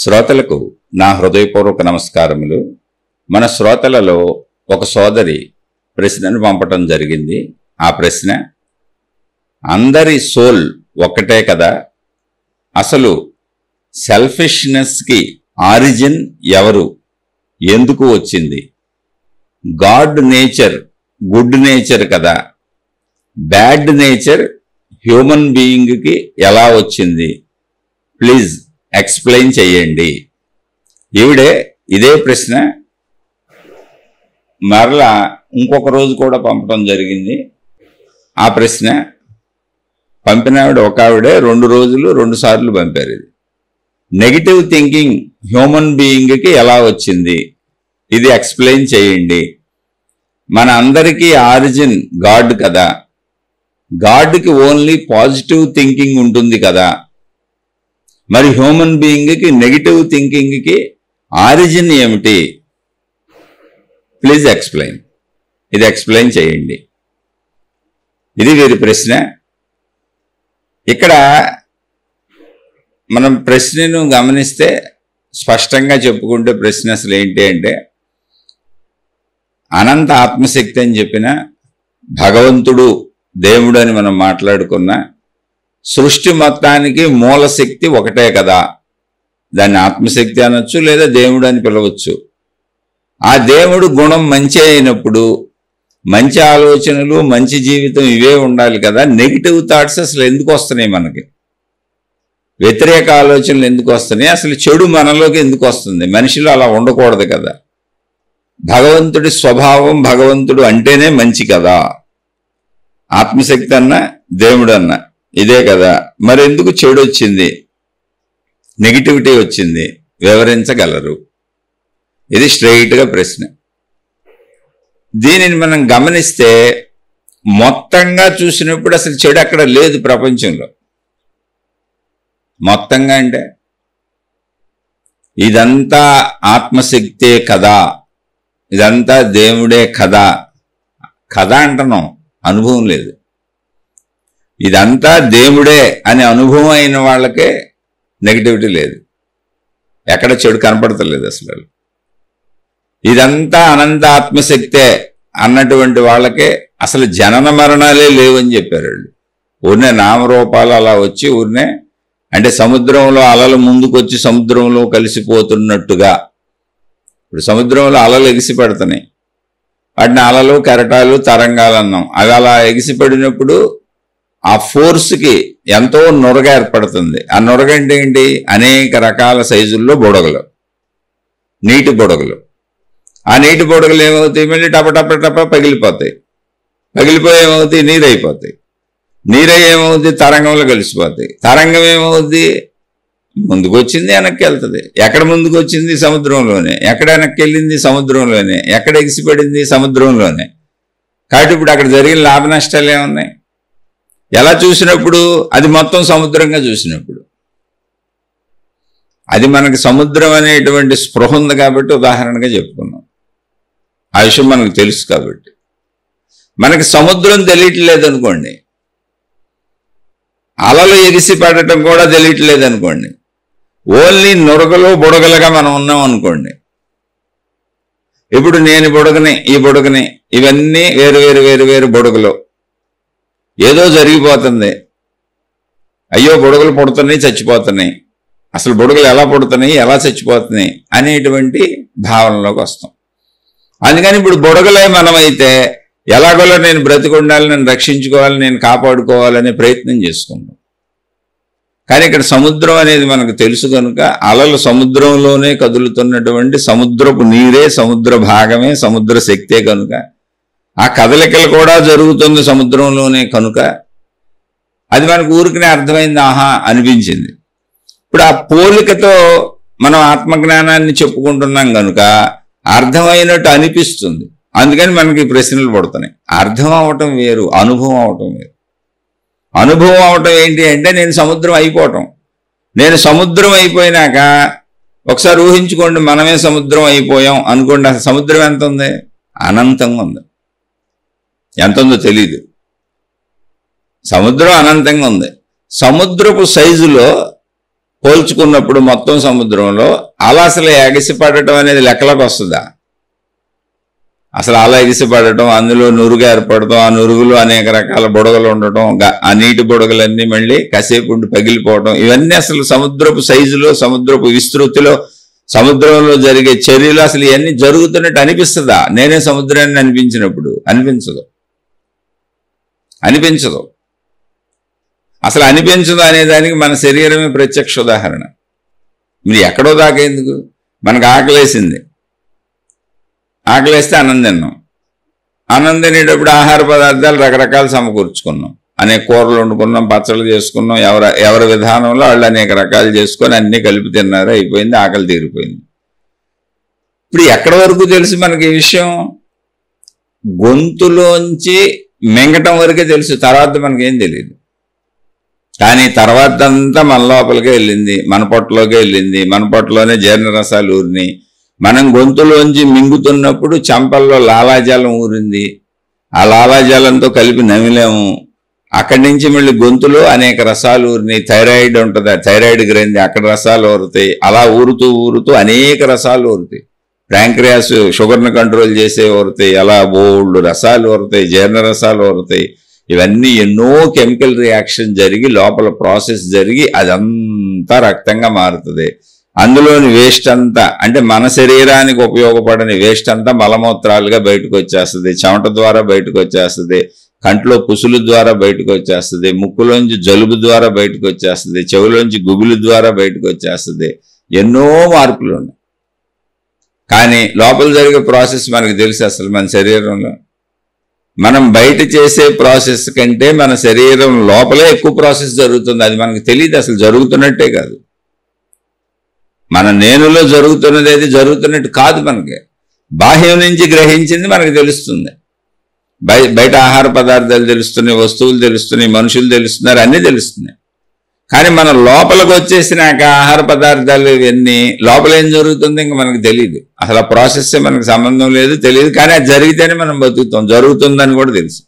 శ్రోతలకు నా హృదయపూర్వక నమస్కారములు. మన శ్రోతలలో ఒక సోదరి ప్రశ్నను పంపటం జరిగింది. ఆ ప్రశ్న, అందరి సోల్ ఒక్కటే కదా, అసలు సెల్ఫిష్నెస్కి ఆరిజిన్ ఎవరు, ఎందుకు వచ్చింది? గాడ్ నేచర్ గుడ్ నేచర్ కదా, బ్యాడ్ నేచర్ హ్యూమన్ బీయింగ్కి ఎలా వచ్చింది? ప్లీజ్ ఎక్స్ప్లెయిన్ చేయండి. ఈవిడే ఇదే ప్రశ్న మరలా ఇంకొక రోజు కూడా పంపడం జరిగింది. ఆ ప్రశ్న పంపిన ఒక ఆవిడే 2 రోజులు 2 సార్లు పంపారు. ఇది నెగిటివ్ థింకింగ్ హ్యూమన్ బీయింగ్కి ఎలా వచ్చింది, ఇది ఎక్స్ప్లెయిన్ చేయండి. మన అందరికీ ఆరిజిన్ గాడ్ కదా, గాడ్కి ఓన్లీ పాజిటివ్ థింకింగ్ ఉంటుంది కదా, మరి హ్యూమన్ బీయింగ్కి నెగిటివ్ థింకింగ్కి ఆరిజిన్ ఏమిటి? ప్లీజ్ ఎక్స్ప్లెయిన్, ఇది ఎక్స్ప్లెయిన్ చేయండి. ఇది వీరి ప్రశ్న. ఇక్కడ మనం ప్రశ్నను గమనిస్తే స్పష్టంగా చెప్పుకుంటే ప్రశ్న అసలు ఏంటి అంటే, అనంత ఆత్మశక్తి అని చెప్పిన భగవంతుడు దేవుడు అని మనం మాట్లాడుకున్న సృష్టి మొత్తానికి మూలశక్తి ఒకటే కదా, దాన్ని ఆత్మశక్తి అనొచ్చు లేదా దేవుడు అని పిలవచ్చు. ఆ దేవుడు గుణం మంచి అయినప్పుడు మంచి ఆలోచనలు మంచి జీవితం ఇవే ఉండాలి కదా. నెగిటివ్ థాట్స్ అసలు ఎందుకు వస్తున్నాయి? మనకి వ్యతిరేక ఆలోచనలు ఎందుకు వస్తున్నాయి? అసలు చెడు మనలోకి ఎందుకు వస్తుంది? మనిషిలో అలా ఉండకూడదు కదా. భగవంతుడి స్వభావం, భగవంతుడు అంటేనే మంచి కదా. ఆత్మశక్తి అన్న దేవుడు అన్న ఇదే కదా. మరి ఎందుకు చెడు వచ్చింది, నెగిటివిటీ వచ్చింది? వివరించగలరు? ఇది స్ట్రెయిట్గా ప్రశ్న. దీనిని మనం గమనిస్తే మొత్తంగా చూసినప్పుడు అసలు చెడు అక్కడ లేదు ప్రపంచంలో. మొత్తంగా అంటే ఇదంతా ఆత్మశక్తే కదా, ఇదంతా దేవుడే కదా. కథ అంటున్నాం, అనుభవం లేదు. ఇదంతా దేవుడే అనే అనుభవం అయిన వాళ్ళకే నెగిటివిటీ లేదు, ఎక్కడ చెడు కనపడతలేదు అసలు. ఇదంతా అనంత ఆత్మశక్తే అన్నటువంటి వాళ్ళకే అసలు జనన మరణాలే లేవని చెప్పారు వాళ్ళు. ఊరినే నామరూపాలు అలా వచ్చి ఊరినే అంటే సముద్రంలో అలలు ముందుకు వచ్చి సముద్రంలో కలిసిపోతున్నట్టుగా. ఇప్పుడు సముద్రంలో అలలు ఎగిసి పెడుతున్నాయి, వాటిని అలలు కెరటాలు తరంగాలు అన్నాం. అవి అలా ఎగిసిపడినప్పుడు ఆ ఫోర్స్కి ఎంతో నొరగ ఏర్పడుతుంది. ఆ నొరగ అంటే ఏంటి? అనేక రకాల సైజుల్లో బుడగలు, నీటి బుడగలు. ఆ నీటి బుడగలు ఏమవుతాయి? మళ్ళీ టప పగిలిపోతాయి. పగిలిపోయి ఏమవుతాయి? నీరైపోతాయి. నీరై ఏమవుద్ది? తరంగంలో కలిసిపోతాయి. తరంగం ఏమవుద్ది? ముందుకు వచ్చింది వెనక్కి వెళ్తుంది. ఎక్కడ ముందుకు వచ్చింది? సముద్రంలోనే. ఎక్కడ వెనక్కి వెళ్ళింది? సముద్రంలోనే. ఎక్కడ ఎగిసిపడింది? సముద్రంలోనే. కాబట్టి ఇప్పుడు అక్కడ జరిగిన లాభ నష్టాలు ఏమున్నాయి? ఎలా చూసినప్పుడు అది మొత్తం సముద్రంగా చూసినప్పుడు. అది మనకి సముద్రం అనేటువంటి స్పృహ ఉంది కాబట్టి ఉదాహరణగా చెప్పుకున్నాం. ఆ విషయం మనకు తెలుసు కాబట్టి. మనకి సముద్రం తెలియట్లేదు అనుకోండి, అలలు ఎగిసి పడటం కూడా తెలియట్లేదు అనుకోండి, ఓన్లీ నురగలు బుడగలుగా మనం ఉన్నాం అనుకోండి. ఇప్పుడు నేను బుడగని, ఈ బుడగని, ఇవన్నీ వేరు వేరు వేరు వేరు బుడగలు. ఏదో జరిగిపోతుంది, అయ్యో బుడగలు పుడుతున్నాయి చచ్చిపోతున్నాయి, అసలు బుడగలు ఎలా పుడుతున్నాయి ఎలా చచ్చిపోతున్నాయి అనేటువంటి భావనలోకి వస్తాం. అందుకని ఇప్పుడు బుడగలే మనమైతే ఎలాగోలా నేను బ్రతికుండాలి, నేను రక్షించుకోవాలి, నేను కాపాడుకోవాలనే ప్రయత్నం చేసుకుంటాం. కానీ ఇక్కడ సముద్రం అనేది మనకు తెలుసు కనుక, అలలు సముద్రంలోనే కదులుతున్నటువంటి సముద్రపు నీరే, సముద్ర భాగమే, సముద్ర శక్తే కనుక ఆ కదలికలు కూడా జరుగుతుంది సముద్రంలోనే కనుక అది మనకు ఊరికనే అర్థమైంది, ఆహా అనిపించింది. ఇప్పుడు ఆ పోలికతో మనం ఆత్మజ్ఞానాన్ని చెప్పుకుంటున్నాం కనుక అర్థమైనట్టు అనిపిస్తుంది. అందుకని మనకి ప్రశ్నలు పడుతున్నాయి. అర్థం అవటం వేరు, అనుభవం అవటం వేరు. అనుభవం అవటం ఏంటి అంటే నేను సముద్రం అయిపోవటం. నేను సముద్రం అయిపోయినాక ఒకసారి ఊహించుకోండి, మనమే సముద్రం అయిపోయాం అనుకోండి. అసలు సముద్రం ఎంత ఉంది? అనంతంగా ఉంది. ఎంత ఉందో తెలీదు. సముద్రం అనంతంగా ఉంది. సముద్రపు సైజులో పోల్చుకున్నప్పుడు మొత్తం సముద్రంలో అలా అసలు ఎగసిపడటం అనేది లెక్కలోకి వస్తుందా? అసలు అలా ఎగిసిపడటం, అందులో నురుగు ఏర్పడటం, ఆ నురుగులో అనేక రకాల బుడగలు ఉండటం, ఆ నీటి బుడగలన్నీ మళ్ళీ కాసేపు ఉండి పగిలిపోవటం, ఇవన్నీ అసలు సముద్రపు సైజులో, సముద్రపు విస్తృతిలో, సముద్రంలో జరిగే చర్యలు అసలు ఇవన్నీ జరుగుతున్నట్టు అనిపిస్తుందా? నేనే సముద్రాన్ని అనిపించినప్పుడు అనిపించదు. అసలు అనిపించదు అనేదానికి మన శరీరమే ప్రత్యక్ష ఉదాహరణ. మీరు ఎక్కడో దాకా ఎందుకు? మనకు ఆకలేసింది, ఆకలేస్తే అన్నం తిన్నాం. అన్నం తినేటప్పుడు ఆహార పదార్థాలు రకరకాలు సమకూర్చుకున్నాం, అనేక కూరలు వండుకున్నాం, పచ్చళ్ళు చేసుకున్నాం, ఎవరి విధానంలో వాళ్ళు అనేక రకాలు చేసుకొని అన్నీ కలిపి తిన్నారు, అయిపోయింది, ఆకలి తీరిపోయింది. ఇప్పుడు ఎక్కడి వరకు తెలుసు మనకి ఈ విషయం? గొంతులోంచి మింగటం వరకే తెలుసు, తర్వాత మనకేం తెలియదు. కానీ తర్వాత అంతా మన లోపలికే వెళ్ళింది, మన పొట్టలోకే వెళ్ళింది, మన పొట్టలోనే జీర్ణరసాలు ఊరిని. మనం గొంతులోంచి మింగుతున్నప్పుడు చెంపల్లో లాలాజలం ఊరింది, ఆ లాలాజలంతో కలిపి నమిలేము. అక్కడి నుంచి మళ్ళీ గొంతులో అనేక రసాలు ఊరినాయి. థైరాయిడ్ ఉంటుంది, థైరాయిడ్ గ్రంథి, అక్కడ రసాలు ఊరుతాయి. అలా ఊరుతూ అనేక రసాలు ఊరుతాయి. ప్యాంక్రియాస్ షుగర్ని కంట్రోల్ చేసే ఊరుతాయి. అలా బోల్డ్ రసాలు ఊరుతాయి, జీర్ణ రసాలు ఊరుతాయి. ఇవన్నీ ఎన్నో కెమికల్ రియాక్షన్ జరిగి లోపల ప్రాసెస్ జరిగి అదంతా రక్తంగా మారుతుంది. అందులోని వేస్ట్ అంతా, అంటే మన శరీరానికి ఉపయోగపడని వేస్ట్ అంతా మలమూత్రాలుగా బయటకు వచ్చేస్తుంది, చెమట ద్వారా బయటకు వచ్చేస్తుంది, కంట్లో పుసులు ద్వారా బయటకు వచ్చేస్తుంది, ముక్కులోంచి జలుబు ద్వారా బయటకు వచ్చేస్తుంది, చెవులోంచి గుబులు ద్వారా బయటకు వచ్చేస్తుంది. ఎన్నో మార్పులు ఉన్నాయి. కానీ లోపల జరిగే ప్రాసెస్ మనకు తెలుసు. అసలు మన శరీరంలో మనం బయట చేసే ప్రాసెస్ కంటే మన శరీరం లోపలే ఎక్కువ ప్రాసెస్ జరుగుతుంది. అది మనకు తెలియదు, అసలు జరుగుతున్నట్టే కాదు. మన నేనులో జరుగుతున్నది అది జరుగుతున్నట్టు కాదు. మనకి బాహ్యం నుంచి గ్రహించింది మనకు తెలుస్తుంది. బయట ఆహార పదార్థాలు తెలుస్తున్నాయి, వస్తువులు తెలుస్తున్నాయి, మనుషులు తెలుస్తున్నారు, అన్నీ తెలుస్తున్నాయి. కానీ మన లోపలికి వచ్చేసినాక ఆహార పదార్థాలు ఇవన్నీ లోపల ఏం జరుగుతుంది ఇంకా మనకు తెలియదు. అసలు ఆ ప్రాసెస్ మనకు సంబంధం లేదు, తెలియదు. కానీ అది జరిగితేనే మనం బతుకుతాం, జరుగుతుందని కూడా తెలుసు.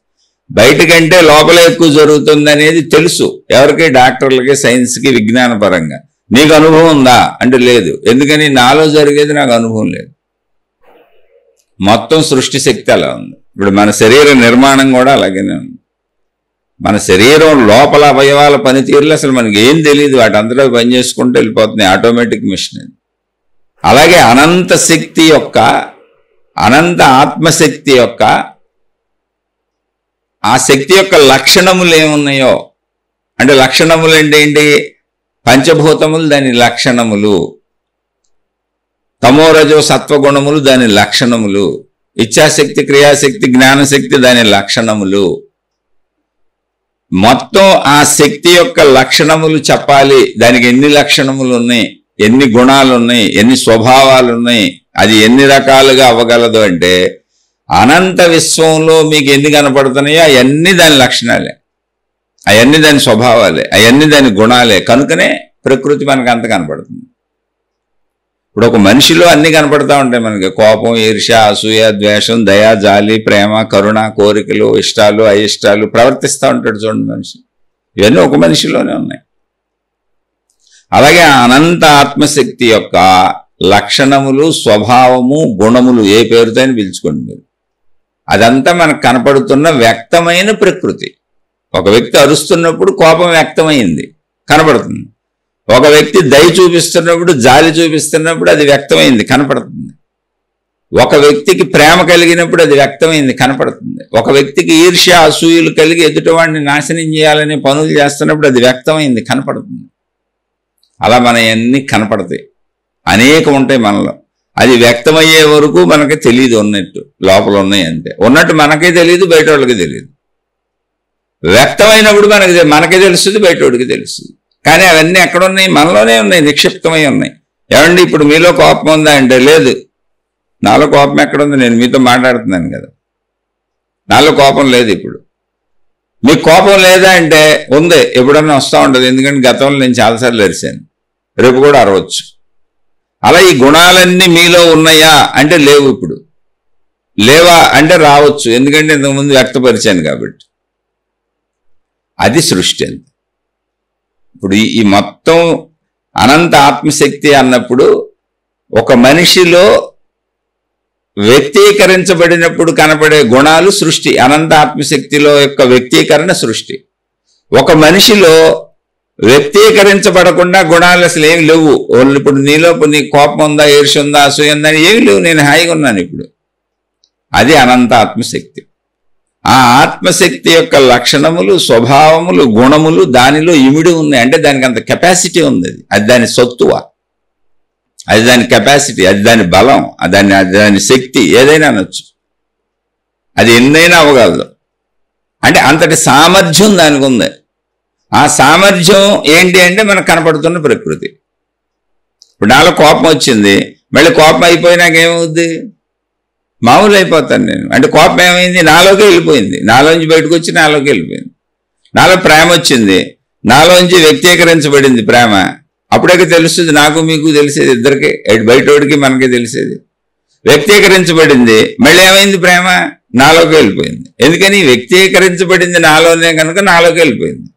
బయటకంటే లోపల ఎక్కువ జరుగుతుంది అనేది తెలుసు ఎవరికి? డాక్టర్లకి, సైన్స్కి, విజ్ఞాన పరంగా. నీకు అనుభవం ఉందా అంటే లేదు. ఎందుకని? నాలో జరిగేది నాకు అనుభవం లేదు. మొత్తం సృష్టి శక్తి అలా ఉంది. ఇప్పుడు మన శరీర నిర్మాణం కూడా అలాగనే ఉంది. మన శరీరం లోపల అవయవాల పనితీరులు అసలు మనకి ఏం తెలియదు, వాటి అంతటా పని చేసుకుంటూ వెళ్ళిపోతున్నాయి, ఆటోమేటిక్ మిషన్. అలాగే అనంత శక్తి యొక్క, అనంత ఆత్మశక్తి యొక్క, ఆ శక్తి యొక్క లక్షణములు ఏమున్నాయో అంటే, లక్షణములు అంటే ఏంటి? పంచభూతములు దాని లక్షణములు, తమోరజో సత్వగుణములు దాని లక్షణములు, ఇచ్ఛాశక్తి, క్రియాశక్తి, జ్ఞానశక్తి దాని లక్షణములు. మొత్తం ఆ శక్తి యొక్క లక్షణములు చెప్పాలి. దానికి ఎన్ని లక్షణములు ఉన్నాయి, ఎన్ని గుణాలు ఉన్నాయి, ఎన్ని స్వభావాలు ఉన్నాయి, అది ఎన్ని రకాలుగా అవ్వగలదు అంటే, అనంత విశ్వంలో మీకు ఎన్ని కనపడుతున్నాయో అవన్నీ దాని లక్షణాలే, అవన్నీ దాని స్వభావాలే, అవన్నీ దాని గుణాలే. కనుకనే ప్రకృతి మనకు అంత కనపడుతుంది. ఇప్పుడు ఒక మనిషిలో అన్ని కనపడతా ఉంటాయి మనకి. కోపం, ఈర్ష్య, అసూయ, ద్వేషం, దయ, జాలి, ప్రేమ, కరుణ, కోరికలు, ఇష్టాలు, అయిష్టాలు ప్రవర్తిస్తూ ఉంటాడు చూడండి మనిషి. ఇవన్నీ ఒక మనిషిలోనే ఉన్నాయి. అలాగే అనంత ఆత్మశక్తి యొక్క లక్షణములు, స్వభావము, గుణములు ఏ పేరుతో పిలుచుకోండి మీరు, అదంతా మనకు కనపడుతున్న వ్యక్తమైన ప్రకృతి. ఒక వ్యక్తి అరుస్తున్నప్పుడు కోపం వ్యక్తమైంది, కనపడుతుంది. ఒక వ్యక్తి దయ చూపిస్తున్నప్పుడు, జాలి చూపిస్తున్నప్పుడు అది వ్యక్తమైంది, కనపడుతుంది. ఒక వ్యక్తికి ప్రేమ కలిగినప్పుడు అది వ్యక్తమైంది, కనపడుతుంది. ఒక వ్యక్తికి ఈర్ష్య, అసూయలు కలిగి ఎదుటివాడిని నాశనం చేయాలనే పనులు చేస్తున్నప్పుడు అది వ్యక్తమైంది, కనపడుతుంది. అలా మనయన్నీ కనపడతాయి, అనేకం ఉంటాయి మనలో. అది వ్యక్తమయ్యే వరకు మనకి తెలియదు ఉన్నట్టు, లోపల ఉన్నాయి అంతే. ఉన్నట్టు మనకే తెలియదు, బయట వాళ్ళకి తెలియదు. వ్యక్తమైనప్పుడు మనకే తెలుస్తుంది, బయట వాడికి తెలుస్తుంది. కానీ అవన్నీ ఎక్కడున్నాయి? మనలోనే ఉన్నాయి, నిక్షిప్తమై ఉన్నాయి. ఏమండి ఇప్పుడు మీలో కోపం ఉందా అంటే లేదు. నాలో కోపం ఎక్కడుంది? నేను మీతో మాట్లాడుతున్నాను కదా, నాలో కోపం లేదు. ఇప్పుడు మీకు కోపం లేదా అంటే ఉంది, ఎప్పుడన్నా వస్తూ ఉంటుంది. ఎందుకంటే గతంలో నేను చాలాసార్లు అరిశాను, రేపు కూడా అరవచ్చు. అలా ఈ గుణాలన్నీ మీలో ఉన్నాయా అంటే లేవు. ఇప్పుడు లేవా అంటే రావచ్చు, ఎందుకంటే ఇంతకుముందు వ్యక్తపరిచాను కాబట్టి. అది సృష్టి అంతే. ఇప్పుడు ఈ మొత్తం అనంత ఆత్మశక్తి అన్నప్పుడు ఒక మనిషిలో వ్యక్తీకరించబడినప్పుడు కనపడే గుణాలు సృష్టి. అనంత ఆత్మశక్తిలో యొక్క వ్యక్తీకరణ సృష్టి. ఒక మనిషిలో వ్యక్తీకరించబడకుండా గుణాలు అసలు ఏమి లేవు. ఇప్పుడు నీలోపు నీ కోపం ఉందా, ఈర్ష్య ఉందా, అసూయ ఉందా, ఏమి లేవు, నేను హాయిగా ఉన్నాను ఇప్పుడు. అది అనంత ఆత్మశక్తి. ఆ ఆత్మశక్తి యొక్క లక్షణములు, స్వభావములు, గుణములు దానిలో ఇమిడి ఉన్నాయి. అంటే దానికి అంత కెపాసిటీ ఉంది. అది దాని సత్తువ, అది దాని కెపాసిటీ, అది దాని బలం, దాని శక్తి, ఏదైనా అనొచ్చు. అది ఎన్నైనా అవ్వగలదు. అంటే అంతటి సామర్థ్యం దానికి ఉంది. ఆ సామర్థ్యం ఏంటి అంటే మనకు కనపడుతున్న ప్రకృతి. ఇప్పుడు నాలో కోపం వచ్చింది, మళ్ళీ కోపం అయిపోయినాక ఏమవుద్ది? మామూలు అయిపోతాను నేను. అంటే కోపం ఏమైంది? నాలోకి వెళ్ళిపోయింది. నాలోంచి బయటకు వచ్చి నాలోకి వెళ్ళిపోయింది. నాలో ప్రేమ వచ్చింది, నాలోంచి వ్యక్తీకరించబడింది ప్రేమ. అప్పుడే తెలుస్తుంది, నాకు మీకు తెలిసేది, ఇద్దరికి, బయటోడికి మనకి తెలిసేది. వ్యక్తీకరించబడింది, మళ్ళీ ఏమైంది? ప్రేమ నాలోకి వెళ్ళిపోయింది. ఎందుకని? వ్యక్తీకరించబడింది నాలోనే కనుక నాలోకి వెళ్ళిపోయింది.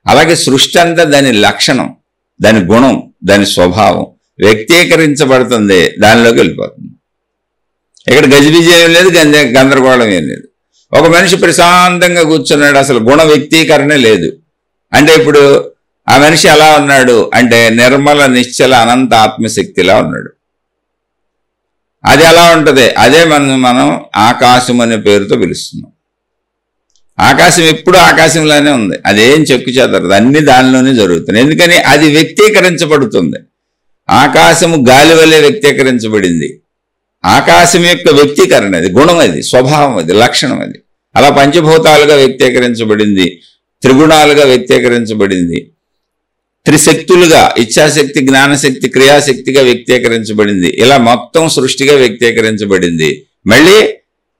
అలాగే సృష్టి అంతా దాని లక్షణం, దాని గుణం, దాని స్వభావం వ్యక్తీకరించబడుతుంది, దానిలోకి వెళ్ళిపోతుంది. ఇక్కడ గజిబిజి ఏం లేదు, గందరగోళం ఏం లేదు. ఒక మనిషి ప్రశాంతంగా కూర్చున్నాడు, అసలు గుణ వ్యక్తీకరణ లేదు. అంటే ఇప్పుడు ఆ మనిషి ఎలా ఉన్నాడు అంటే నిర్మల నిశ్చల అనంత ఆత్మశక్తిలా ఉన్నాడు. అది ఎలా ఉంటుంది? అదే మనం ఆకాశం అనే పేరుతో పిలుస్తున్నాం. ఆకాశం ఎప్పుడు ఆకాశంలోనే ఉంది, అదేం చెక్కు చెదరదు, అన్ని దానిలోనే జరుగుతుంది. ఎందుకని? అది వ్యక్తీకరించబడుతుంది. ఆకాశము గాలి వలె వ్యక్తీకరించబడింది. ఆకాశం యొక్క వ్యక్తీకరణ అది, గుణం అది, స్వభావం అది, లక్షణం అది. అలా పంచభూతాలుగా వ్యక్తీకరించబడింది, త్రిగుణాలుగా వ్యక్తీకరించబడింది, త్రిశక్తులుగా ఇచ్ఛాశక్తి, జ్ఞానశక్తి, క్రియాశక్తిగా వ్యక్తీకరించబడింది. ఇలా మొత్తం సృష్టిగా వ్యక్తీకరించబడింది. మళ్ళీ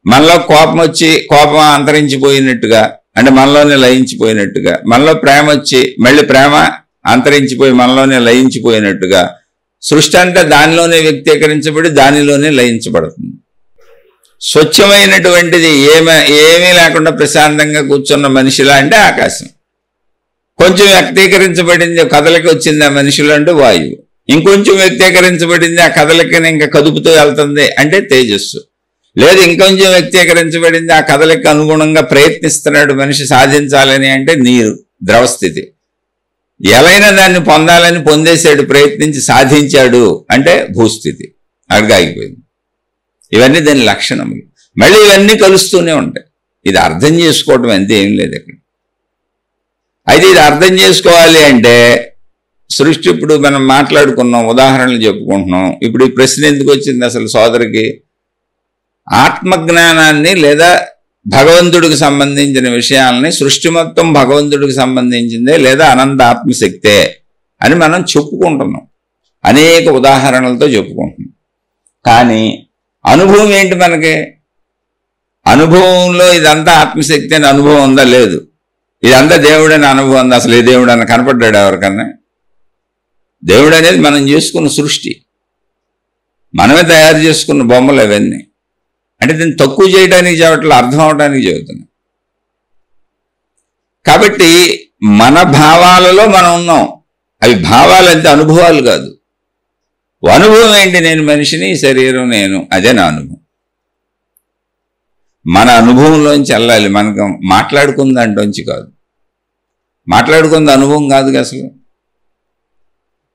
మనలో కోపం వచ్చి కోపం అంతరించిపోయినట్టుగా, అంటే మనలోనే లయించిపోయినట్టుగా, మనలో ప్రేమ వచ్చి మళ్ళీ ప్రేమ అంతరించిపోయి మనలోనే లయించిపోయినట్టుగా సృష్టి అంతా దానిలోనే వ్యక్తీకరించబడి దానిలోనే లయించబడుతుంది. స్వచ్ఛమైనటువంటిది ఏమీ లేకుండా ప్రశాంతంగా కూర్చున్న మనిషిలా అంటే ఆకాశం. కొంచెం వ్యక్తీకరించబడింది, కదలిక వచ్చింది ఆ మనిషిలో అంటే వాయువు. ఇంకొంచెం వ్యక్తీకరించబడింది, ఆ కదలికని ఇంకా కదుపుతూ వెళ్తుంది అంటే తేజస్సు. లేదు ఇంకొంచెం వ్యక్తీకరించబడింది, ఆ కదలిక అనుగుణంగా ప్రయత్నిస్తున్నాడు మనిషి సాధించాలని అంటే నీరు, ద్రవస్థితి. ఎలైనా దాన్ని పొందాలని పొందేశాడు, ప్రయత్నించి సాధించాడు అంటే భూస్థితి. అక్కడికి ఆగిపోయింది. ఇవన్నీ దాని లక్షణములు. మళ్ళీ ఇవన్నీ కలుస్తూనే ఉంటాయి. ఇది అర్థం చేసుకోవటం అంతే, ఏం లేదు ఇక్కడ. అయితే ఇది అర్థం చేసుకోవాలి అంటే సృష్టి, ఇప్పుడు మనం మాట్లాడుకున్నాం, ఉదాహరణలు చెప్పుకుంటున్నాం. ఇప్పుడు ఈ ప్రశ్న ఎందుకు వచ్చింది అసలు సోదరికి? ఆత్మజ్ఞానాన్ని లేదా భగవంతుడికి సంబంధించిన విషయాలని, సృష్టి మొత్తం భగవంతుడికి సంబంధించిందే లేదా అనంత ఆత్మశక్తే అని మనం చెప్పుకుంటున్నాం, అనేక ఉదాహరణలతో చెప్పుకుంటున్నాం. కానీ అనుభవం ఏంటి మనకి? అనుభవంలో ఇదంతా ఆత్మశక్తి అని అనుభవం ఉందా? లేదు. ఇదంతా దేవుడని అనుభవం ఉందా? అసలు ఏ దేవుడు అన్న కనపడ్డాడు ఎవరికన్నా? దేవుడు అనేది మనం చేసుకున్న సృష్టి, మనమే తయారు చేసుకున్న బొమ్మలు అవన్నీ. అంటే దీన్ని తక్కువ చేయడానికి చెప్పట్లేదు, అర్థం అవడానికి చెబుతున్నాం. కాబట్టి మన భావాలలో మనం ఉన్నాం. అవి భావాలు అంటే అనుభవాలు కాదు. అనుభవం ఏంటి? నేను మనిషిని, శరీరం నేను, అదే నా అనుభవం. మన అనుభవంలోంచి వెళ్ళాలి. మనకు మాట్లాడుకున్న దాంట్లోంచి కాదు. మాట్లాడుకున్నది అనుభవం కాదు అసలు.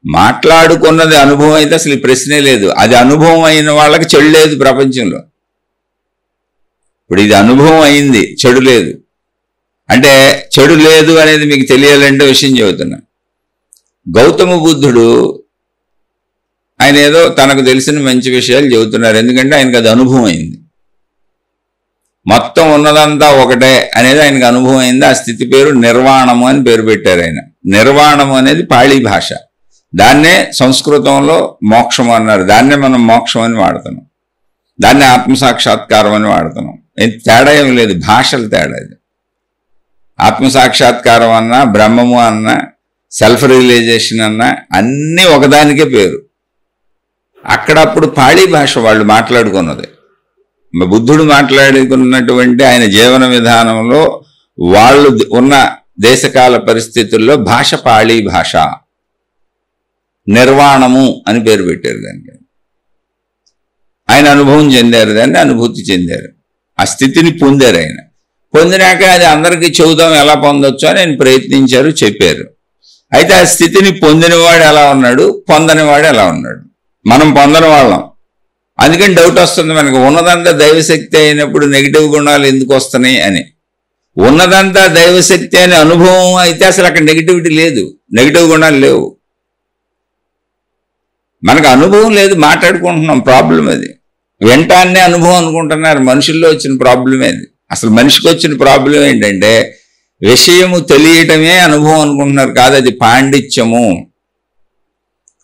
మాట్లాడుకున్నది అనుభవం అయితే అసలు ఈ ప్రశ్నే లేదు. అది అనుభవం అయిన వాళ్ళకి చెడు లేదు ప్రపంచంలో. ఇప్పుడు ఇది అనుభవం అయింది, చెడు లేదు. అంటే చెడు లేదు అనేది మీకు తెలియాలంటే విషయం చెబుతున్నా. గౌతమ బుద్ధుడు ఆయన ఏదో తనకు తెలిసిన మంచి విషయాలు చెబుతున్నారు, ఎందుకంటే ఆయనకు అది అనుభవం అయింది. మొత్తం ఉన్నదంతా ఒకటే అనేది ఆయనకు అనుభవం అయింది. ఆ స్థితి పేరు నిర్వాణము అని పేరు పెట్టారు ఆయన. నిర్వాణము అనేది పాళీ భాష, దాన్నే సంస్కృతంలో మోక్షము అన్నారు. దాన్నే మనం మోక్షం అని వాడుతున్నాం, దాన్నే ఆత్మసాక్షాత్కారం అని వాడుతున్నాం. తేడా ఏం లేదు, భాషల తేడా ఇది. ఆత్మసాక్షాత్కారం అన్నా, బ్రహ్మము అన్నా, సెల్ఫ్ రియలైజేషన్ అన్నా అన్నీ ఒకదానికే పేరు. అక్కడప్పుడు పాళీ భాష వాళ్ళు మాట్లాడుకున్నది. బుద్ధుడు మాట్లాడుకున్నటువంటి ఆయన జీవన విధానంలో వాళ్ళు ఉన్న దేశకాల పరిస్థితుల్లో భాష పాళీ భాష. నిర్వాణము అని పేరు పెట్టారు దానికి. ఆయన అనుభవం చెందారు, దాన్ని అనుభూతి చెందారు, ఆ స్థితిని పొందారు. ఆయన పొందినాక అది అందరికీ చెబుదాం, ఎలా పొందొచ్చు అని ఆయన ప్రయత్నించారు, చెప్పారు. అయితే ఆ స్థితిని పొందినవాడు ఎలా ఉన్నాడు, పొందనివాడు ఎలా ఉన్నాడు? మనం పొందని వాళ్ళం, అందుకని డౌట్ వస్తుంది మనకు. ఉన్నదంతా దైవశక్తి అయినప్పుడు నెగిటివ్ గుణాలు ఎందుకు వస్తున్నాయి అని. ఉన్నదంతా దైవశక్తి అనే అనుభవం అయితే అసలు అక్కడ నెగిటివిటీ లేదు, నెగిటివ్ గుణాలు లేవు. మనకు అనుభవం లేదు, మాట్లాడుకుంటున్నాం, ప్రాబ్లం అది. వెంటనే అనుభవం అనుకుంటున్నారు, మనుషుల్లో వచ్చిన ప్రాబ్లం అది. అసలు మనిషికి వచ్చిన ప్రాబ్లం ఏంటంటే విషయము తెలియటమే అనుభవం అనుకుంటున్నారు, కాదు అది పాండిత్యము.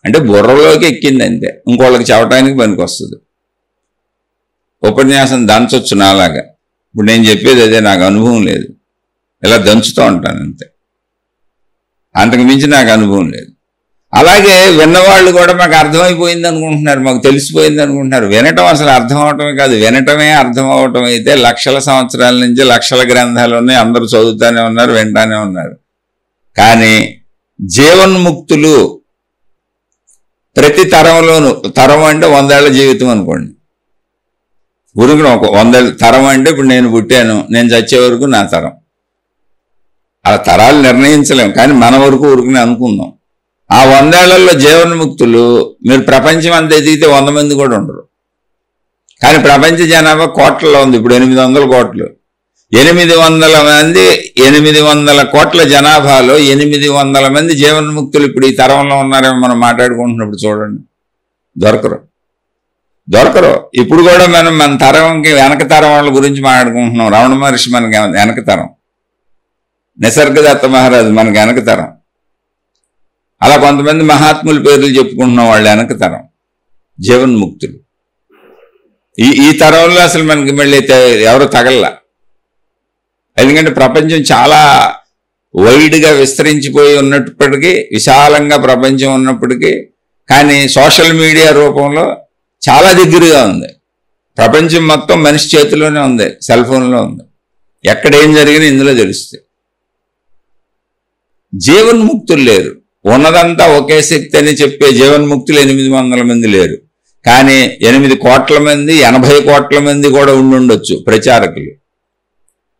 అంటే బుర్రలోకి ఎక్కింది అంతే, ఇంకోళ్ళకి చెప్పడానికి పనికి వస్తుంది. ఉపన్యాసం దంచొచ్చు నాలాగా, ఇప్పుడు నేను చెప్పేది అదే, నాకు అనుభవం లేదు, ఇలా దంచుతూ ఉంటాను అంతే, అంతకు మించి నాకు అనుభవం లేదు. అలాగే విన్నవాళ్ళు కూడా మాకు అర్థమైపోయింది అనుకుంటున్నారు, మాకు తెలిసిపోయింది అనుకుంటున్నారు. వినటం అసలు అర్థం అవటమే కాదు, వినటమే అర్థం అవటం అయితే లక్షల సంవత్సరాల నుంచి లక్షల గ్రంథాలు ఉన్నాయి, అందరూ చదువుతానే ఉన్నారు, వింటానే ఉన్నారు. కానీ జీవన్ముక్తులు ప్రతి తరంలోనూ, తరం అంటే 100 ఏళ్ల జీవితం అనుకోండి, గురుకుని ఒక 100 ఏళ్ళ తరం అంటే ఇప్పుడు నేను పుట్టాను, నేను చచ్చే వరకు నా తరం. ఆ తరాలు నిర్ణయించలేం, కానీ మన వరకు ఊరుకుని అనుకుందాం. ఆ 100 ఏళ్లలో జీవన్ముక్తులు మీరు ప్రపంచం అంతా ఎదిగితే 100 మంది కూడా ఉండరు. కానీ ప్రపంచ జనాభా కోట్లలో ఉంది, ఇప్పుడు 800 కోట్లు. 800 మంది, 800 కోట్ల జనాభాలో 800 మంది జీవన్ముక్తులు ఇప్పుడు ఈ తరంలో ఉన్నారేమో మనం మాట్లాడుకుంటున్నప్పుడు చూడండి. దొరకరు. ఇప్పుడు కూడా మనం మన తరంకి వెనక తరం వాళ్ళ గురించి మాట్లాడుకుంటున్నాం. రమణ మహర్షి మనకి వెనక తరం, నిసర్గదత్త మహారాజు మనకి వెనక తరం, అలా కొంతమంది మహాత్ముల పేర్లు చెప్పుకుంటున్నాం, వాళ్ళు వెనక తరం జీవన్ముక్తులు. ఈ తరంలో అసలు మనకి మళ్ళీ ఎవరు తగల్లా. ఎందుకంటే ప్రపంచం చాలా వైడ్గా విస్తరించిపోయి ఉన్నప్పటికీ, విశాలంగా ప్రపంచం ఉన్నప్పటికీ, కానీ సోషల్ మీడియా రూపంలో చాలా దగ్గరగా ఉంది. ప్రపంచం మొత్తం మనిషి చేతిలోనే ఉంది, సెల్ ఫోన్లో ఉంది. ఎక్కడ ఏం జరిగినా ఇందులో తెలుస్తుంది. జీవన్ముక్తులు లేరు. ఉన్నదంతా ఒకే శక్తి అని చెప్పే జీవన్ముక్తులు 800 మంది లేరు. కానీ 8 కోట్ల మంది, 80 కోట్ల మంది కూడా ఉండుండొచ్చు ప్రచారకులు,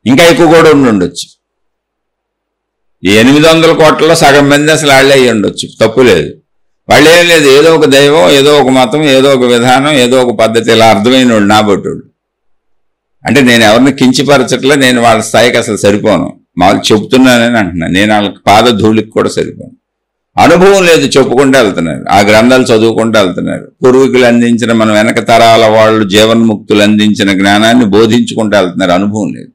ఇంకా ఎక్కువ కూడా ఉండుండొచ్చు. ఈ 800 కోట్లలో సగం మంది అసలు వాళ్ళే అయ్యి ఉండొచ్చు, తప్పు లేదు. వాళ్ళేం లేదు, ఏదో ఒక దైవం, ఏదో ఒక మతం, ఏదో ఒక విధానం, ఏదో ఒక పద్ధతి, ఇలా అర్థమైన వాళ్ళు నాబోటోళ్ళు. అంటే నేను ఎవరిని కించిపరచట్లే, నేను వాళ్ళ స్థాయికి అసలు సరిపోను, మాకు చెప్తున్నానని అంటున్నాను. నేను వాళ్ళకి పాదధూళికి కూడా సరిపోను. అనుభవం లేదు, చెప్పుకుంటూ వెళ్తున్నారు, ఆ గ్రంథాలు చదువుకుంటూ వెళ్తున్నారు. పూర్వీకులు అందించిన, మన వెనక తరాల వాళ్ళు జీవన్ముక్తులు అందించిన జ్ఞానాన్ని బోధించుకుంటూ వెళ్తున్నారు. అనుభవం లేదు.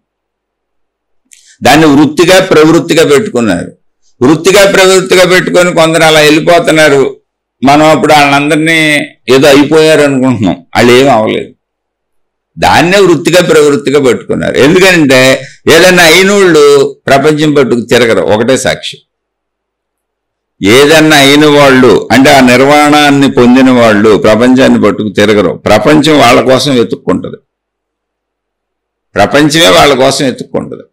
దాన్ని వృత్తిగా ప్రవృత్తిగా పెట్టుకున్నారు. వృత్తిగా ప్రవృత్తిగా పెట్టుకొని కొందరు అలా వెళ్ళిపోతున్నారు. మనం అప్పుడు వాళ్ళందరినీ ఏదో అయిపోయారు అనుకుంటున్నాం, వాళ్ళు ఏమీ అవ్వలేదు. దాన్నే వృత్తిగా ప్రవృత్తిగా పెట్టుకున్నారు. ఎందుకంటే ఏదైనా అయినోళ్ళు ప్రపంచం పట్టుకు తిరగరు, ఒకటే సాక్షి. ఏదన్నా అయిన వాళ్ళు అంటే ఆ నిర్వాణాన్ని పొందిన వాళ్ళు ప్రపంచాన్ని పట్టుకు తిరగరు. ప్రపంచం వాళ్ళ కోసం వెతుక్కుంటుంది, ప్రపంచమే వాళ్ళ కోసం వెతుక్కుంటుంది.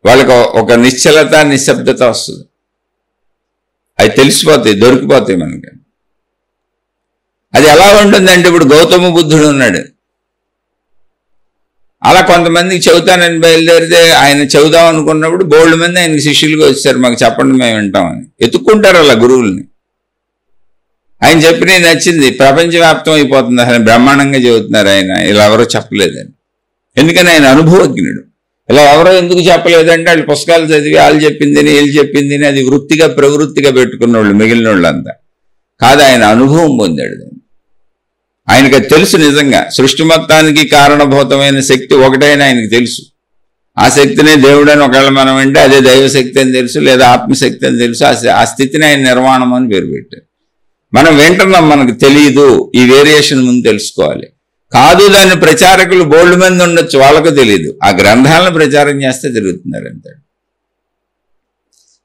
వాళ్ళకి ఒక నిశ్చలత, నిశ్శబ్దత వస్తుంది. అవి తెలిసిపోతాయి, దొరికిపోతాయి మనకి. అది ఎలా ఉంటుందంటే, ఇప్పుడు గౌతమ బుద్ధుడు ఉన్నాడు, అలా కొంతమందికి చెబుతానని బయలుదేరితే ఆయన చెబుదాం అనుకున్నప్పుడు బోల్డ్ మంది ఆయనకి శిష్యులుగా వచ్చారు, మాకు చెప్పండి మేము వింటామని. ఎత్తుక్కుంటారు అలా గురువుల్ని. ఆయన చెప్పిన నచ్చింది, ప్రపంచవ్యాప్తం అయిపోతుంది, అసలు బ్రహ్మాండంగా చెబుతున్నారు ఆయన, ఇలా ఎవరో చెప్పలేదని. ఎందుకని ఆయన అనుభవజ్ఞుడు. ఇలా ఎవరో ఎందుకు చెప్పలేదంటే వాళ్ళు పుస్తకాలు చదివి వాళ్ళు చెప్పిందని వీళ్ళు చెప్పిందని అది వృత్తిగా ప్రవృత్తిగా పెట్టుకున్న వాళ్ళు మిగిలిన వాళ్ళంతా కాదు. ఆయన అనుభవం పొందాడు. ఆయనకు తెలుసు, నిజంగా సృష్టి మొత్తానికి కారణభూతమైన శక్తి ఒకటైన ఆయనకు తెలుసు. ఆ శక్తినే దేవుడని ఒకవేళ మనం అంటే అదే దైవశక్తి అని తెలుసు, లేదా ఆత్మశక్తి అని తెలుసు. ఆ స్థితిని ఆయన నిర్వాణం అని పేరు పెట్టారు. మనం వింటున్నాం, మనకు తెలియదు, ఈ వేరియేషన్ ముందు తెలుసుకోవాలి. కాదు, దాన్ని ప్రచారకులు బోల్డ్ మంది ఉండొచ్చు, వాళ్ళకు తెలియదు. ఆ గ్రంథాలను ప్రచారం చేస్తే తిరుగుతున్నారు అంతే.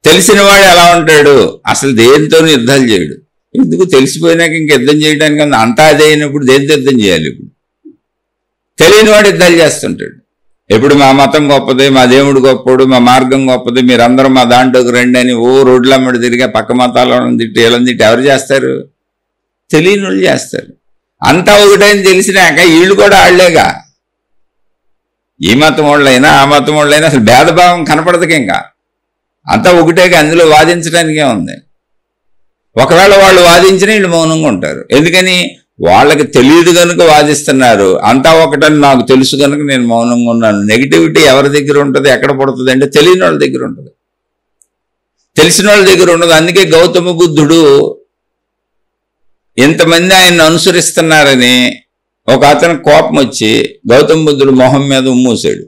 తెలిసిన వాడు ఎలా ఉంటాడు, అసలు దేనితోనూ యుద్ధాలు చేయడు. ఎందుకు, తెలిసిపోయినాక ఇంక యుద్ధం చేయడానికి అంతా అదే అయినప్పుడు దేనితో యుద్ధం చేయాలి? ఇప్పుడు తెలియని వాడు యుద్ధాలు చేస్తుంటాడు. ఎప్పుడు మా మతం గొప్పది, మా దేవుడు గొప్పడు, మా మార్గం గొప్పది, మీరందరూ మా దాంట్లోకి రండి అని ఓ రోడ్లమ్మడి తిరిగా పక్క మతాలను తిట్టి వీళ్ళని తిట్టి ఎవరు చేస్తారు? తెలియని వాళ్ళు చేస్తారు. అంతా ఒకటని తెలిసినాక వీళ్ళు కూడా ఆళ్లేగా. ఈ మతం వాళ్ళైనా ఆ మతం వాళ్ళైనా అసలు భేదభావం కనపడదుగా. ఇంకా అంతా ఒకటేగా, అందులో వాదించడానికే ఉంది. ఒకవేళ వాళ్ళు వాదించినా వీళ్ళు మౌనంగా ఉంటారు. ఎందుకని? వాళ్ళకి తెలియదు కనుక వాదిస్తున్నారు. అంతా ఒకటని నాకు తెలుసు కనుక నేను మౌనంగా ఉన్నాను. నెగిటివిటీ ఎవరి దగ్గర ఉంటుంది, ఎక్కడ పడుతుంది అంటే తెలియని వాళ్ళ దగ్గర ఉంటుంది, తెలిసిన వాళ్ళ దగ్గర ఉండదు. అందుకే గౌతమ బుద్ధుడు ఇంతమంది ఆయన్ని అనుసరిస్తున్నారని ఒక అతను కోపం వచ్చి గౌతమ బుద్ధుడు మొహం మీద ఉమ్మూసాడు.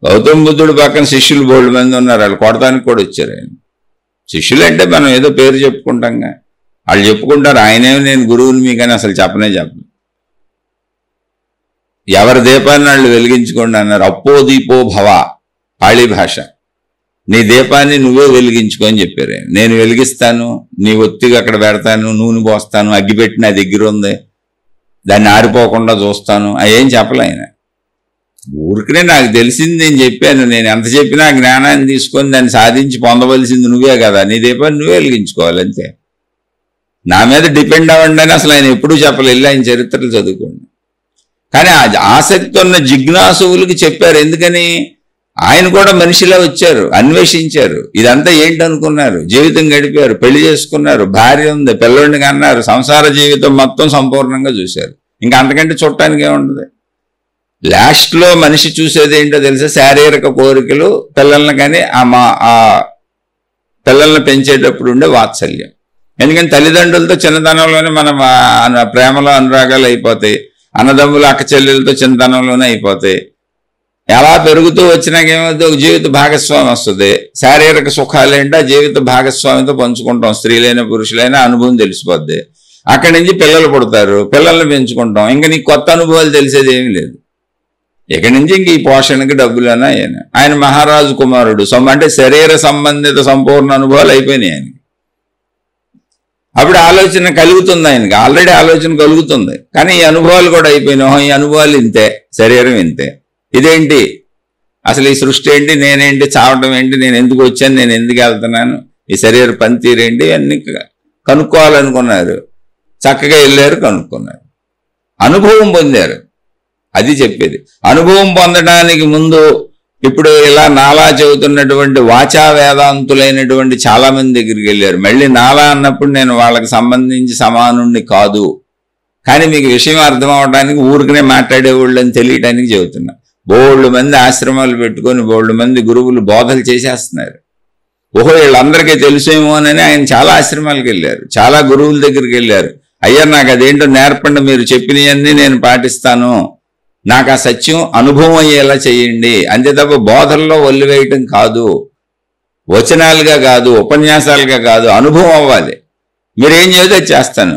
గౌతమ బుద్ధుడు పక్కన శిష్యులు బోల్డ్ మంది ఉన్నారు, వాళ్ళు కొడతానికి కూడా వచ్చారు. ఆయన శిష్యులు అంటే మనం ఏదో పేరు చెప్పుకుంటాంగా, వాళ్ళు చెప్పుకుంటారు ఆయనేమి నేను గురువుని మీకని అసలు చెప్పనే చెప్పను. ఎవరి దీపాన్ని వాళ్ళు వెలిగించుకోండి అన్నారు. అప్పో దీపో భవ, పాళీ భాష. నీ దీపాన్ని నువ్వే వెలిగించుకో అని చెప్పారు. నేను వెలిగిస్తాను, నీ ఒత్తిగా అక్కడ పెడతాను, నూనె పోస్తాను, అగ్గిపెట్టి నా దగ్గర ఉంది, దాన్ని ఆరిపోకుండా చూస్తాను, అవేం చెప్పలే ఆయన. ఊరికనే నాకు తెలిసింది నేను చెప్పాను. నేను ఎంత చెప్పినా జ్ఞానాన్ని తీసుకొని దాన్ని సాధించి పొందవలసింది నువ్వే కదా, నీ దీపాన్ని నువ్వే వెలిగించుకోవాలి అంతే. నా మీద డిపెండ్ అవ్వండి అని అసలు ఆయన ఎప్పుడూ చెప్పలేదు. ఆయన చరిత్రలు చదువుకోండి. కానీ ఆసక్తి ఉన్న జిజ్ఞాసువులకి చెప్పారు. ఎందుకని? ఆయన కూడా మనిషిలా వచ్చారు, అన్వేషించారు. ఇదంతా ఏంటనుకున్నారు, జీవితం గడిపారు, పెళ్లి చేసుకున్నారు, భార్య ఉంది, పిల్లోడిని కన్నారు, సంసార జీవితం మొత్తం సంపూర్ణంగా చూశారు. ఇంకా అంతకంటే చూడటానికి ఏముండదు. లాస్ట్లో మనిషి చూసేది ఏంటో తెలుసా? శారీరక కోరికలు, పిల్లల్ని కానీ ఆ పిల్లల్ని పెంచేటప్పుడు ఉండే వాత్సల్యం. ఎందుకంటే తల్లిదండ్రులతో చిన్నతనంలోనే మన ప్రేమలో అనురాగాలు అయిపోతాయి, అన్నదమ్ములు అక్క చెల్లెలతో చిన్నతనంలోనే అయిపోతాయి. ఎలా పెరుగుతూ వచ్చినాకేమవుతుంది? ఒక జీవిత భాగస్వామి వస్తుంది. శారీరక సుఖాలేంటో ఆ జీవిత భాగస్వామితో పంచుకుంటాం. స్త్రీలైనా పురుషులైనా అనుభవం తెలిసిపోద్ది. అక్కడి నుంచి పిల్లలు పుడతారు, పిల్లల్ని పెంచుకుంటాం. ఇంకా నీకు కొత్త అనుభవాలు తెలిసేది ఏమీ లేదు. ఇక్కడి నుంచి ఇంక ఈ పోషణకి డబ్బులైనా ఆయన మహారాజు కుమారుడు, అంటే శరీర సంబంధిత సంపూర్ణ అనుభవాలు అయిపోయినాయి ఆయనకి. అప్పుడు ఆలోచన కలుగుతుంది ఆయనకి, ఆల్రెడీ ఆలోచన కలుగుతుంది. కానీ ఈ అనుభవాలు కూడా అయిపోయినాయి. ఈ అనుభవాలు ఇంతే, శరీరం ఇంతే, ఇదేంటి అసలు, ఈ సృష్టి ఏంటి, నేనేంటి, చావటం ఏంటి, నేను ఎందుకు వచ్చాను, నేను ఎందుకు వెళ్తున్నాను, ఈ శరీర పనితీరేంటి, అన్నీ కనుక్కోవాలనుకున్నారు. చక్కగా వెళ్ళారు, కనుక్కున్నారు, అనుభవం పొందారు. అది చెప్పేది. అనుభవం పొందడానికి ముందు ఇప్పుడు ఇలా నాలా చెబుతున్నటువంటి వాచా వేదాంతులైనటువంటి చాలా మంది దగ్గరికి వెళ్ళారు. మళ్ళీ నాలా అన్నప్పుడు నేను వాళ్ళకి సంబంధించి సమానుణ్ణి కాదు, కానీ మీకు విషయం అర్థం అవడానికి ఊరికనే మాట్లాడేవాళ్ళు అని తెలియటానికి చెబుతున్నా. బోళ్ళు మంది ఆశ్రమాలు పెట్టుకొని బోళ్ళు మంది గురువులు బోధలు చేసేస్తున్నారు. ఓహో వీళ్ళందరికీ తెలుసేమోనని ఆయన చాలా ఆశ్రమాలకు వెళ్ళారు, చాలా గురువుల దగ్గరికి వెళ్ళారు. అయ్యా నాకు అదేంటో నేర్పండి, మీరు చెప్పినవన్నీ నేను పాటిస్తాను, నాకు ఆ సత్యం అనుభవం అయ్యేలా చేయండి, అంతే తప్ప బోధనలో వల్లివేయటం కాదు, వచనాలుగా కాదు, ఉపన్యాసాలుగా కాదు, అనుభవం అవ్వాలి. మీరేం చేస్తే చేస్తాను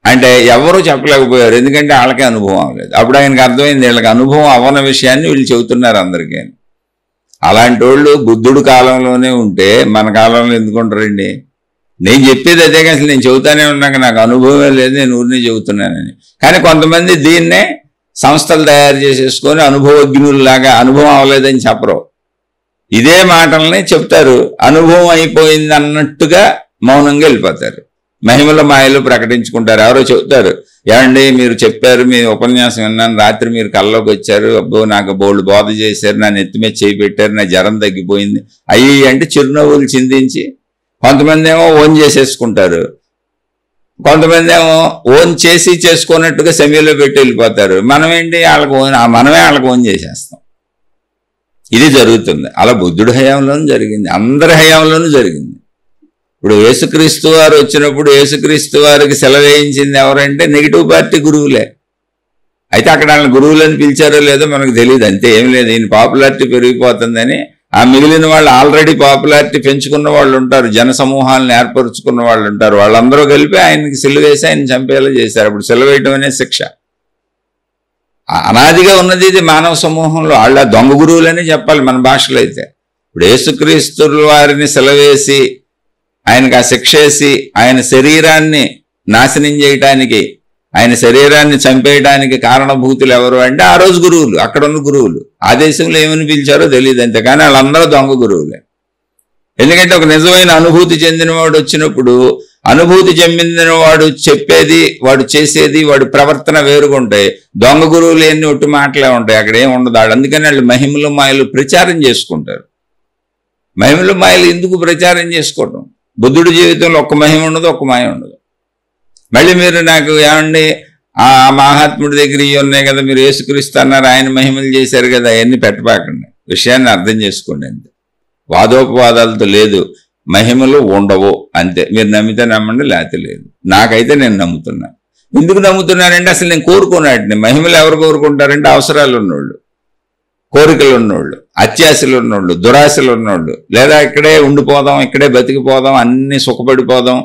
అంటే ఎవరూ చెప్పలేకపోయారు, ఎందుకంటే వాళ్ళకే అనుభవం అవ్వలేదు. అప్పుడు ఆయనకు అర్థమైంది వీళ్ళకి అనుభవం అవ్వని విషయాన్ని వీళ్ళు చెబుతున్నారు అందరికీ. అలాంటి వాళ్ళు బుద్ధుడు కాలంలోనే ఉంటే మన కాలంలో ఎందుకుంటారండి? నేను చెప్పేది అదే, అసలు నేను చెబుతానే ఉన్నాక నాకు అనుభవమే లేదు, నేను ఊరినే చెబుతున్నానని. కానీ కొంతమంది దీన్నే సంస్థలు తయారు చేసేసుకొని అనుభవజ్ఞుల్లాగా అనుభవం అవ్వలేదని చెప్పరు, ఇదే మాటల్ని చెప్తారు, అనుభవం అయిపోయింది అన్నట్టుగా మౌనంగా వెళ్ళిపోతారు. మహిమల మాయలు ప్రకటించుకుంటారు. ఎవరో చెబుతారు, ఏమండి మీరు చెప్పారు, మీ ఉపన్యాసం విన్నాను, రాత్రి మీరు కల్లోకి వచ్చారు, అబ్బో నాకు బోల్డ్ బోధ చేశారు, నా నెత్తి మీద చేయి పెట్టారు, నా జ్వరం తగ్గిపోయింది అయ్యి అంటే చిరునవ్వులు చిందించి కొంతమంది ఏమో ఓన్ చేసేసుకుంటారు, కొంతమంది ఏమో ఓన్ చేసి చేసుకున్నట్టుగా సెమీలో పెట్టి వెళ్ళిపోతారు. మనమేంటి మనమే వాళ్ళకి ఓన్ చేసేస్తాం. ఇది జరుగుతుంది. అలా బుద్ధుడి హయాంలోనూ జరిగింది, అందరి హయాంలోనూ జరిగింది. ఇప్పుడు యేసుక్రీస్తు వారు వచ్చినప్పుడు యేసుక్రీస్తు వారికి సెలవేయించింది ఎవరంటే నెగిటివ్ పార్టీ గురువులే. అయితే అక్కడ వాళ్ళని గురువులని పిలిచారో లేదో మనకు తెలియదు, అంతే, ఏం లేదు. ఈయన పాపులారిటీ పెరిగిపోతుందని ఆ మిగిలిన వాళ్ళు ఆల్రెడీ పాపులారిటీ పెంచుకున్న వాళ్ళు ఉంటారు, జన సమూహాలను ఏర్పరుచుకున్న వాళ్ళు ఉంటారు, వాళ్ళందరూ కలిపి ఆయనకి సిలువేసి ఆయన చంపేలా చేశారు. అప్పుడు సిలువేయటం అనే శిక్ష అనాదిగా ఉన్నది. ఇది మానవ సమూహంలో వాళ్ళ దొంగ గురువులనే చెప్పాలి మన భాషలో అయితే. ఇప్పుడు యేసుక్రీస్తు వారిని సిలువేసి ఆయనకు ఆ శిక్ష వేసి ఆయన శరీరాన్ని నాశనం చేయటానికి ఆయన శరీరాన్ని చంపేయడానికి కారణభూతులు ఎవరు అంటే ఆ రోజు గురువులు, అక్కడ ఉన్న గురువులు. ఆ దేశంలో ఏమని పిలిచారో తెలియదు అంతే, కానీ వాళ్ళందరూ దొంగ గురువులే. ఎందుకంటే ఒక నిజమైన అనుభూతి చెందినవాడు వచ్చినప్పుడు, అనుభూతి చెందినవాడు చెప్పేది, వాడు చేసేది, వాడి ప్రవర్తన వేరుగా ఉంటాయి. దొంగ గురువులు ఎన్ని ఒట్టి మాటలే ఉంటాయి, అక్కడ ఏమి ఉండదు. అందుకని వాళ్ళు మహిమలు మాయలు ప్రచారం చేసుకుంటారు. మహిమలు మాయలు ఎందుకు ప్రచారం చేసుకోవటం? బుద్ధుడి జీవితంలో ఒక్క మహిమ ఉండదు, ఒక్క మాయ ఉండదు. మళ్ళీ మీరు నాకు ఏమండి ఆ మహాత్ముడి దగ్గర ఇవి ఉన్నాయి కదా, మీరు యేసుక్రీస్తు అన్నారు, ఆయన మహిమలు చేశారు కదా, అవన్నీ పెట్టబాకండి. విషయాన్ని అర్థం చేసుకోండి అంతే. వాదోపవాదాలతో లేదు, మహిమలు ఉండవు అంతే. మీరు నమ్మితే నమ్మండి, లేకపోతే లేదు. నాకైతే నేను నమ్ముతున్నా. ఎందుకు నమ్ముతున్నానంటే అసలు నేను కోరుకున్నాటిని. మహిమలు ఎవరు కోరుకుంటారంటే అవసరాలు ఉన్నోళ్ళు, కోరికలు ఉన్నోళ్ళు, అత్యాశలు ఉన్నోళ్ళు, దురాశలు ఉన్నోళ్ళు, లేదా ఇక్కడే ఉండిపోదాం, ఇక్కడే బతికిపోదాం, అన్ని సుఖపడిపోదాం,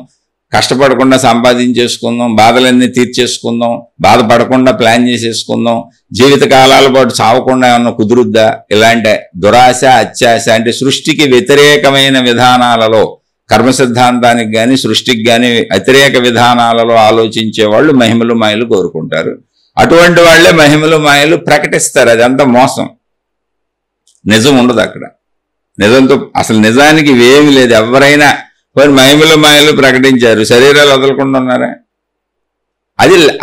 కష్టపడకుండా సంపాదించేసుకుందాం, బాధలన్నీ తీర్చేసుకుందాం, బాధపడకుండా ప్లాన్ చేసేసుకుందాం, జీవితకాలాల పాటు చావకుండా ఏమన్నా కుదురుద్దా, ఇలాంటి దురాశ అత్యాశ అంటే సృష్టికి వ్యతిరేకమైన విధానాలలో, కర్మ సిద్ధాంతానికి కానీ సృష్టికి కానీ వ్యతిరేక విధానాలలో ఆలోచించే వాళ్ళు మహిమలు మాయలు కోరుకుంటారు. అటువంటి వాళ్లే మహిమలు మాయలు ప్రకటిస్తారు. అదంతా మోసం, నిజం ఉండదు అక్కడ. నిజంతో అసలు నిజానికి ఇవేమీ లేదు. ఎవరైనా మరి మహిమలు మాయలు ప్రకటించారు, శరీరాలు వదలకుండా ఉన్నారా?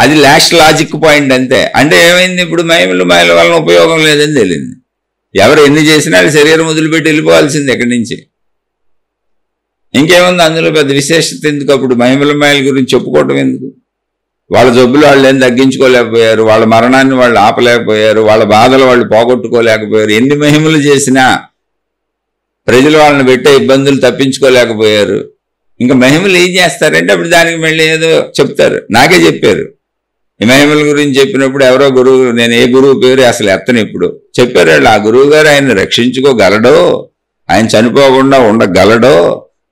అది లాస్ట్ లాజిక్ పాయింట్ అంతే. అంటే ఏమైంది, ఇప్పుడు మహిమలు మాయల వలన ఉపయోగం లేదని తెలియదు. ఎవరు ఎన్ని చేసినా అది శరీరం వదిలిపెట్టి వెళ్ళిపోవాల్సింది ఎక్కడి నుంచి. ఇంకేముంది అందులో పెద్ద విశేషత ఎందుకు? అప్పుడు మహిమల మాయల గురించి చెప్పుకోవటం ఎందుకు? వాళ్ళ జబ్బులు వాళ్ళు ఏం తగ్గించుకోలేకపోయారు, వాళ్ళ మరణాన్ని వాళ్ళు ఆపలేకపోయారు, వాళ్ళ బాధలు వాళ్ళు పోగొట్టుకోలేకపోయారు. ఎన్ని మహిమలు చేసినా ప్రజలు వాళ్ళని పెట్టే ఇబ్బందులు తప్పించుకోలేకపోయారు. ఇంకా మహిమలు ఏం చేస్తారంటే అప్పుడు దానికి మళ్ళీ ఏదో చెప్తారు. నాకే చెప్పారు ఈ మహిమల గురించి. చెప్పినప్పుడు ఎవరో గురువు, నేను ఏ గురువు పేరు అసలు ఎత్తను, ఇప్పుడు చెప్పారు వాళ్ళు, ఆ గురువు గారు ఆయన్ని రక్షించుకోగలడో, ఆయన చనిపోకుండా ఉండగలడో,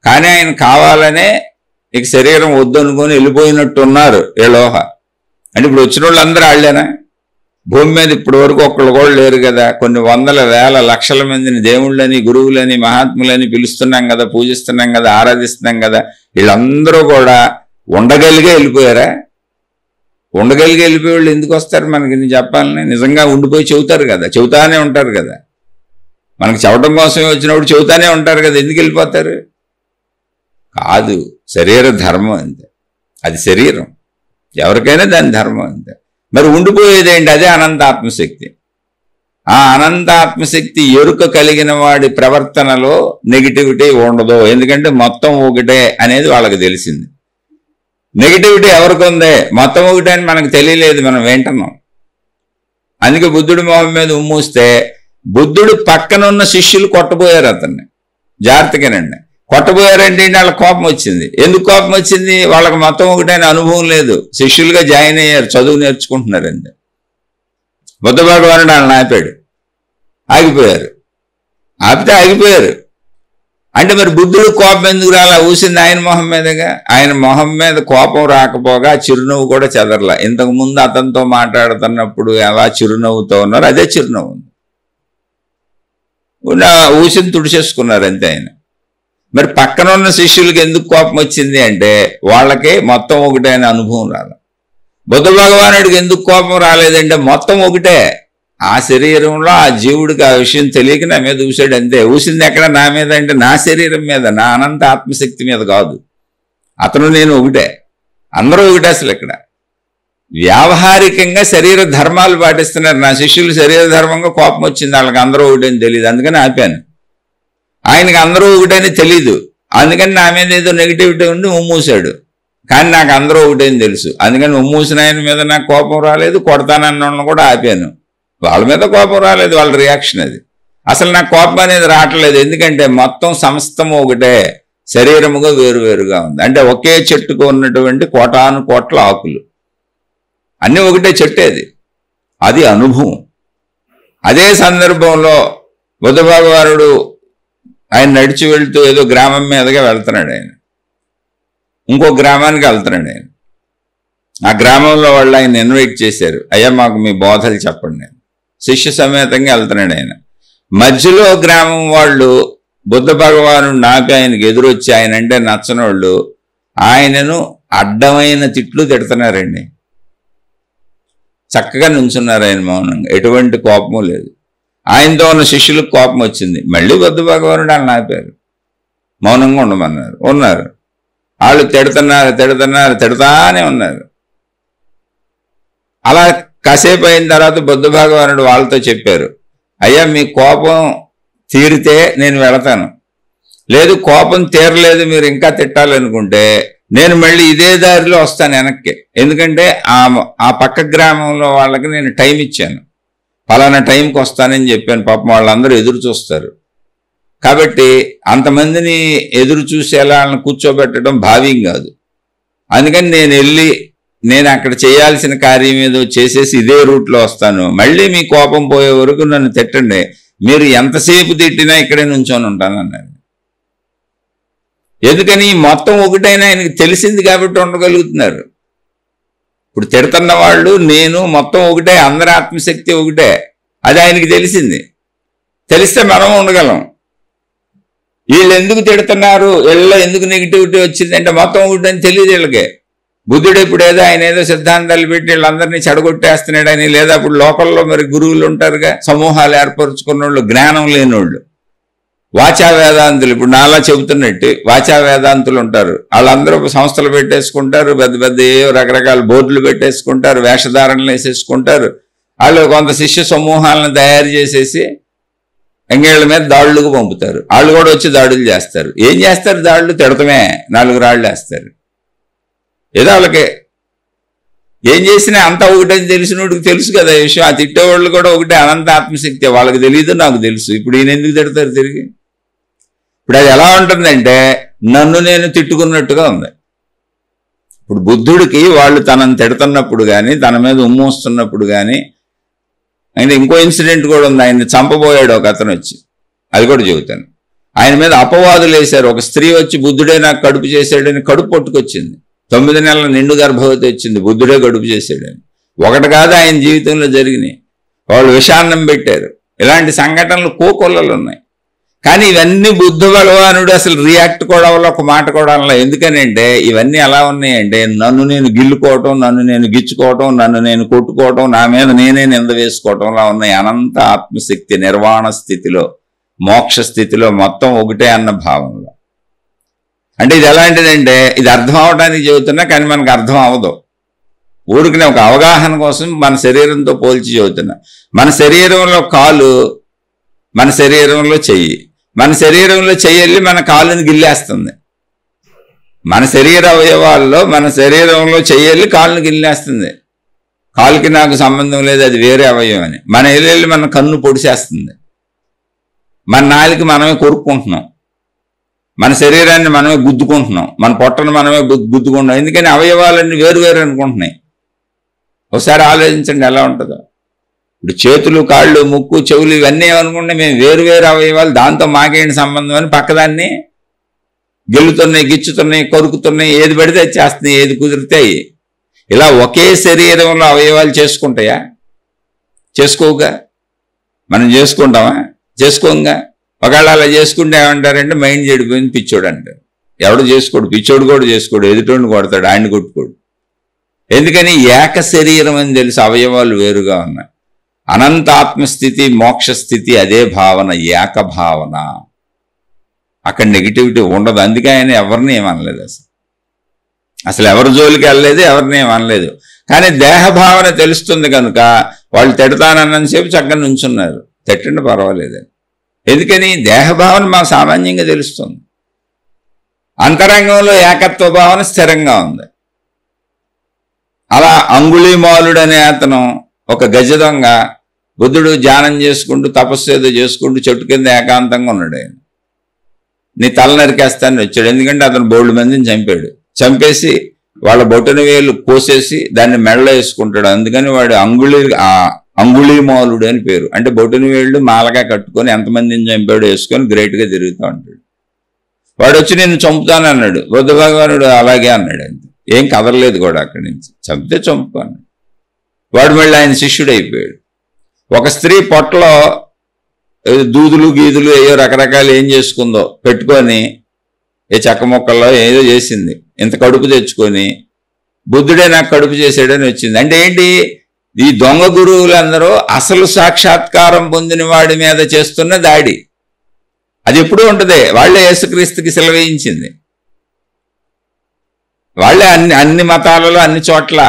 కానీ ఆయన కావాలనే ఇక శరీరం వద్దనుకొని వెళ్ళిపోయినట్టున్నారు వీళ్ళోహ. అంటే ఇప్పుడు వచ్చిన వాళ్ళందరూ వాళ్ళేనా? భూమి మీద ఇప్పటి వరకు ఒక్కళ్ళు కూడా లేరు కదా. కొన్ని వందల వేల లక్షల మందిని దేవుళ్ళని, గురువులని, మహాత్ములని పిలుస్తున్నాం కదా, పూజిస్తున్నాం కదా, ఆరాధిస్తున్నాం కదా. వీళ్ళందరూ కూడా ఉండగలిగే వెళ్ళిపోయారా? ఉండగలిగే వెళ్ళిపోయే వాళ్ళు ఎందుకు వస్తారు మనకి? నేను చెప్పాలని నిజంగా ఉండిపోయి చెబుతారు కదా, చెబుతానే ఉంటారు కదా. మనకి చెప్పడం కోసమే వచ్చినప్పుడు చెబుతానే ఉంటారు కదా, ఎందుకు వెళ్ళిపోతారు? కాదు, శరీర ధర్మం అంతే. అది శరీరం, ఎవరికైనా దాని ధర్మం అంతే. మరి ఉండిపోయేదేంటి? అదే అనంత ఆత్మశక్తి. ఆ అనంత ఆత్మశక్తి ఎరుక కలిగిన వాడి ప్రవర్తనలో నెగిటివిటీ ఉండదు. ఎందుకంటే మొత్తం ఒకటే అనేది వాళ్ళకి తెలిసింది. నెగిటివిటీ ఎవరికి ఉందే? మొత్తం ఒకటే అని మనకు తెలియలేదు, మనం వింటున్నాం. అందుకే బుద్ధుడి మొహం మీద ఉమ్మూస్తే బుద్ధుడు పక్కనున్న శిష్యులు కొట్టబోయారు అతన్ని. జాగ్రత్తగానండి, కొట్టబోయారంటే వాళ్ళ కోపం వచ్చింది. ఎందుకు కోపం వచ్చింది? వాళ్ళకి మొత్తం ఒకటైన అనుభవం లేదు. శిష్యులుగా జాయిన్ అయ్యారు, చదువు నేర్చుకుంటున్నారండి. బుద్ధ భగవానుడు వాళ్ళని ఆపాడు, ఆగిపోయారు. ఆపితే ఆగిపోయారు. అంటే మరి బుద్ధుడు కోపం ఎందుకు రాలా? ఊసింది ఆయన మొహం మీదగా. ఆయన మొహం మీద కోపం రాకపోగా చిరునవ్వు కూడా చెదరలా. ఇంతకుముందు అతనితో మాట్లాడుతున్నప్పుడు ఎలా చిరునవ్వుతో ఉన్నారు, అదే చిరునవ్వు ఉంది. ఊసిని తుడిచేసుకున్నారు అంతే ఆయన. మరి పక్కన ఉన్న శిష్యులకి ఎందుకు కోపం వచ్చింది అంటే వాళ్ళకి మొత్తం ఒకటైన అనుభవం రాదు. బుద్ధ భగవానుడికి ఎందుకు కోపం రాలేదంటే మొత్తం ఒకటే. ఆ శరీరంలో ఆ జీవుడికి ఆ విషయం తెలియక నా మీద ఊసాడు అంతే. ఊసింది ఎక్కడ? నా మీద అంటే నా శరీరం మీద, నా అనంత ఆత్మశక్తి మీద కాదు. అతను నేను ఒకటే, అందరూ ఒకటే. అసలు ఇక్కడ వ్యావహారికంగా శరీర ధర్మాలు పాటిస్తున్నారు. నా శిష్యులు శరీర ధర్మంగా కోపం వచ్చింది, వాళ్ళకి అందరూ ఒకటని తెలియదు, అందుకని ఆపాను. ఆయనకి అందరూ ఒకటని తెలీదు, అందుకని నా మీద ఏదో నెగిటివిటీ ఉండి ఉమ్మూసాడు. కానీ నాకు అందరూ ఒకటని తెలుసు, అందుకని ఉమ్మూసిన ఆయన మీద నాకు కోపం రాలేదు. కొడతానన్న కూడా ఆపాను, వాళ్ళ మీద కోపం రాలేదు, వాళ్ళ రియాక్షన్ అది. అసలు నాకు కోపం అనేది రావట్లేదు, ఎందుకంటే మొత్తం సమస్తము ఒకటే, శరీరముగా వేరువేరుగా ఉంది. అంటే ఒకే చెట్టుకు ఉన్నటువంటి కోటాను కోట్ల ఆకులు అన్నీ ఒకటే చెట్టేది, అది అనుభవం. అదే సందర్భంలో బుద్ధ భగవానుడు ఆయన నడిచి వెళ్తూ ఏదో గ్రామం మీదగా వెళ్తున్నాడు. ఆయన ఇంకో గ్రామానికి వెళ్తున్నాడు. ఆయన ఆ గ్రామంలో వాళ్ళు ఆయన ఇన్వైట్ చేశారు, అయ్యా మాకు మీ బోధలు చెప్పండి. నేను శిష్య సమేతంగా వెళ్తున్నాడు. ఆయన మధ్యలో గ్రామం వాళ్ళు బుద్ధ భగవాను నాపి ఆయనకి ఎదురొచ్చి, ఆయన అంటే నచ్చని వాళ్ళు ఆయనను అడ్డమైన తిట్లు తిడుతున్నారండి. చక్కగా నుంచున్నారు ఆయన మౌనంగా, ఎటువంటి కోపము లేదు. ఆయనతో ఉన్న శిష్యులకు కోపం వచ్చింది, మళ్ళీ బుద్ధ భగవానుడు వాళ్ళని ఆపారు, మౌనంగా ఉండమన్నారు. ఉన్నారు. వాళ్ళు తిడతానే ఉన్నారు. అలా కాసేపు అయిన తర్వాత బుద్ధ భగవానుడు వాళ్ళతో చెప్పారు, అయ్యా మీ కోపం తీరితే నేను వెళతాను, లేదు కోపం తీరలేదు మీరు ఇంకా తిట్టాలనుకుంటే నేను మళ్ళీ ఇదే దారిలో వస్తాను వెనక్కి. ఎందుకంటే ఆ పక్క గ్రామంలో వాళ్ళకి నేను టైం ఇచ్చాను, ఫలానా టైంకి వస్తానని చెప్పాను. పాపం వాళ్ళందరూ ఎదురు చూస్తారు. కాబట్టి అంతమందిని ఎదురు చూసేలా వాళ్ళని కూర్చోబెట్టడం భావ్యం కాదు. అందుకని నేను అక్కడ చేయాల్సిన కార్యం ఏదో చేసేసి ఇదే రూట్లో వస్తాను, మళ్ళీ మీ కోపం పోయే వరకు నన్ను తిట్టండి, మీరు ఎంతసేపు తిట్టినా ఇక్కడే నుంచొని ఉంటాను అన్నారు. ఎందుకని మొత్తం ఒకటైనా ఆయనకి తెలిసింది కాబట్టి ఉండగలుగుతున్నారు. ఇప్పుడు తిడుతున్న వాళ్ళు నేను మొత్తం ఒకటే, అందరి ఆత్మశక్తి ఒకటే, అది ఆయనకి తెలిసింది. తెలిస్తే మనం ఉండగలం. వీళ్ళు ఎందుకు తిడుతున్నారు, వీళ్ళలో ఎందుకు నెగిటివిటీ వచ్చిందంటే మొత్తం ఒకటని తెలియదు వీళ్ళకే. బుద్ధుడు ఇప్పుడు ఆయన ఏదో సిద్ధాంతాలు పెట్టి వీళ్ళందరినీ చెడగొట్టేస్తున్నాడని, లేదా ఇప్పుడు లోకల్లో మరి గురువులు ఉంటారుగా, సమూహాలు ఏర్పరచుకున్న వాళ్ళు, జ్ఞానం లేనోళ్ళు, వాచా వేదాంతులు. ఇప్పుడు నాలా చెబుతున్నట్టు వాచా వేదాంతులు ఉంటారు. వాళ్ళందరూ సంస్థలు పెట్టేసుకుంటారు, పెద్ద పెద్ద ఏవో రకరకాల బోర్డులు పెట్టేసుకుంటారు, వేషధారణలు వేసేసుకుంటారు. వాళ్ళు కొంత శిష్య సమూహాలను తయారు చేసేసి ఎంగేళ్ల మీద దాడులకు పంపుతారు. వాళ్ళు కూడా వచ్చి దాడులు చేస్తారు. ఏం చేస్తారు? దాడులు తిడతమే, 4 రాళ్ళు వేస్తారు. ఏదో వాళ్ళకి ఏం చేసినా అంతా ఒకటని తెలిసినోడికి తెలుసు కదా ఈ విషయం. ఆ తిట్టేవాళ్ళు కూడా ఒకటే, అనంత ఆత్మశక్తి. వాళ్ళకి తెలియదు, నాకు తెలుసు. ఇప్పుడు ఈయన ఎందుకు తిడతారు తిరిగి? ఇప్పుడు అది ఎలా ఉంటుందంటే నన్ను నేను తిట్టుకున్నట్టుగా ఉంది. ఇప్పుడు బుద్ధుడికి వాళ్ళు తనని తిడుతున్నప్పుడు కానీ, తన మీద ఉమ్మోస్తున్నప్పుడు కానీ, ఆయన ఇంకో ఇన్సిడెంట్ కూడా ఉంది. ఆయన్ని చంపబోయాడు ఒక అతను వచ్చి, అది కూడా చెబుతాను. ఆయన మీద అపవాదులు వేశారు. ఒక స్త్రీ వచ్చి బుద్ధుడే నాకు కడుపు చేశాడని కడుపు పట్టుకొచ్చింది. 9 నెలల నిండు గర్భవతి వచ్చింది, బుద్ధుడే కడుపు చేశాడని. ఒకటి కాదు ఆయన జీవితంలో జరిగినాయి. వాళ్ళు విషాన్నం పెట్టారు. ఇలాంటి సంఘటనలు కోకొల్లలు ఉన్నాయి. కానీ ఇవన్నీ బుద్ధ భగవానుడు అసలు రియాక్ట్ కూడా వల్ల ఒక మాట కూడా అలా. ఎందుకనంటే ఇవన్నీ ఎలా ఉన్నాయంటే నన్ను నేను గిల్లుకోవటం, నన్ను నేను గిచ్చుకోవటం, నన్ను నేను కొట్టుకోవటం, నా మీద నేనే నింద వేసుకోవటంలా ఉన్నాయి. అనంత ఆత్మశక్తి నిర్వాణ స్థితిలో, మోక్ష స్థితిలో మొత్తం ఒకటే అన్న భావంలో. అంటే ఇది ఎలాంటిదంటే ఇది అర్థం అవడానికి చెబుతున్నా, కానీ మనకు అర్థం అవ్వదు. ఊరికనే ఒక అవగాహన కోసం మన శరీరంతో పోల్చి చెబుతున్నా. మన శరీరంలో కాలు, మన శరీరంలో చెయ్యి, మన శరీరంలో చెయ్యి మన కాలుని గిల్లేస్తుంది. మన శరీర అవయవాల్లో మన శరీరంలో చెయ్యి కాలుని గిల్లేస్తుంది. కాలుకి నాకు సంబంధం లేదు, అది వేరే అవయవం అని. మన ఎల్లు మన కన్ను పొడిసేస్తుంది. మన నాలుక మనమే కొరుక్కుంటున్నాం, మన శరీరాన్ని మనమే గుద్దుకుంటున్నాం, మన పొట్టను మనమే గుద్దుకుంటున్నాం. ఎందుకని అవయవాలన్నీ వేరు వేరు అనుకుంటున్నాయి. ఒకసారి ఆలోచించండి ఎలా ఉంటుందో. ఇప్పుడు చేతులు, కాళ్ళు, ముక్కు, చెవులు ఇవన్నీ ఏమనుకుంటున్నాయి, మేము వేరు వేరు అవయవాలు, దాంతో మాకేంటి సంబంధం అని పక్కదాన్ని గెలుతున్నాయి, గిచ్చుతున్నాయి, కొరుకుతున్నాయి, ఏది పడితే అది చేస్తున్నాయి, ఏది కుదిరితాయి. ఇలా ఒకే శరీరంలో అవయవాలు చేసుకుంటాయా? చేసుకోగా. మనం చేసుకుంటామా? చేసుకోంగా. ఒకవేళ అలా చేసుకుంటే ఏమంటారంటే మైండ్ చెడిపోయింది, పిచ్చోడు అంటారు. ఎవడు చేసుకోడు, పిచ్చోడు కూడా చేసుకోడు, ఎదుటోడిని కొడతాడు, ఆయన్ని కొట్టుకోడు. ఎందుకని ఏక శరీరం అని తెలిసి అవయవాలు వేరుగా ఉన్నాయి. అనంత ఆత్మస్థితి, మోక్షస్థితి అదే భావన, ఏక భావన. అక్కడ నెగిటివిటీ ఉండదు. అందుకే ఆయన ఎవరిని ఏమనలేదు, అసలు ఎవరి జోలికి వెళ్ళలేదు, ఎవరిని ఏమనలేదు. కానీ దేహ భావన తెలుస్తుంది కనుక వాళ్ళు తిడతానన్నంతసేపు చక్కగా నుంచున్నారు. తిట్టండి పర్వాలేదు. ఎందుకని దేహభావన మాకు సామాన్యంగా తెలుస్తుంది. అంతరంగంలో ఏకత్వ భావన స్థిరంగా ఉంది. అలా అంగుళీమాలుడు అనే అతను ఒక గజ దొంగ, బుద్ధుడు ధ్యానం చేసుకుంటూ తపస్సు ఏదో చేసుకుంటూ చెట్టు కింద ఏకాంతంగా ఉన్నాడు. ఆయన నీ తల నరికేస్తానని వచ్చాడు. ఎందుకంటే అతను 2 మందిని చంపాడు. చంపేసి వాళ్ళ బొటన వేలు కోసేసి దాన్ని మెడలో వేసుకుంటాడు. అందుకని వాడు అంగుళీమాలుడు అని పేరు. అంటే బొటన వేళ్ళు మాలగా కట్టుకొని ఎంతమందిని చంపాడు వేసుకొని గ్రేట్గా తిరుగుతూ ఉంటాడు. వాడు వచ్చి నేను చంపుతాను అన్నాడు. బుద్ధ భగవానుడు అలాగే అన్నాడు. అంతే, ఏం కదలలేదు కూడా అక్కడి నుంచి. చంపితే చంపుతాను. వాడు మళ్ళీ ఆయన శిష్యుడు అయిపోయాడు. ఒక స్త్రీ పొట్టలో దూదులు గీదులు ఏయో రకరకాలు ఏం చేసుకుందో పెట్టుకొని, ఏ చెక్క మొక్కల్లో ఏదో చేసింది. ఇంత కడుపు తెచ్చుకొని బుద్ధుడే నాకు కడుపు చేసాడని వచ్చింది. అంటే ఏంటి? ఈ దొంగ గురువులందరూ అసలు సాక్షాత్కారం పొందిన వాడి మీద చేస్తున్న దాడి అది ఎప్పుడూ ఉంటుంది. వాళ్లే యేసుక్రీస్తుకి సెలవేయించింది. వాళ్లే అన్ని మతాలలో అన్ని చోట్ల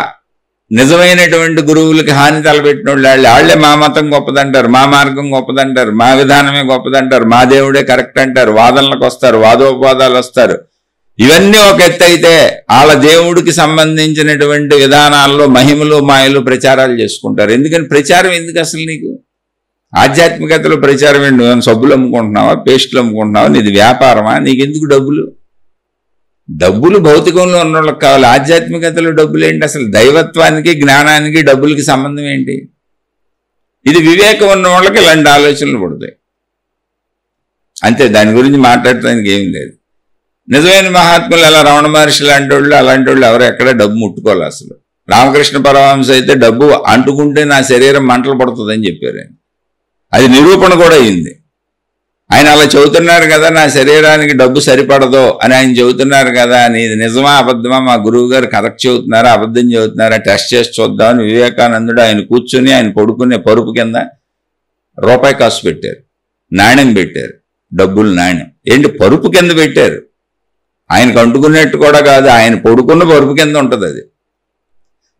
నిజమైనటువంటి గురువులకి హాని తలపెట్టిన వాళ్లే మా మతం గొప్పదంటారు, మా మార్గం గొప్పదంటారు, మా విధానమే గొప్పదంటారు, మా దేవుడే కరెక్ట్ అంటారు, వాదనలకు వస్తారు, వాదోపవాదాలు వస్తారు. ఇవన్నీ ఒక ఎత్తు అయితే వాళ్ళ దేవుడికి సంబంధించినటువంటి విధానాల్లో మహిమలు మాయలు ప్రచారాలు చేసుకుంటారు. ఎందుకని ప్రచారం ఎందుకు అసలు నీకు? ఆధ్యాత్మికతలో ప్రచారం ఏంటి? నువ్వు సబ్బులు అమ్ముకుంటున్నావా, పేస్టులు అమ్ముకుంటున్నావా? నీది వ్యాపారమా? నీకెందుకు డబ్బులు? డబ్బులు భౌతికంలో ఉన్న వాళ్ళకి కావాలి. ఆధ్యాత్మికతలో డబ్బులు ఏంటి? అసలు దైవత్వానికి జ్ఞానానికి డబ్బులకి సంబంధం ఏంటి? ఇది వివేకం ఉన్న వాళ్ళకి ఇలాంటి ఆలోచనలు పడతాయి అంతే. దాని గురించి మాట్లాడటానికి ఏం లేదు. నిజమైన మహాత్ములు అలా రమణ మహర్షి లాంటి వాళ్ళు అలాంటి వాళ్ళు ఎవరు ఎక్కడ డబ్బు ముట్టుకోవాలి. అసలు రామకృష్ణ పరమహంస అయితే డబ్బు అంటుకుంటే నా శరీరం మంటలు పడుతుందని చెప్పారు ఆయన. అది నిరూపణ కూడా అయింది. ఆయన అలా చెబుతున్నారు కదా, నా శరీరానికి డబ్బు సరిపడదో అని ఆయన చెబుతున్నారు కదా అని. ఇది నిజమా అబద్ధమా? మా గురువు గారు కరెక్ట్ చెబుతున్నారా అబద్ధం చెబుతున్నారా టెస్ట్ చేసి చూద్దామని వివేకానందుడు ఆయన కూర్చుని ఆయన పడుకునే పరుపు కింద రూపాయి కాసు పెట్టారు, నాణ్యం పెట్టారు, డబ్బులు నాణ్యం. ఏంటి పరుపు కింద పెట్టారు? ఆయనకు అంటుకున్నట్టు కూడా కాదు, ఆయన పడుకున్న పరుపు కింద ఉంటుంది అది.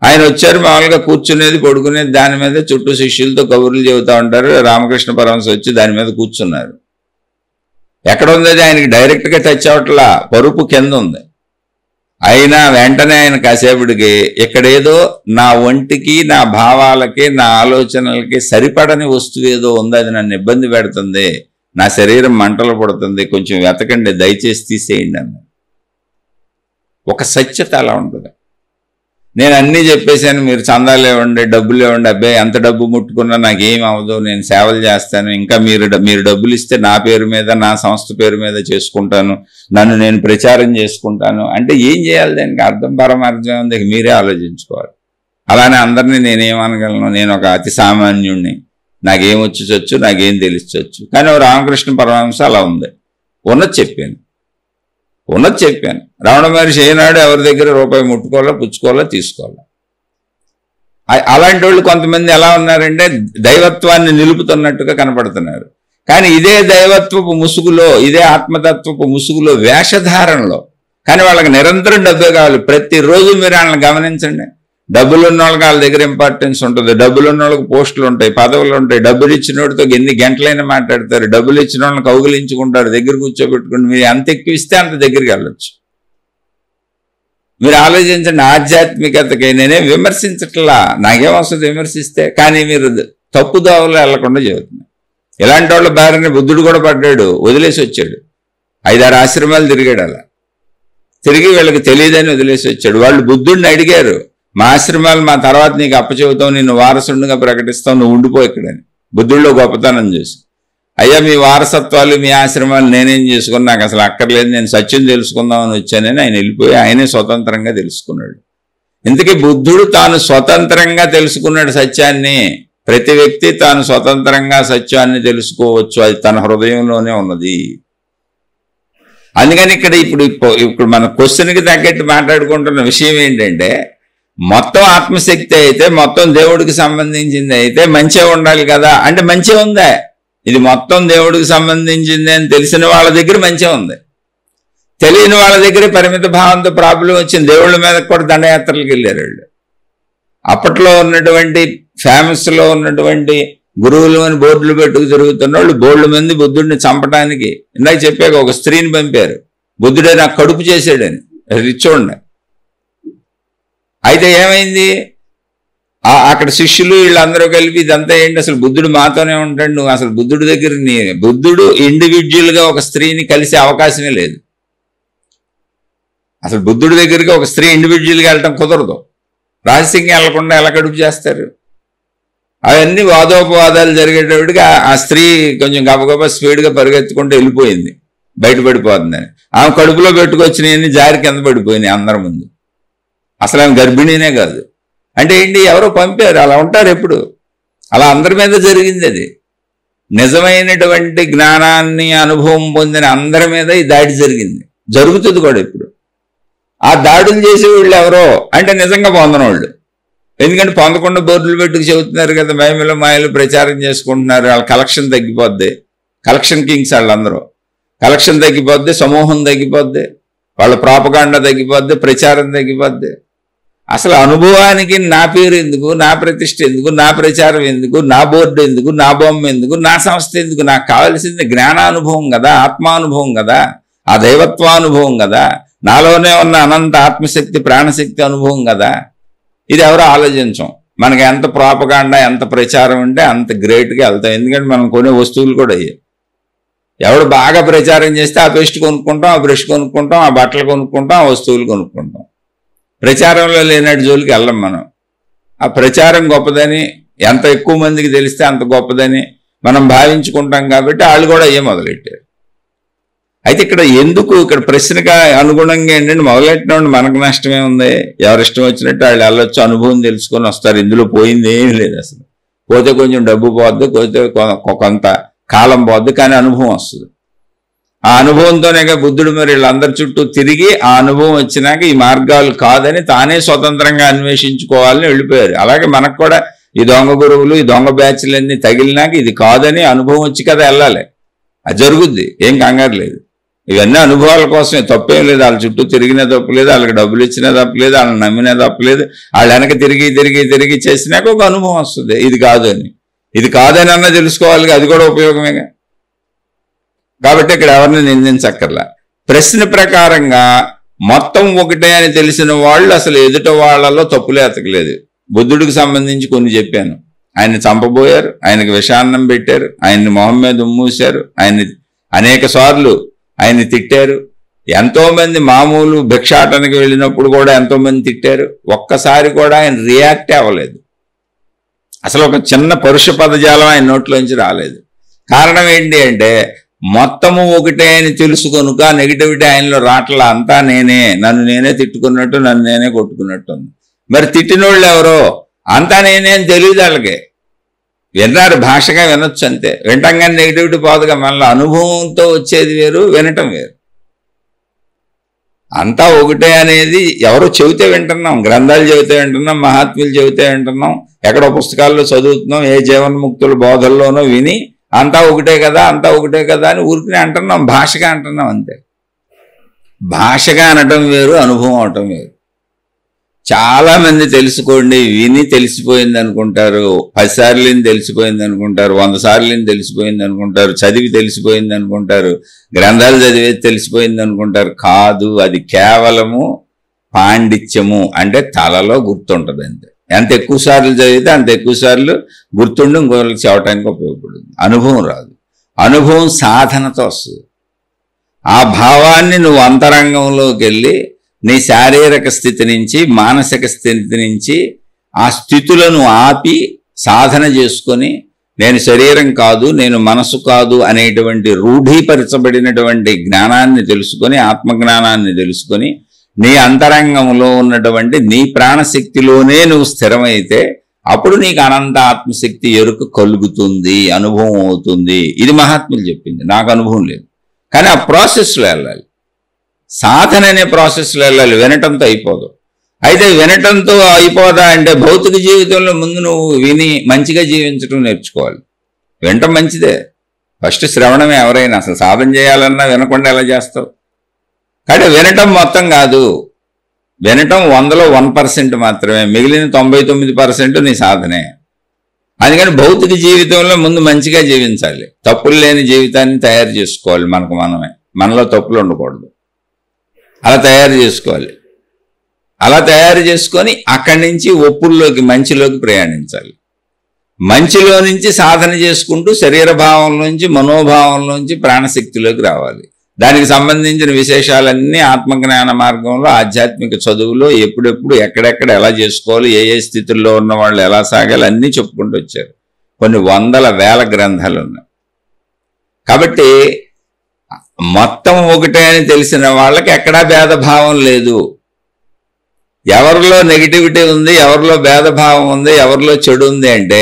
ఆయన వచ్చారు, మామూలుగా కూర్చునేది పడుకునేది దాని మీద, చుట్టూ శిష్యులతో కబుర్లు చెబుతూ ఉంటారు. రామకృష్ణ పరమహంస వచ్చి దాని మీద కూర్చున్నారు. ఎక్కడ ఉంది అది? ఆయనకి డైరెక్ట్గా టచ్ అవట్లా, పరుపు కింద ఉంది. అయినా వెంటనే ఆయన కాసేపుడికి ఇక్కడేదో నా ఒంటికి నా భావాలకి నా ఆలోచనలకి సరిపడని వస్తువు ఏదో ఉంది, అది నన్ను ఇబ్బంది పెడుతుంది, నా శరీరం మంటలు పడుతుంది, కొంచెం వెతకండి, దయచేసి తీసేయండి అన్నారు. ఒక సత్యత అలా ఉంటుంది. నేను అన్నీ చెప్పేశాను, మీరు చందాలు ఇవ్వండి, డబ్బులు ఇవ్వండి, అబ్బాయి ఎంత డబ్బు ముట్టుకున్నా నాకేం అవ్వదు, నేను సేవలు చేస్తాను, ఇంకా మీరు డబ్బులు ఇస్తే నా పేరు మీద నా సంస్థ పేరు మీద చేసుకుంటాను, నన్ను నేను ప్రచారం చేసుకుంటాను అంటే ఏం చేయాలి? దానికి అర్థం పరమార్థం ఉంది, మీరే ఆలోచించుకోవాలి. అలానే అందరినీ నేనేమనగలను? నేను ఒక అతి సామాన్యుణ్ణి, నాకేం వచ్చొచ్చు, నాకేం తెలిసొచ్చు. కానీ రామకృష్ణ పరమహంస అలా ఉంది. ఉన్నది చెప్పాను. రమణ మహర్షి ఏనాడు ఎవరి దగ్గర రూపాయి ముట్టుకోవాలో పుచ్చుకోవాలో తీసుకోవాలో. అలాంటి వాళ్ళు కొంతమంది ఎలా ఉన్నారంటే దైవత్వాన్ని నిలుపుతున్నట్టుగా కనపడుతున్నారు. కానీ ఇదే దైవత్వపు ముసుగులో, ఇదే ఆత్మతత్వపు ముసుగులో, వేషధారణలో, కానీ వాళ్ళకి నిరంతరం డబ్బే కావాలి. ప్రతిరోజు మీరు వాళ్ళని గమనించండి. డబ్బులు ఉన్న వాళ్ళకి వాళ్ళ దగ్గర ఇంపార్టెన్స్ ఉంటుంది, డబ్బులు ఉన్న వాళ్ళకి పోస్టులు ఉంటాయి, పదవులు ఉంటాయి, డబ్బులు ఇచ్చిన వాడితో ఎన్ని గంటలైనా మాట్లాడతారు, డబ్బులు ఇచ్చిన వాళ్ళని కౌగులించుకుంటారు, దగ్గర కూర్చోబెట్టుకుని మీరు ఎంత ఎక్కువ ఇస్తే అంత దగ్గరికి వెళ్ళొచ్చు. మీరు ఆలోచించండి. ఆధ్యాత్మికతకి నేనే విమర్శించట్లా, నాకేం వస్తుంది విమర్శిస్తే, కానీ మీరు తప్పుదోవలో వెళ్లకుండా చెబుతున్నారు. ఇలాంటి వాళ్ళ బారిన బుద్ధుడు కూడా పడ్డాడు, వదిలేసి వచ్చాడు. 5-6 ఆశ్రమాలు తిరిగాడు. అలా తిరిగి వీళ్ళకి తెలియదని వదిలేసి వచ్చాడు. వాళ్ళు బుద్ధుడిని అడిగారు, మా ఆశ్రమాలు మా తర్వాత నీకు అప్పచెబుతాం, నిన్ను వారసుడిగా ప్రకటిస్తాం, నువ్వు ఉండిపో ఇక్కడని. బుద్ధుడిలో గొప్పతనం చూసి, అయ్యా మీ వారసత్వాలు మీ ఆశ్రమాలు నేనేం చేసుకుని, నాకు అసలు అక్కర్లేదు, నేను సత్యం తెలుసుకుందామని వచ్చానని ఆయన వెళ్ళిపోయి ఆయనే స్వతంత్రంగా తెలుసుకున్నాడు. ఇంతకీ బుద్ధుడు తాను స్వతంత్రంగా తెలుసుకున్నాడు సత్యాన్ని. ప్రతి వ్యక్తి తాను స్వతంత్రంగా సత్యాన్ని తెలుసుకోవచ్చు, అది తన హృదయంలోనే ఉన్నది. అందుకని ఇప్పుడు మన క్వశ్చన్కి తగ్గట్టు మాట్లాడుకుంటున్న విషయం ఏంటంటే, మొత్తం ఆత్మశక్తి అయితే, మొత్తం దేవుడికి సంబంధించింది అయితే మంచిగా ఉండాలి కదా అంటే మంచిగా ఉందా? ఇది మొత్తం దేవుడికి సంబంధించింది అని తెలిసిన వాళ్ళ దగ్గర మంచిగా ఉంది, తెలియని వాళ్ళ దగ్గర పరిమిత భావంతో ప్రాబ్లం వచ్చింది. దేవుళ్ళ మీద కూడా దండయాత్రలకు వెళ్ళారు వాళ్ళు. అప్పట్లో ఉన్నటువంటి ఫేమస్లో ఉన్నటువంటి గురువులు అని బోర్డులు పెట్టుకు తిరుగుతున్న వాళ్ళు బోర్డుల మంది బుద్ధుడిని చంపడానికి, ఇందాక చెప్పాక ఒక స్త్రీని పంపారు, బుద్ధుడే నాకు కడుపు చేసాడని, రిచోండి. అయితే ఏమైంది? అక్కడ శిష్యులు వీళ్ళందరూ కలిపి ఇదంతా ఏంటి, అసలు బుద్ధుడు మాతోనే ఉంటాడు, నువ్వు అసలు బుద్ధుడి దగ్గర బుద్ధుడు ఇండివిజువల్గా ఒక స్త్రీని కలిసే అవకాశమే లేదు. అసలు బుద్ధుడి దగ్గరికి ఒక స్త్రీ ఇండివిజువల్గా వెళ్ళటం కుదరదు. రహస్యంగా వెళ్లకుండా ఎలా కడుపు చేస్తారు? అవన్నీ వాదోపవాదాలు జరిగేటప్పటికి ఆ స్త్రీ కొంచెం గబగబా స్పీడ్గా పరిగెత్తుకుంటూ వెళ్ళిపోయింది, బయటపడిపోతుందని. ఆమె కడుపులో పెట్టుకొచ్చినవన్నీ జారి కింద పడిపోయినాయి అందరి ముందు. అసలు ఆమె గర్భిణీనే కాదు. అంటే ఏంటి, ఎవరో పంపారు. అలా ఉంటారు ఎప్పుడు, అలా అందరి మీద జరిగింది. అది నిజమైనటువంటి జ్ఞానాన్ని అనుభవం పొందిన అందరి మీద ఈ దాడి జరిగింది, జరుగుతుంది కూడా ఇప్పుడు. ఆ దాడులు చేసే వాళ్ళు ఎవరో అంటే నిజంగా పొందనోళ్ళు. ఎందుకంటే పొందకుండా బోర్డులు పెట్టుకు చెబుతున్నారు కదా, మహిమలు మాయలు ప్రచారం చేసుకుంటున్నారు. వాళ్ళ కలెక్షన్ తగ్గిపోద్ది. కలెక్షన్ కింగ్స్ వాళ్ళందరూ. కలెక్షన్ తగ్గిపోద్ది, సమూహం తగ్గిపోద్ది, వాళ్ళ ప్రాపగాండా తగ్గిపోద్ది, ప్రచారం తగ్గిపోద్ది. అసలు అనుభవానికి నా పేరు ఎందుకు, నా ప్రతిష్ఠ ఎందుకు, నా ప్రచారం ఎందుకు, నా బోర్డు ఎందుకు, నా బొమ్మ ఎందుకు, నా సంస్థ ఎందుకు? నాకు కావాల్సింది జ్ఞానానుభవం కదా, ఆత్మానుభవం కదా, ఆ దైవత్వానుభవం కదా, నాలోనే ఉన్న అనంత ఆత్మశక్తి ప్రాణశక్తి అనుభవం కదా. ఇది ఎవరో ఆలోచించం. మనకి ఎంత ప్రాపగాండా ఎంత ప్రచారం ఉంటే అంత గ్రేట్గా వెళ్తాం. ఎందుకంటే మనం కొనే వస్తువులు కూడా అయ్యాయి. ఎవడు బాగా ప్రచారం చేస్తే ఆ పేస్ట్ కొనుక్కుంటాం, ఆ బ్రష్ కొనుక్కుంటాం, ఆ బట్టలు కొనుక్కుంటాం, ఆ వస్తువులు కొనుక్కుంటాం. ప్రచారంలో లేనట్టు జోలికి వెళ్ళం మనం. ఆ ప్రచారం గొప్పదని ఎంత ఎక్కువ మందికి తెలిస్తే అంత గొప్పదని మనం భావించుకుంటాం కాబట్టి వాళ్ళు కూడా అయ్యే మొదలెట్టారు. అయితే ఇక్కడ ప్రశ్నగా అనుగుణంగా ఏంటంటే మొదలెట్టిన మనకు నష్టమే ఉంది. ఎవరిష్టం వచ్చినట్టు వాళ్ళు వెళ్ళొచ్చు, అనుభవం తెలుసుకొని వస్తారు. ఇందులో పోయింది ఏమీ లేదు. అసలు పోతే కొంచెం డబ్బు పోద్ది, పోతే కొంత కాలం పోద్ది, కానీ అనుభవం వస్తుంది. ఆ అనుభవంతోనే బుద్ధుడు మరి వీళ్ళందరి చుట్టూ తిరిగి ఆ అనుభవం వచ్చినాక ఈ మార్గాలు కాదని తానే స్వతంత్రంగా అన్వేషించుకోవాలని వెళ్ళిపోయారు. అలాగే మనకు కూడా ఈ దొంగ గురువులు ఈ దొంగ బ్యాచ్లన్నీ తగిలినాక ఇది కాదని అనుభవం వచ్చి కదా వెళ్ళాలి. అది జరుగుద్ది, ఏం కంగారు లేదు. ఇవన్నీ అనుభవాల కోసమే, తప్పేం లేదు. వాళ్ళ చుట్టూ తిరిగినా తప్పు లేదు, వాళ్ళకి డబ్బులు ఇచ్చినా తప్పు లేదు, వాళ్ళని నమ్మినా తప్పు లేదు. వాళ్ళు వెనక తిరిగి చేసినాక ఒక అనుభవం వస్తుంది. ఇది కాదు అని, ఇది కాదని అన్నా తెలుసుకోవాలి, అది కూడా ఉపయోగమేగా. కాబట్టి ఇక్కడ ఎవరిని నిందించక్కర్లా. ప్రశ్న ప్రకారంగా మొత్తం ఒకటే అని తెలిసిన వాళ్ళు అసలు ఎదుట వాళ్లలో తప్పులే ఎతకలేదు. బుద్ధుడికి సంబంధించి కొన్ని చెప్పాను. ఆయన్ని చంపబోయారు, ఆయనకి విషాన్నం పెట్టారు, ఆయన్ని మొహం మీద ఉమ్మూశారు, ఆయన్ని అనేక సార్లు ఆయన్ని తిట్టారు. ఎంతోమంది మామూలు భిక్షాటనకి వెళ్ళినప్పుడు కూడా ఎంతోమంది తిట్టారు. ఒక్కసారి కూడా ఆయన రియాక్ట్ అవ్వలేదు. అసలు ఒక చిన్న పరుష పదజాలం ఆయన నోట్లోంచి రాలేదు. కారణం ఏంటి అంటే మొత్తము ఒకటే అని తెలుసు కనుక నెగిటివిటీ ఆయనలో రాట్లా. అంతా నేనే, నన్ను నేనే తిట్టుకున్నట్టు, నన్ను నేనే కొట్టుకున్నట్టు ఉంది. మరి తిట్టినోళ్ళు ఎవరో అంతా నేనే అని తెలియదు వాళ్ళకి. విన్నారు, భాషగా వినొచ్చు అంతే. వినటంగానే నెగిటివిటీ పోదుగా. మళ్ళీ అనుభవంతో వచ్చేది వేరు, వినటం వేరు. అంతా ఒకటే అనేది ఎవరో చెబితే వింటున్నాం, గ్రంథాలు చెబితే వింటున్నాం, మహాత్ములు చెబితే వింటున్నాం, ఎక్కడో పుస్తకాల్లో చదువుతున్నాం, ఏ జీవన్ముక్తుల బోధల్లోనో విని అంతా ఒకటే కదా, అంతా ఒకటే కదా అని ఊరికి అంటున్నాం, భాషగా అంటున్నాం అంతే. భాషగా అనటం వేరు, అనుభవం అవటం వేరు. చాలా మంది తెలుసుకోండి, విని తెలిసిపోయింది అనుకుంటారు, 10 సార్లు తెలిసిపోయింది అనుకుంటారు, 100 సార్లు తెలిసిపోయింది అనుకుంటారు, చదివి తెలిసిపోయింది అనుకుంటారు, గ్రంథాలు చదివేది తెలిసిపోయింది అనుకుంటారు. కాదు, అది కేవలము పాండిత్యము, అంటే తలలో గుర్తుంటుంది అంతే. ఎంత ఎక్కువ సార్లు చదివితే అంత ఎక్కువ సార్లు గుర్తుండి ఇంకోళ్ళకి చెప్పడానికి ఉపయోగపడుతుంది. అనుభవం రాదు. అనుభవం సాధనతో వస్తుంది. ఆ భావాన్ని నువ్వు అంతరంగంలోకి వెళ్ళి నీ శారీరక స్థితి నుంచి మానసిక స్థితి నుంచి ఆ స్థితులను ఆపి సాధన చేసుకొని నేను శరీరం కాదు, నేను మనసు కాదు అనేటువంటి రూఢీపరచబడినటువంటి జ్ఞానాన్ని తెలుసుకొని, ఆత్మజ్ఞానాన్ని తెలుసుకొని నీ అంతరంగంలో ఉన్నటువంటి నీ ప్రాణశక్తిలోనే నువ్వు స్థిరమైతే అప్పుడు నీకు అనంత ఆత్మశక్తి ఎరుక కలుగుతుంది, అనుభవం అవుతుంది. ఇది మహాత్ములు చెప్పింది, నాకు అనుభవం లేదు. కానీ ఆ ప్రాసెస్లో వెళ్ళాలి, సాధన అనే ప్రాసెస్లో వెళ్ళాలి. వినటంతో అయిపోదు. అయితే వినటంతో అయిపోదా అంటే భౌతిక జీవితంలో ముందు నువ్వు విని మంచిగా జీవించడం నేర్చుకోవాలి. వినటం మంచిదే, ఫస్ట్ శ్రవణమే. ఎవరైనా అసలు సాధన చేయాలన్నా వినకుండా ఎలా చేస్తావు? కాబట్టి వినటం మొత్తం కాదు, వినటం 100లో 1% మాత్రమే, మిగిలిన 99% నీ సాధనే. అందుకని భౌతిక జీవితంలో ముందు మంచిగా జీవించాలి, తప్పులు లేని జీవితాన్ని తయారు చేసుకోవాలి. మనలో తప్పులు ఉండకూడదు, అలా తయారు చేసుకోవాలి. అలా తయారు చేసుకొని అక్కడి నుంచి ఒప్పుల్లోకి మంచిలోకి ప్రయాణించాలి. మంచిలో నుంచి సాధన చేసుకుంటూ శరీర భావంలోంచి మనోభావంలోంచి ప్రాణశక్తిలోకి రావాలి. దానికి సంబంధించిన విశేషాలన్నీ ఆత్మజ్ఞాన మార్గంలో ఆధ్యాత్మిక చదువులో ఎప్పుడెప్పుడు ఎక్కడెక్కడ ఎలా చేసుకోవాలి, ఏ ఏ స్థితుల్లో ఉన్న వాళ్ళు ఎలా సాగాలి అన్నీ చెప్పుకుంటూ వచ్చారు. కొన్ని 100,000 గ్రంథాలు ఉన్నాయి. కాబట్టి మొత్తం ఒకటే అని తెలిసిన వాళ్ళకి ఎక్కడా భేదభావం లేదు. ఎవరిలో నెగిటివిటీ ఉంది, ఎవరిలో భేదభావం ఉంది, ఎవరిలో చెడు ఉంది అంటే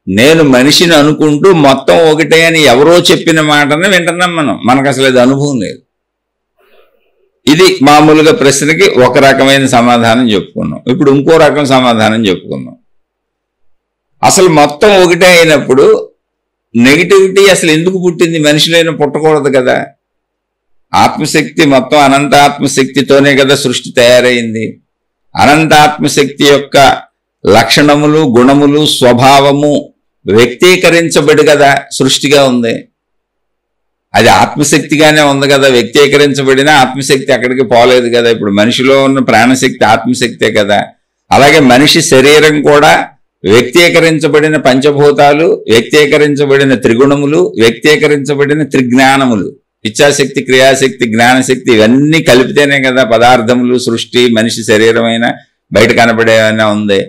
నేను మనిషిని అనుకుంటూ మొత్తం ఒకటే అని ఎవరో చెప్పిన మాటని వింటున్నాం మనకు అసలు అది అనుభవం లేదు. ఇది మామూలుగా ప్రశ్నకి ఒక రకమైన సమాధానం చెప్పుకున్నాం. ఇప్పుడు ఇంకో రకం సమాధానం చెప్పుకుందాం. అసలు మొత్తం ఒకటే అయినప్పుడు నెగిటివిటీ అసలు ఎందుకు పుట్టింది? మనిషిలైన పుట్టకూడదు కదా. ఆత్మశక్తి మొత్తం అనంత ఆత్మశక్తితోనే కదా సృష్టి తయారైంది. అనంత ఆత్మశక్తి యొక్క లక్షణములు, గుణములు, స్వభావము వ్యక్తీకరించబడి కదా సృష్టిగా ఉంది. అది ఆత్మశక్తిగానే ఉంది కదా. వ్యక్తీకరించబడిన ఆత్మశక్తి అక్కడికి పోలేదు కదా. ఇప్పుడు మనిషిలో ఉన్న ప్రాణశక్తి ఆత్మశక్తే కదా. అలాగే మనిషి శరీరం కూడా వ్యక్తీకరించబడిన పంచభూతాలు, వ్యక్తీకరించబడిన త్రిగుణములు, వ్యక్తీకరించబడిన త్రిజ్ఞానములు, ఇచ్ఛాశక్తి, క్రియాశక్తి, జ్ఞానశక్తి ఇవన్నీ కలిపితేనే కదా పదార్థములు, సృష్టి, మనిషి శరీరమైన బయట కనపడేమైనా ఉంది.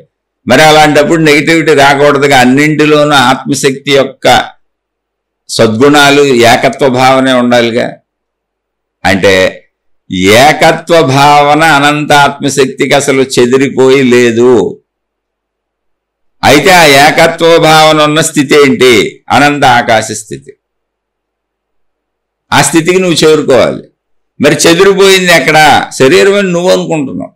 మరి అలాంటప్పుడు నెగిటివిటీ రాకూడదుగా. అన్నింటిలోనూ ఆత్మశక్తి యొక్క సద్గుణాలు, ఏకత్వ భావనే ఉండాలిగా. అంటే ఏకత్వ భావన అనంత ఆత్మశక్తికి అసలు చెదిరిపోయి లేదు. అయితే ఆ ఏకత్వ భావన ఉన్న స్థితి ఏంటి? అనంత ఆకాశ స్థితి. ఆ స్థితికి నువ్వు చేరుకోవాలి. మరి చెదిరిపోయింది ఎక్కడ? శరీరం అని నువ్వు అనుకుంటున్నావు.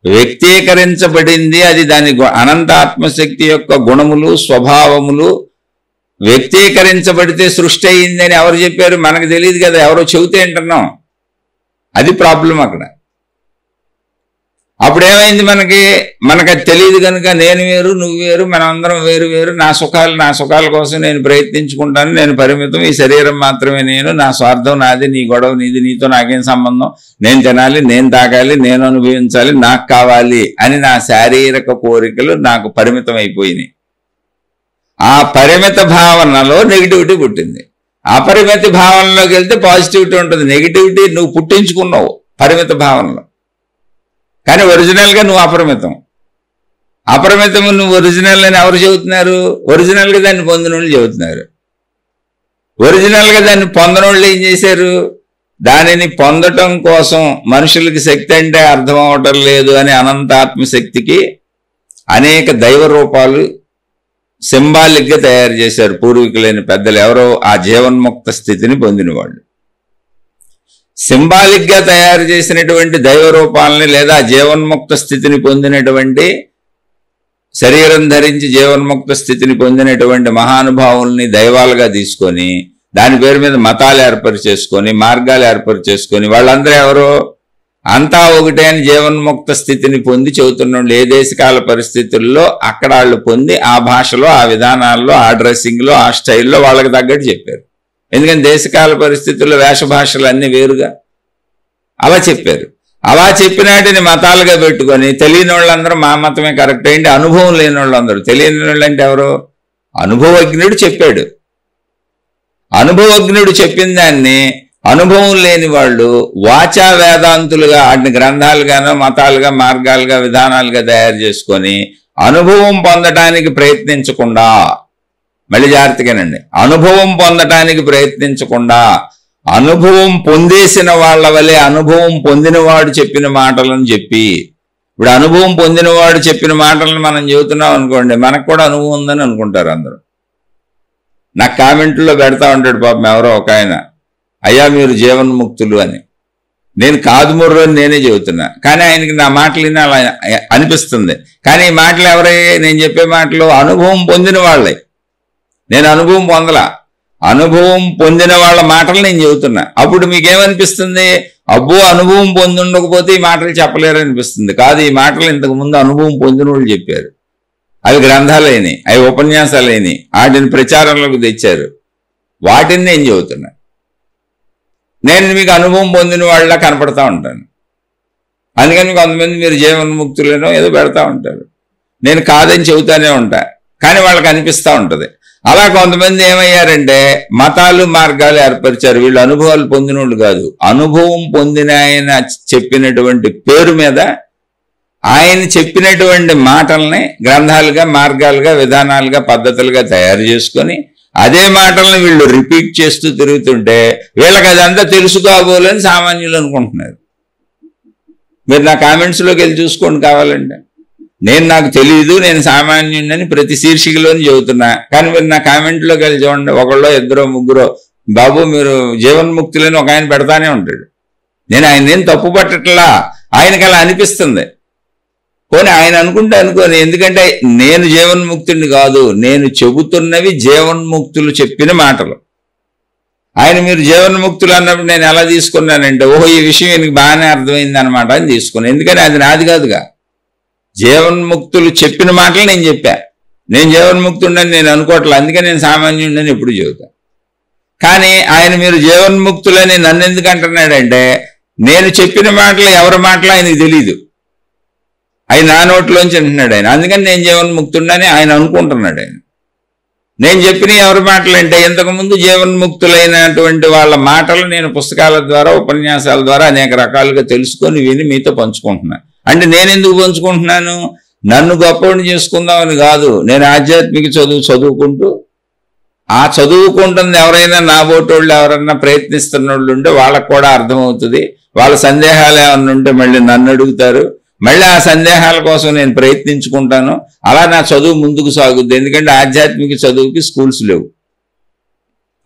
వ్యక్తీకరించబడింది అది దాని అనంత ఆత్మశక్తి యొక్క గుణములు, స్వభావములు వ్యక్తీకరించబడితే సృష్టి అయిందని ఎవరు చెప్పారు? మనకు తెలియదు కదా. ఎవరో చెబితే వింటున్నాం. అది ప్రాబ్లం అక్కడ. అప్పుడేమైంది? మనకు అది తెలియదు కనుక నేను వేరు, నువ్వు వేరు, మనం అందరం వేరు వేరు, నా సుఖాల కోసం నేను ప్రయత్నించుకుంటాను, నేను పరిమితం, ఈ శరీరం మాత్రమే నేను, నా స్వార్థం నాది, నీ గొడవ నీది, నీతో నాకేం సంబంధం, నేను తినాలి, నేను తాగాలి, నేను అనుభవించాలి, నాకు కావాలి అని నా శారీరక కోరికలు నాకు పరిమితం అయిపోయినాయి. ఆ పరిమిత భావనలో నెగిటివిటీ పుట్టింది. అపరిమిత భావనలోకి వెళ్తే పాజిటివిటీ ఉంటుంది. నెగిటివిటీ నువ్వు పుట్టించుకున్నావు పరిమిత భావనలో. కానీ ఒరిజినల్గా నువ్వు అపరిమితము నువ్వు ఒరిజినల్ అని ఎవరు చెబుతున్నారు? ఒరిజినల్గా దాన్ని పొందిన వాళ్ళు చెబుతున్నారు. ఒరిజినల్గా దాన్ని పొందని వాళ్ళు ఏం చేశారు? దానిని పొందటం కోసం మనుషులకి శక్తి అంటే అర్థం అవటం లేదు అని అనంతాత్మశక్తికి అనేక దైవ రూపాలు సింబాలిక్గా తయారు చేశారు పూర్వీకులైన పెద్దలు. ఎవరో ఆ జీవన్ముక్త స్థితిని పొందిన వాళ్ళు సింబాలిక్గా తయారు చేసినటువంటి దైవ రూపాలని లేదా జీవన్ముక్త స్థితిని పొందినటువంటి శరీరం ధరించి జీవన్ముక్త స్థితిని పొందినటువంటి మహానుభావుల్ని దైవాలుగా తీసుకొని దాని పేరు మీద మతాలు ఏర్పాటు చేసుకొని మార్గాలు ఏర్పాటు చేసుకొని వాళ్ళందరూ ఎవరో అంతా ఒకటే అని జీవన్ముక్త స్థితిని పొంది చెబుతున్నాళ్ళు. ఏ దేశకాల పరిస్థితుల్లో అక్కడ వాళ్ళు పొంది ఆ భాషలో, ఆ విధానాల్లో, ఆ డ్రెస్సింగ్లో, ఆ స్టైల్లో వాళ్ళకి తగ్గట్టు చెప్పారు. ఎందుకని దేశకాల పరిస్థితుల్లో వేష భాషలు అన్నీ వేరుగా అలా చెప్పారు. అలా చెప్పినాటిని మతాలుగా పెట్టుకొని తెలియని వాళ్ళందరూ మా మతమే కరెక్ట్ అయింది, అనుభవం లేని వాళ్ళందరూ. తెలియని వాళ్ళు అంటే ఎవరు? అనుభవజ్ఞుడు చెప్పాడు. అనుభవజ్ఞుడు చెప్పిన దాన్ని అనుభవం లేని వాళ్ళు వాచా వేదాంతులుగా వాటిని గ్రంథాలుగానో మతాలుగా మార్గాలుగా విధానాలుగా తయారు చేసుకొని అనుభవం పొందటానికి ప్రయత్నించకుండా, మళ్ళీ జాగ్రత్తగానండి, అనుభవం పొందటానికి ప్రయత్నించకుండా అనుభవం పొందేసిన వాళ్ళ వలె అనుభవం పొందినవాడు చెప్పిన మాటలను చెప్పి, ఇప్పుడు అనుభవం పొందినవాడు చెప్పిన మాటలను మనం చెబుతున్నాం అనుకోండి, మనకు కూడా అనుభవం ఉందని అనుకుంటారు అందరూ. నాకు కామెంట్లో పెడతా ఉంటాడు పాపం ఎవరో ఒక ఆయన, అయ్యా మీరు జీవన్ముక్తులు అని. నేను కాదు ముర్రు అని నేనే చెబుతున్నా, కానీ ఆయనకి నా మాటలు విని అలా అనిపిస్తుంది. కానీ ఈ మాటలు ఎవరయ్యే? నేను చెప్పే మాటలు అనుభవం పొందిన వాళ్ళే. నేను అనుభవం పొందలా, అనుభవం పొందిన వాళ్ళ మాటలు నేను చెబుతున్నా. అప్పుడు మీకేమనిపిస్తుంది? అబ్బో అనుభవం పొంది ఉండకపోతే ఈ మాటలు చెప్పలేరు అనిపిస్తుంది. కాదు, ఈ మాటలు ఇంతకుముందు అనుభవం పొందిన వాళ్ళు చెప్పారు. అవి గ్రంథాలైనవి, అవి ఉపన్యాసాలైనవి, వాటిని ప్రచారంలోకి తెచ్చారు. వాటిని నేను చెబుతున్నా. నేను మీకు అనుభవం పొందిన వాళ్ళ కనపడతా ఉంటాను. అందుకని కొంతమంది మీరు జీవన్ముక్తులేనో ఏదో పెడతా ఉంటారు. నేను కాదని చెబుతానే ఉంటా, కానీ వాళ్ళకి అనిపిస్తూ ఉంటుంది. అలా కొంతమంది ఏమయ్యారంటే మతాలు మార్గాలు ఏర్పరిచారు. వీళ్ళు అనుభవాలు పొందిన వాళ్ళు కాదు, అనుభవం పొందిన ఆయన చెప్పినటువంటి పేరు మీద ఆయన చెప్పినటువంటి మాటల్ని గ్రంథాలుగా మార్గాలుగా విధానాలుగా పద్ధతులుగా తయారు చేసుకొని అదే మాటల్ని వీళ్ళు రిపీట్ చేస్తూ తిరుగుతుంటే వీళ్ళకి అదంతా తెలుసు కాబోలని సామాన్యులు అనుకుంటున్నారు. మీరు నా కామెంట్స్లోకి వెళ్ళి చూసుకోండి కావాలంటే. నాకు తెలియదు, నేను సామాన్యుడిని ప్రతి శీర్షికలోని చెబుతున్నా, కానీ మీరు నా కామెంట్లోకి వెళ్ళి చూడండి, ఒకళ్ళో ఇద్దరో ముగ్గురో బాబు మీరు జీవన్ముక్తులని ఒక ఆయన పెడతానే ఉంటాడు. నేను ఆయన ఏం తప్పు పట్టట్లా, ఆయనకి అలా అనిపిస్తుంది. పోనీ ఆయన అనుకుంటే అనుకోని, ఎందుకంటే నేను జీవన్ముక్తుడిని కాదు, నేను చెబుతున్నవి జీవన్ముక్తులు చెప్పిన మాటలు. ఆయన మీరు జీవన్ముక్తులు అన్నప్పుడు నేను ఎలా తీసుకున్నానంటే, ఓహో ఈ విషయం ఈయనకి బాగానే అర్థమైంది అనమాట అని తీసుకున్నాను. ఎందుకని అది నాది కాదుగా, జీవన్ముక్తులు చెప్పిన మాటలు నేను చెప్పా. నేను జీవన్ముక్తుడని నేను అనుకోవట్లేదు, అందుకని నేను సామాన్యుడిని ఎప్పుడు చెబుతాను. కానీ ఆయన మీరు జీవన్ముక్తులని నన్ను ఎందుకు అంటున్నాడంటే, నేను చెప్పిన మాటలు ఎవరి మాటలు ఆయనకు తెలీదు, ఆయన నా నోట్లోంచి అంటున్నాడు ఆయన. అందుకని నేను జీవన్ముక్తుడని ఆయన అనుకుంటున్నాడు. ఆయన నేను చెప్పిన ఎవరి మాటలు అంటే, ఇంతకుముందు జీవన్ముక్తులైనటువంటి వాళ్ళ మాటలు నేను పుస్తకాల ద్వారా ఉపన్యాసాల ద్వారా అనేక రకాలుగా తెలుసుకొని విని మీతో పంచుకుంటున్నాను. అంటే నేను ఎందుకు పంచుకుంటున్నాను, నన్ను గొప్పవాడిని చేసుకుందామని కాదు. నేను ఆధ్యాత్మిక చదువుకుంటూ, ఆ చదువుకుంటుంది ఎవరైనా నా బోటోళ్ళు ఎవరైనా ప్రయత్నిస్తున్న వాళ్ళు ఉంటే వాళ్ళకు కూడా అర్థమవుతుంది. వాళ్ళ సందేహాలు ఏమన్నా ఉంటే మళ్ళీ నన్ను అడుగుతారు, మళ్ళీ ఆ సందేహాల కోసం నేను ప్రయత్నించుకుంటాను. అలా నా చదువు ముందుకు సాగుద్ది. ఎందుకంటే ఆధ్యాత్మిక చదువుకి స్కూల్స్ లేవు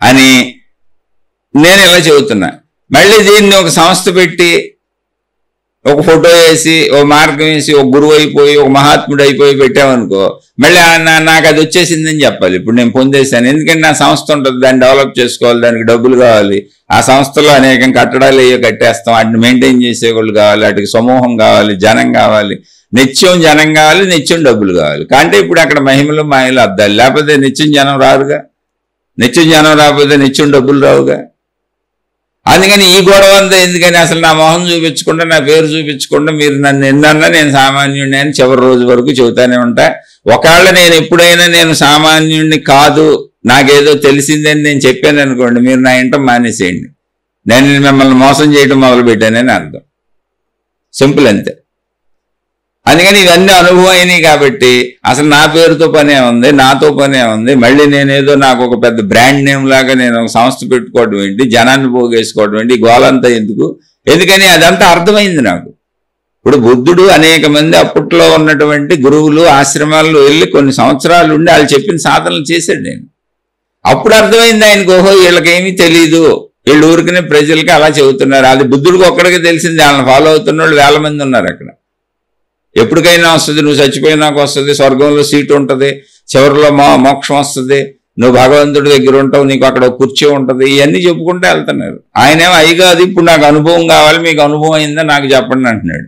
అని నేను ఇలా చెబుతున్నా. మళ్ళీ దీన్ని ఒక సంస్థ పెట్టి, ఒక ఫోటో వేసి, ఒక మార్గం వేసి, ఒక గురువు అయిపోయి, ఒక మహాత్ముడు అయిపోయి పెట్టామనుకో, మళ్ళీ నాకు అది వచ్చేసిందని చెప్పాలి. ఇప్పుడు నేను పొందేశాను. ఎందుకంటే నా సంస్థ ఉంటుంది, దాన్ని డెవలప్ చేసుకోవాలి, దానికి డబ్బులు కావాలి. ఆ సంస్థలో అనేకం కట్టడాలు అయ్యో కట్టేస్తాం, వాటిని మెయింటైన్ చేసేవాళ్ళు కావాలి, వాటికి సమూహం కావాలి, జనం కావాలి, నిత్యం జనం కావాలి, నిత్యం డబ్బులు కావాలి. అంటే ఇప్పుడు అక్కడ మహిమలు మాయలు అద్దాలి. లేకపోతే నిత్యం జనం రారుగా, నిత్యం జనం రాకపోతే నిత్యం డబ్బులు రావుగా. అందుకని ఈ గొడవ అంతా ఎందుకని, అసలు నా మొహం చూపించకుండా, నా పేరు చూపించకుండా మీరు నన్ను ఎన్నన్నా నేను సామాన్యుడిని అని చివరి రోజు వరకు చెబుతానే ఉంటా. ఒకవేళ నేను ఎప్పుడైనా నేను సామాన్యుడిని కాదు, నాకేదో తెలిసిందని నేను చెప్పాను అనుకోండి, మీరు నా ఇంట మానేసేయండి. నేను మిమ్మల్ని మోసం చేయడం మొదలుపెట్టానని అర్థం. సింపుల్ అంతే. అందుకని ఇవన్నీ అనుభవం అయినాయి కాబట్టి అసలు నా పేరుతో పనే ఉంది, నాతో పనే ఉంది. మళ్ళీ నేనేదో నాకు ఒక పెద్ద బ్రాండ్ నేమ్ లాగా నేను ఒక సంస్థ పెట్టుకోవడం ఏంటి, జనాన్ని పోగేసుకోవడం ఏంటి, గోలంతా ఎందుకు? ఎందుకని అదంతా అర్థమైంది నాకు. ఇప్పుడు బుద్ధుడు అనేక మంది అప్పట్లో ఉన్నటువంటి గురువులు ఆశ్రమాల్లో వెళ్ళి కొన్ని సంవత్సరాలు ఉండి వాళ్ళు చెప్పిన సాధనలు చేశాడు నేను. అప్పుడు అర్థమైంది ఆయనకు, ఓహో వీళ్ళకేమీ తెలీదు, వీళ్ళు ఊరికనే ప్రజలకి అలా చెబుతున్నారు. అది బుద్ధుడికి ఒక్కడికి తెలిసింది, వాళ్ళని ఫాలో అవుతున్న వాళ్ళు వేల మంది ఉన్నారు అక్కడ. ఎప్పటికైనా వస్తుంది, నువ్వు చచ్చిపోయినాక వస్తుంది, స్వర్గంలో సీటు ఉంటుంది, చివరిలో మోక్షం వస్తుంది, నువ్వు భగవంతుడి దగ్గర ఉంటావు, నీకు అక్కడ కుర్చీ ఉంటుంది, ఇవన్నీ చెప్పుకుంటూ వెళ్తున్నారు. ఆయనేమో అయి కాదు, ఇప్పుడు నాకు అనుభవం కావాలి, మీకు అనుభవం అయిందా నాకు చెప్పండి అంటున్నాడు.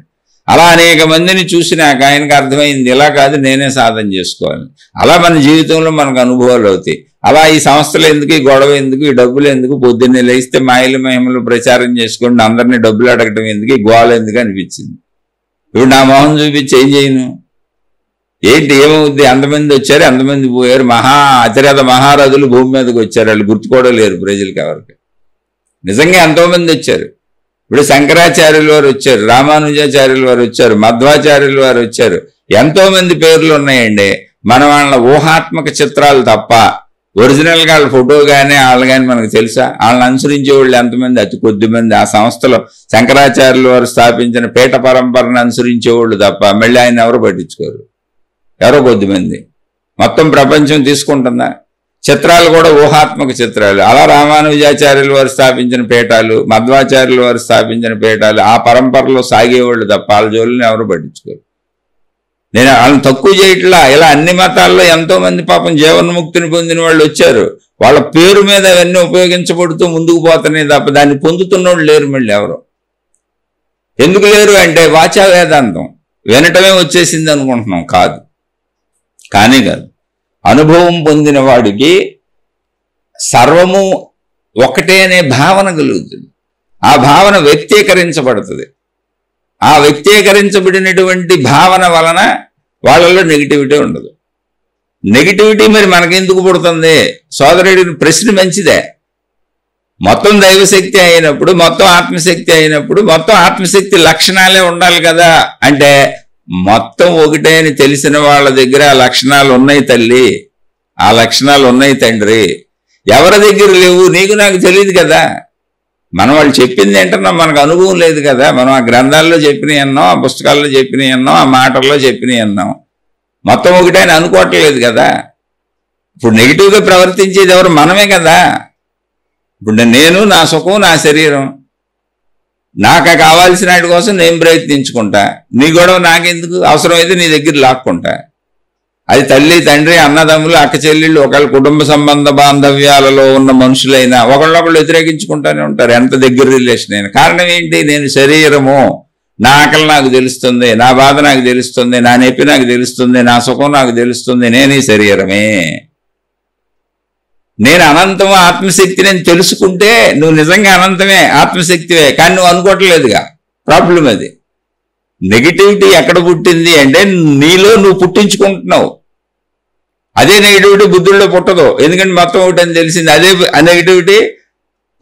అలా అనేక మందిని చూసినాక ఆయనకు అర్థమైంది, ఇలా కాదు నేనే సాధన చేసుకోవాలి. అలా మన జీవితంలో మనకు అనుభవాలు అవుతాయి. అలా ఈ సంస్థలు ఎందుకు, ఈ గొడవ ఎందుకు, ఈ డబ్బులు ఎందుకు, పొద్దున్నే లేస్తే మాయలు మహిమలు ప్రచారం చేసుకోండి, అందరినీ డబ్బులు అడగటం ఎందుకు, ఈ గోళ ఎందుకు అనిపించింది. ఇప్పుడు నా మొహం చూపించి ఏం చేయను, ఏంటి ఏమవుద్ది? అంతమంది వచ్చారు, అంతమంది పోయారు, అతిరథ మహారథులు భూమి మీదకి వచ్చారు, వాళ్ళు గుర్తుకోవడం లేరు ప్రజలకి ఎవరికి. నిజంగా ఎంతోమంది వచ్చారు. ఇప్పుడు శంకరాచార్యుల వారు వచ్చారు, రామానుజాచార్యుల వారు వచ్చారు, మధ్వాచార్యుల వారు వచ్చారు, ఎంతో మంది పేర్లు ఉన్నాయండి. మన వాళ్ళ ఊహాత్మక చిత్రాలు తప్ప ఒరిజినల్గా వాళ్ళ ఫోటో కానీ వాళ్ళు కానీ మనకు తెలుసా? వాళ్ళని అనుసరించే వాళ్ళు ఎంతమంది? అతి కొద్ది మంది. ఆ సంస్థలో శంకరాచార్యుల వారు స్థాపించిన పీఠ పరంపరను అనుసరించేవాళ్ళు తప్ప మళ్ళీ ఆయన ఎవరు పట్టించుకోరు, ఎవరో కొద్దిమంది. మొత్తం ప్రపంచం తీసుకుంటుందా? చిత్రాలు కూడా ఊహాత్మక చిత్రాలు. అలా రామానుజాచార్యుల వారు స్థాపించిన పీఠాలు, మధ్వాచార్యుల వారు స్థాపించిన పీఠాలు, ఆ పరంపరలో సాగేవాళ్ళు తప్ప వాళ్ళ జోలిని ఎవరు పట్టించుకోరు. నేను వాళ్ళని తక్కువ చేయట్లా. ఇలా అన్ని మతాల్లో ఎంతో మంది పాపం జీవన్ముక్తిని పొందిన వాళ్ళు వచ్చారు. వాళ్ళ పేరు మీద అవన్నీ ఉపయోగించబడుతూ ముందుకు పోతున్నాయి తప్ప దాన్ని పొందుతున్న వాళ్ళు లేరు. మళ్ళీ ఎవరు ఎందుకు లేరు అంటే వాచా వేదాంతం వినటమే వచ్చేసింది అనుకుంటున్నాం. కాదు, కానీ కాదు. అనుభవం పొందిన వాడికి సర్వము ఒకటే అనే భావన కలుగుతుంది. ఆ భావన వ్యక్తీకరించబడుతుంది. ఆ వ్యక్తీకరించబడినటువంటి భావన వలన వాళ్ళలో నెగిటివిటీ ఉండదు. నెగిటివిటీ మరి మనకెందుకు పుడుతుంది? సోదరుడి ప్రశ్న మంచిదే. మొత్తం దైవశక్తి అయినప్పుడు, మొత్తం ఆత్మశక్తి అయినప్పుడు, మొత్తం ఆత్మశక్తి లక్షణాలే ఉండాలి కదా. అంటే మొత్తం ఒకటే అని తెలిసిన వాళ్ళ దగ్గర ఆ లక్షణాలు ఉన్నాయి తల్లి, ఆ లక్షణాలు ఉన్నాయి తండ్రి. ఎవరి దగ్గర లేవు? నీకు నాకు తెలియదు కదా. మనం వాళ్ళు చెప్పింది ఏంటన్నా మనకు అనుభవం లేదు కదా. మనం ఆ గ్రంథాల్లో చెప్పినవి అన్నాం, ఆ పుస్తకాల్లో చెప్పినవి అన్నాం, ఆ మాటల్లో చెప్పినవి అన్నాం. మొత్తం ఒకటే అని అనుకోవట్లేదు కదా. ఇప్పుడు నెగిటివ్గా ప్రవర్తించేది ఎవరు? మనమే కదా. ఇప్పుడు నేను, నా సుఖం, నా శరీరం. నాకు కావాల్సిన వాటి కోసం నేను ప్రయత్నించుకుంటా, నీ గొడవ నాకెందుకు, అవసరమైతే నీ దగ్గర లాక్కుంటా. అది తల్లి తండ్రి అన్నదమ్ములు అక్క చెల్లెళ్ళు ఒకళ్ళ కుటుంబ సంబంధ బాంధవ్యాలలో ఉన్న మనుషులైనా ఒకళ్ళొకళ్ళు వ్యతిరేకించుకుంటూనే ఉంటారు, ఎంత దగ్గర రిలేషన్ అయినా. కారణం ఏంటి? నేను శరీరము, నా ఆకలి నాకు తెలుస్తుంది, నా బాధ నాకు తెలుస్తుంది, నా నొప్పి నాకు తెలుస్తుంది, నా సుఖం నాకు తెలుస్తుంది. నేను ఈ శరీరమే. నేను అనంతము ఆత్మశక్తి నేను తెలుసుకుంటే నువ్వు నిజంగా అనంతమే, ఆత్మశక్తివే. కానీ నువ్వు అనుకోవట్లేదుగా, ప్రాబ్లం అది. నెగిటివిటీ ఎక్కడ పుట్టింది అంటే నీలో నువ్వు పుట్టించుకుంటున్నావు. అదే నెగిటివిటీ బుద్ధుల్లో పుట్టదు, ఎందుకంటే మొత్తం ఒకటి అని తెలిసింది. అదే నెగిటివిటీ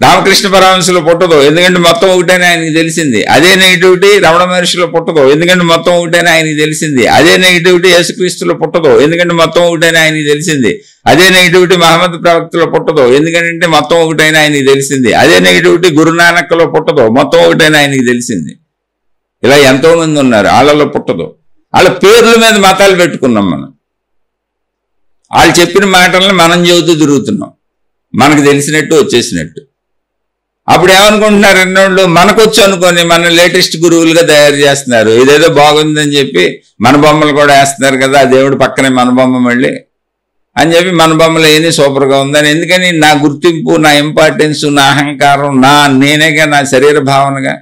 రామకృష్ణ పరమహంసలో పుట్టదు, ఎందుకంటే మొత్తం ఒకటని ఆయనకి తెలిసింది. అదే నెగిటివిటీ రమణ మహర్షిలో పుట్టదు, ఎందుకంటే మొత్తం ఒకటని ఆయనకి తెలిసింది. అదే నెగిటివిటీ యేసుక్రీస్తులో పుట్టదు, ఎందుకంటే మొత్తం ఒకటని ఆయనకి తెలిసింది. అదే నెగిటివిటీ మహమ్మద్ ప్రవక్తలో పుట్టదు, ఎందుకంటే మొత్తం ఒకటైనా ఆయనకి తెలిసింది. అదే నెగిటివిటీ గురునానక్లో పుట్టదు, మొత్తం ఒకటైనా ఆయనకి తెలిసింది. ఇలా ఎంతో మంది ఉన్నారు, వాళ్ళలో పుట్టదు. వాళ్ళ పేర్ల మీద మతాలు పెట్టుకున్నాం మనం. వాళ్ళు చెప్పిన మాటలను మనం చెబుతూ తిరుగుతున్నాం, మనకు తెలిసినట్టు వచ్చేసినట్టు. అప్పుడు ఏమనుకుంటున్నారు అన్నోళ్ళు, మనకొచ్చు అనుకొని మన లేటెస్ట్ గురువులుగా తయారు చేస్తున్నారు. ఇదేదో బాగుందని చెప్పి మన బొమ్మలు కూడా వేస్తున్నారు కదా, ఆ దేవుడు పక్కనే మన బొమ్మ మళ్ళీ అని చెప్పి మన బొమ్మలు ఏది సూపర్గా ఉందని. ఎందుకని? నా గుర్తింపు, నా ఇంపార్టెన్స్, నా అహంకారం, నేనేగా, నా శరీర భావనగా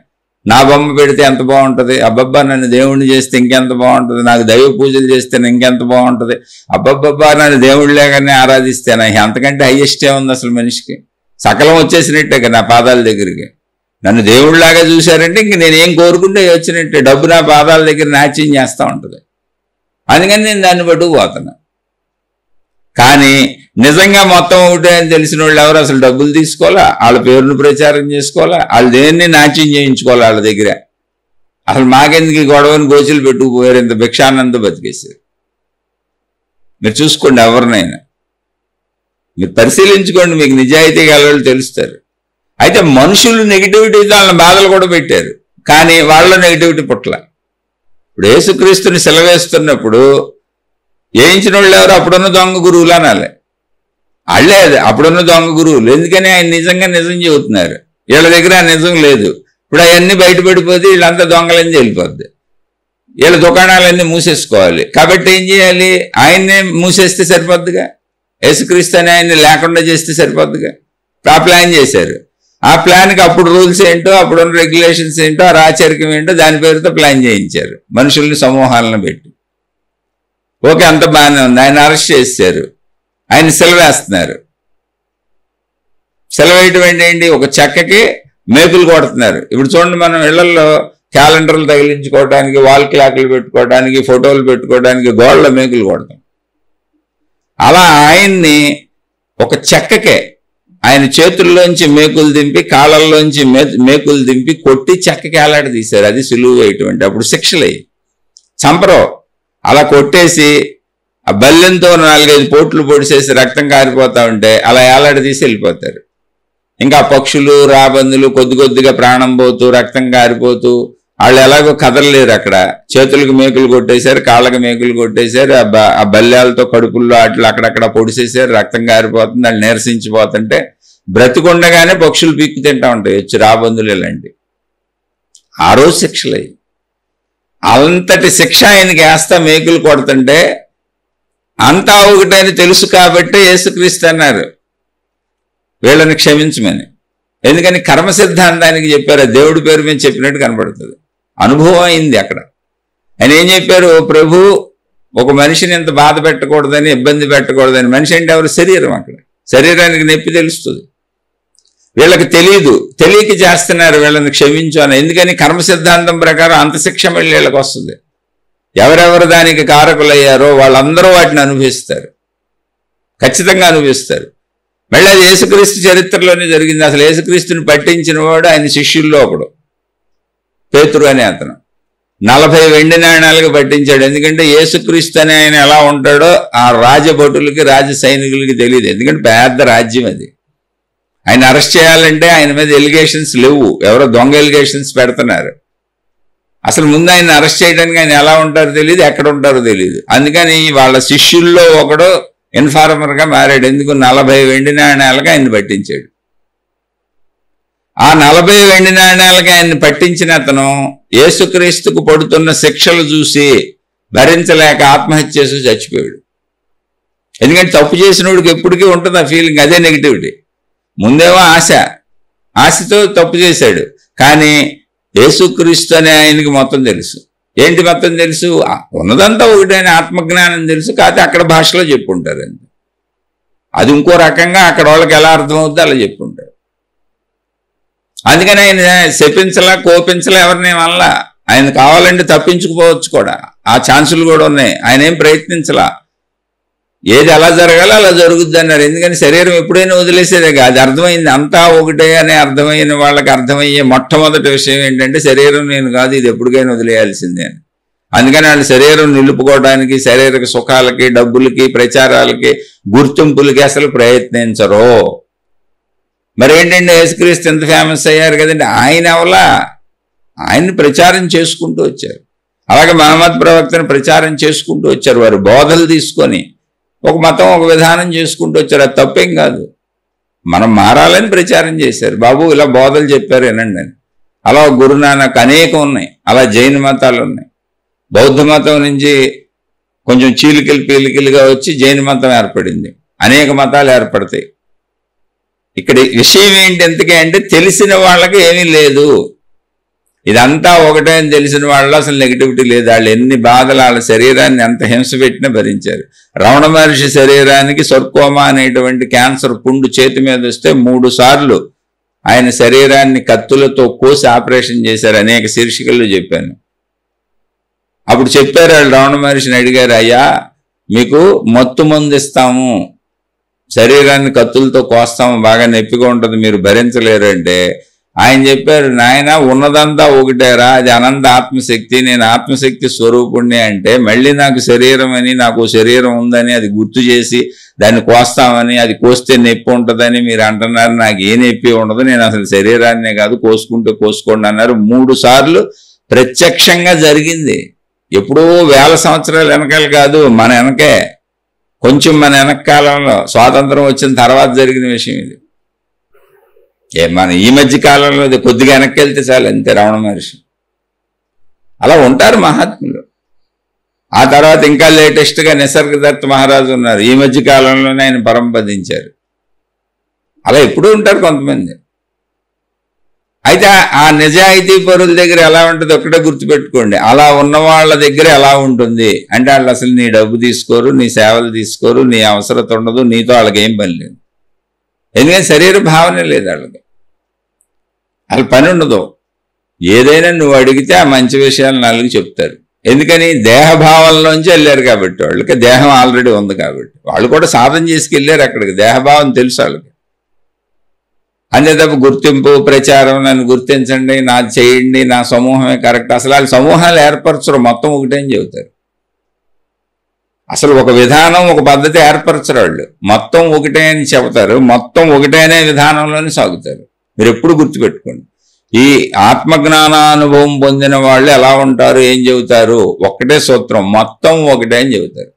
నా బొమ్మ పెడితే ఎంత బాగుంటుంది, అబ్బబ్బా నన్ను దేవుణ్ణి చేస్తే ఇంకెంత బాగుంటుంది, నాకు దైవ పూజలు చేస్తే ఇంకెంత బాగుంటుంది, అబ్బబ్బబ్బా నన్ను దేవుళ్ళేగానే ఆరాధిస్తేనా, అంతకంటే హైయెస్టే ఉంది అసలు మనిషికి. సకలం వచ్చేసినట్టే కదా నా పాదాల దగ్గరికి. నన్ను దేవుళ్ళలాగా చూశారంటే ఇంక నేను ఏం కోరుకుంటే వచ్చినట్టే. డబ్బు నా పాదాల దగ్గర నాట్యం చేస్తూ ఉంటుంది, అందుకని నేను దాన్ని పట్టుకుపోతున్నా. కానీ నిజంగా మొత్తం ఒకటే అని తెలిసిన వాళ్ళు ఎవరు అసలు డబ్బులు తీసుకోవాలా, వాళ్ళ పేరును ప్రచారం చేసుకోవాలా, వాళ్ళు దేన్ని నాట్యం చేయించుకోవాలి వాళ్ళ దగ్గర. అసలు మాకెందుకు ఈ గొడవని గోచులు పెట్టుకుపోయారు, ఇంత భిక్షానంద బతికేశారు. మీరు చూసుకోండి, ఎవరినైనా మీరు పరిశీలించుకోండి, మీకు నిజాయితీ గలవాళ్ళు తెలుస్తారు. అయితే మనుషులు నెగిటివిటీతో వాళ్ళని బాధలు కూడా పెట్టారు, కానీ వాళ్ళ నెగిటివిటీ పుట్ల. ఇప్పుడు యేసుక్రీస్తుని సెలవేస్తున్నప్పుడు వేయించిన వాళ్ళు ఎవరు? అప్పుడున్న దొంగ గురువులు అనాలి. వాళ్ళే అది అప్పుడున్న దొంగ గురువులు. ఎందుకని? ఆయన నిజంగా నిజం చెబుతున్నారు, వీళ్ళ దగ్గర ఆ నిజం లేదు. ఇప్పుడు అవన్నీ బయటపడిపోతే వీళ్ళంతా దొంగలని వెళ్ళిపోద్ది, వీళ్ళ దుకాణాలన్నీ మూసేసుకోవాలి. కాబట్టి ఏం చేయాలి? ఆయన్నే మూసేస్తే సరిపోద్దిగా, యేసుక్రీస్తు అని ఆయన్ని లేకుండా చేస్తే సరిపోద్దిగా. ఆ ప్లాన్ చేశారు. ఆ ప్లాన్కి అప్పుడు రూల్స్ ఏంటో, అప్పుడున్న రెగ్యులేషన్స్ ఏంటో, ఆ రాచరికం ఏంటో దాని పేరుతో ప్లాన్ చేయించారు, మనుషుల్ని సమూహాలను పెట్టి. ఓకే, అంత బాగానే ఉంది. ఆయన అరెస్ట్ చేశారు, ఆయన సెలవేస్తున్నారు. సెలవేయటం ఏంటి? ఒక చెక్కకి మేకులు కొడుతున్నారు. ఇప్పుడు చూడండి, మనం ఇళ్లలో క్యాలెండర్లు తగిలించుకోవడానికి, వాల్ క్లాక్లు పెట్టుకోవడానికి, ఫోటోలు పెట్టుకోవడానికి గోడల మేకులు కొడతాం. అలా ఆయన్ని ఒక చెక్కకే ఆయన చేతుల్లోంచి మేకులు దింపి, కాళ్ళల్లోంచి మేకులు దింపి కొట్టి చెక్కకి ఏలాడ తీశారు. అది సులువు వేయటం. అప్పుడు శిక్షలయ్యి చంపరో అలా కొట్టేసి ఆ బల్లెంతో 4-5 పోట్లు పొడిసేసి రక్తం కారిపోతా ఉంటే అలా ఏలాడ తీసి వెళ్ళిపోతారు. ఇంకా పక్షులు, రాబందులు కొద్ది కొద్దిగా ప్రాణం పోతూ రక్తం కారిపోతూ వాళ్ళు ఎలాగో కదలలేరు. అక్కడ చేతులకు మేకులు కొట్టేశారు, కాళ్ళకి మేకులు కొట్టేశారు, ఆ బల్యాలతో కడుపుల్లో అట్లా అక్కడక్కడ పొడిసేశారు, రక్తం కారిపోతుంది, వాళ్ళు నీరసించిపోతుంటే బ్రతికుండగానే పక్షులు పీక్కు తింటా ఉంటాయి, వచ్చి రాబందులు ఇలాంటి. ఆ రోజు శిక్షలయ్యి అంతటి శిక్ష ఆయనకి వేస్తా మేకులు కొడుతుంటే అంతా ఒకటని తెలుసు కాబట్టి యేసుక్రీస్తు అన్నారు వీళ్ళని క్షమించమని. ఎందుకని? కర్మ సిద్ధాంతానికి చెప్పారు, దేవుడి పేరు మీద చెప్పినట్టు కనబడుతుంది. అనుభవం అయింది అక్కడ. ఆయన ఏం చెప్పారు? ప్రభు ఒక మనిషిని ఇంత బాధ పెట్టకూడదని, ఇబ్బంది పెట్టకూడదని. మనిషి అంటే ఎవరు? శరీరం. అక్కడ శరీరానికి నొప్పి తెలుస్తుంది, వీళ్ళకి తెలియదు, తెలియక చేస్తున్నారు, వీళ్ళని క్షమించు అని. ఎందుకని? కర్మ సిద్ధాంతం ప్రకారం అంత శిక్ష మళ్ళీ వీళ్ళకి వస్తుంది. ఎవరెవరు దానికి కారకులయ్యారో వాళ్ళందరూ వాటిని అనుభవిస్తారు, ఖచ్చితంగా అనుభవిస్తారు. మళ్ళీ అది యేసుక్రీస్తు చరిత్రలోనే జరిగింది. అసలు యేసుక్రీస్తుని పట్టించిన వాడు ఆయన శిష్యుల్లో ఒకడు, పేతురు అనే అతను. 40 వెండి నాణాలకు పట్టించాడు. ఎందుకంటే యేసుక్రీస్తు అని ఆయన ఎలా ఉంటాడో ఆ రాజభటులకి, రాజ సైనికులకి తెలియదు. ఎందుకంటే పెద్ద రాజ్యం అది. ఆయన అరెస్ట్ చేయాలంటే ఆయన మీద ఎలిగేషన్స్ లేవు, ఎవరో దొంగ ఎలిగేషన్స్ పెడుతున్నారు. అసలు ముందు ఆయన అరెస్ట్ చేయడానికి ఆయన ఎలా ఉంటారో తెలియదు, ఎక్కడ ఉంటారో తెలియదు. అందుకని వాళ్ళ శిష్యుల్లో ఒకడు ఇన్ఫార్మర్గా మారాడు. ఎందుకు? 40 వెండి నాణాలకు ఆయన పట్టించాడు. ఆ 40 వెండి నాణ్యాలకి ఆయన్ని పట్టించిన అతను యేసుక్రీస్తుకు పడుతున్న శిక్షలు చూసి భరించలేక ఆత్మహత్య చేసి చచ్చిపోయాడు. ఎందుకంటే తప్పు చేసినోడికి ఎప్పటికీ ఉంటుంది ఆ ఫీలింగ్, అదే నెగిటివిటీ. ముందేమో ఆశతో తప్పు చేశాడు, కానీ యేసుక్రీస్తు అనే ఆయనకి మొత్తం తెలుసు. ఏంటి మొత్తం తెలుసు? ఉన్నదంతా ఒకటైన ఆత్మజ్ఞానం తెలుసు, కాకపోతే అక్కడ భాషలో చెప్పుంటారు అంతే. అది ఇంకో రకంగా అక్కడ వాళ్ళకి ఎలా అర్థమవుద్దో అలా చెప్పుంటారు. అందుకని ఆయన శపించలా కోపించలా ఎవరిని వల్ల. ఆయన కావాలంటే తప్పించుకుపోవచ్చు కూడా, ఆ ఛాన్సులు కూడా ఉన్నాయి. ఆయన ఏం ప్రయత్నించలా, ఏది ఎలా జరగాలో అలా జరుగుద్ది అన్నారు. ఎందుకని శరీరం ఎప్పుడైనా వదిలేసేదే కాదు, అది అర్థమైంది. అంతా ఒకటే అని అర్థమైన వాళ్ళకి అర్థమయ్యే మొట్టమొదటి విషయం ఏంటంటే శరీరం నేను కాదు, ఇది ఎప్పటికైనా వదిలేయాల్సిందే అని. అందుకని వాళ్ళు శరీరం నిలుపుకోవడానికి, శారీరక సుఖాలకి, డబ్బులకి, ప్రచారాలకి, గుర్తింపులకి అసలు ప్రయత్నించరు. మరి ఏంటంటే యేసుక్రీస్తు ఎంత ఫేమస్ అయ్యారు కదండి, ఆయన అవలా ఆయన్ని ప్రచారం చేసుకుంటూ వచ్చారు. అలాగే మహమ్మద్ ప్రవక్తను ప్రచారం చేసుకుంటూ వచ్చారు. వారు బోధలు తీసుకొని ఒక మతం ఒక విధానం చేసుకుంటూ వచ్చారు. అది తప్పేం కాదు, మనం మారాలని ప్రచారం చేశారు. బాబు ఇలా బోధలు చెప్పారు వినండి అని. అలా గురునానక్ అనేకం ఉన్నాయి, అలా జైన మతాలు ఉన్నాయి. బౌద్ధ మతం నుంచి కొంచెం పీలికలుగా వచ్చి జైన మతం ఏర్పడింది. అనేక మతాలు ఏర్పడతాయి. ఇక్కడ విషయం ఏంటి ఎంతకే అంటే తెలిసిన వాళ్ళకి ఏమీ లేదు, ఇదంతా ఒకటే అని తెలిసిన వాళ్ళు అసలు నెగిటివిటీ లేదు. వాళ్ళు ఎన్ని బాధలు, వాళ్ళ శరీరాన్ని ఎంత హింస పెట్టినా భరించారు. రమణ మహర్షి శరీరానికి సర్కోమా అనేటువంటి క్యాన్సర్ పుండు చేతి మీద వస్తే 3 సార్లు ఆయన శరీరాన్ని కత్తులతో కోసి ఆపరేషన్ చేశారు. అనేక శీర్షికల్లో చెప్పాను. అప్పుడు చెప్పారు వాళ్ళు, రమణ మహర్షిని అడిగారు, అయ్యా మీకు మత్తు మందు ఇస్తాము, శరీరాన్ని కత్తులతో కోస్తాము, బాగా నొప్పిగా ఉంటుంది, మీరు భరించలేరు అంటే ఆయన చెప్పారు, నాయన ఉన్నదంతా ఒకటేరా, అది అనంత ఆత్మశక్తి, నేను ఆత్మశక్తి స్వరూపుణ్ణి. అంటే మళ్ళీ నాకు శరీరం అని, నాకు శరీరం ఉందని అది గుర్తు చేసి దాన్ని కోస్తామని, అది కోస్తే నొప్పి ఉంటుందని మీరు అంటున్నారు. నాకు ఏ నొప్పి ఉండదు, నేను అసలు శరీరాన్నే కాదు, కోసుకుంటే కోసుకోండి అన్నారు. 3 సార్లు ప్రత్యక్షంగా జరిగింది. ఎప్పుడో 1000 సంవత్సరాల వెనకాల కాదు, మన వెనకే, కొంచెం మన వెనక కాలంలో స్వాతంత్రం వచ్చిన తర్వాత జరిగిన విషయం ఇది. మన ఈ మధ్య కాలంలో కొద్దిగా వెనక్కి వెళ్తే చాలు అంతే. రమణ మహర్షి అలా ఉంటారు మహాత్ములు. ఆ తర్వాత ఇంకా లేటెస్ట్గా నిసర్గదత్త మహారాజు ఉన్నారు, ఈ మధ్య కాలంలోనే ఆయన పరంపదించారు. అలా ఎప్పుడూ ఉంటారు కొంతమంది. అయితే ఆ నిజాయితీ పరుల దగ్గర ఎలా ఉంటుంది ఒక్కటే గుర్తుపెట్టుకోండి, అలా ఉన్న వాళ్ళ దగ్గర ఎలా ఉంటుంది అంటే వాళ్ళు అసలు నీ డబ్బు తీసుకోరు, నీ సేవలు తీసుకోరు, నీ అవసరత ఉండదు, నీతో వాళ్ళకి ఏం పని లేదు. ఎందుకంటే శరీర భావనే లేదు వాళ్ళకి, వాళ్ళ పని ఉండదు. ఏదైనా నువ్వు అడిగితే ఆ మంచి విషయాలు 4 చెప్తారు. ఎందుకని దేహభావంలోంచి వెళ్ళారు కాబట్టి, వాళ్ళకి దేహం ఆల్రెడీ ఉంది కాబట్టి. వాళ్ళు కూడా సాధన చేసుకెళ్ళారు అక్కడికి, దేహభావం తెలుసు వాళ్ళకి. అంతే తప్ప గుర్తింపు, ప్రచారం, నన్ను గుర్తించండి, నాది చేయండి, నా సమూహమే కరెక్ట్, అసలు వాళ్ళు సమూహాలు ఏర్పరచరు, మొత్తం ఒకటే అని చెబుతారు. అసలు ఒక విధానం, ఒక పద్ధతి ఏర్పరచరు వాళ్ళు, మొత్తం ఒకటే అని చెబుతారు. మొత్తం ఒకటే అనే విధానంలోనే సాగుతారు. మీరు ఎప్పుడు గుర్తుపెట్టుకోండి, ఈ ఆత్మజ్ఞానానుభవం పొందిన వాళ్ళు ఎలా ఉంటారు, ఏం చెబుతారు, ఒక్కటే సూత్రం, మొత్తం ఒకటే అని చెబుతారు.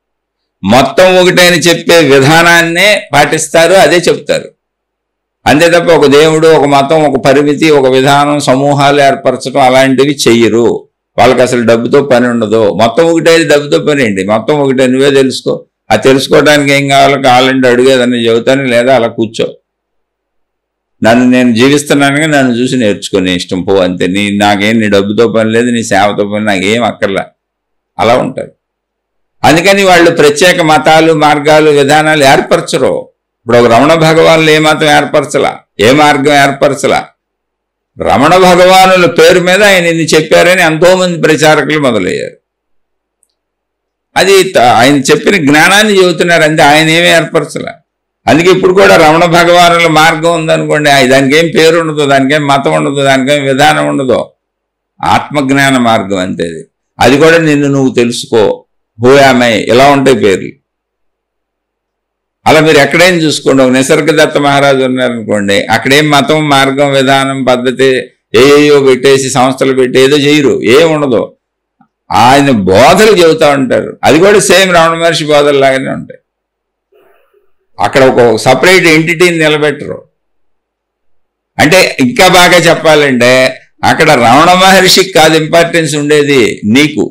మొత్తం ఒకటే అని చెప్పే విధానాన్నే పాటిస్తారు, అదే చెప్తారు. అంతే తప్ప ఒక దేవుడు, ఒక మతం, ఒక పరిమితి, ఒక విధానం, సమూహాలు ఏర్పరచడం అలాంటివి చెయ్యరు. వాళ్ళకి అసలు డబ్బుతో పని ఉండదు. మొత్తం ఒకటే, డబ్బుతో పని ఏంటి, మొత్తం ఒకటే, నువ్వే తెలుసుకో. అది తెలుసుకోవడానికి ఏం కావాలో కావాలంటే అడుగేదని చెబుతాను, లేదా అలా కూర్చో, నన్ను నేను జీవిస్తున్నానుగా నన్ను చూసి నేర్చుకుని ఇష్టం పో అంతే. నాకేం నీ డబ్బుతో పని లేదు, నీ సేవతో పని, నాకేం అక్కర్లా. అలా ఉంటారు. అందుకని వాళ్ళు ప్రత్యేక మతాలు, మార్గాలు, విధానాలు ఏర్పరచరు. ఇప్పుడు ఒక రమణ భగవానులు ఏ మతం ఏర్పరచలా, ఏ మార్గం ఏర్పరచలా. రమణ భగవానుల పేరు మీద ఆయన ఇన్ని చెప్పారని ఎంతోమంది ప్రచారకులు మొదలయ్యారు. అది ఆయన చెప్పిన జ్ఞానాన్ని చెబుతున్నారు అంతే, ఆయన ఏమీ ఏర్పరచలా. అందుకే ఇప్పుడు కూడా రమణ భగవానుల మార్గం ఉందనుకోండి, దానికి ఏం పేరు ఉండదు, దానికి ఏం మతం ఉండదు, దానికి ఏం విధానం ఉండదు, ఆత్మజ్ఞాన మార్గం అంతే. అది కూడా నిన్ను నువ్వు తెలుసుకో, హూయామై, ఇలా ఉంటాయి పేర్లు. అలా మీరు ఎక్కడైనా చూసుకోండి, ఒక నిసర్గదత్త మహారాజు ఉన్నారనుకోండి, అక్కడేం మతం, మార్గం, విధానం, పద్ధతి ఏయో పెట్టేసి సంస్థలు పెట్టి ఏదో చేయరు, ఏం ఉండదు. ఆయన బోధలు చెబుతూ ఉంటారు. అది కూడా సేమ్ రమణ మహర్షి బోధలు లాగానే ఉంటాయి. అక్కడ ఒక సపరేట్ ఎంటిటీని నిలబెట్టరు. అంటే ఇంకా బాగా చెప్పాలంటే అక్కడ రమణ మహర్షికి కాదు ఇంపార్టెన్స్ ఉండేది, నీకు.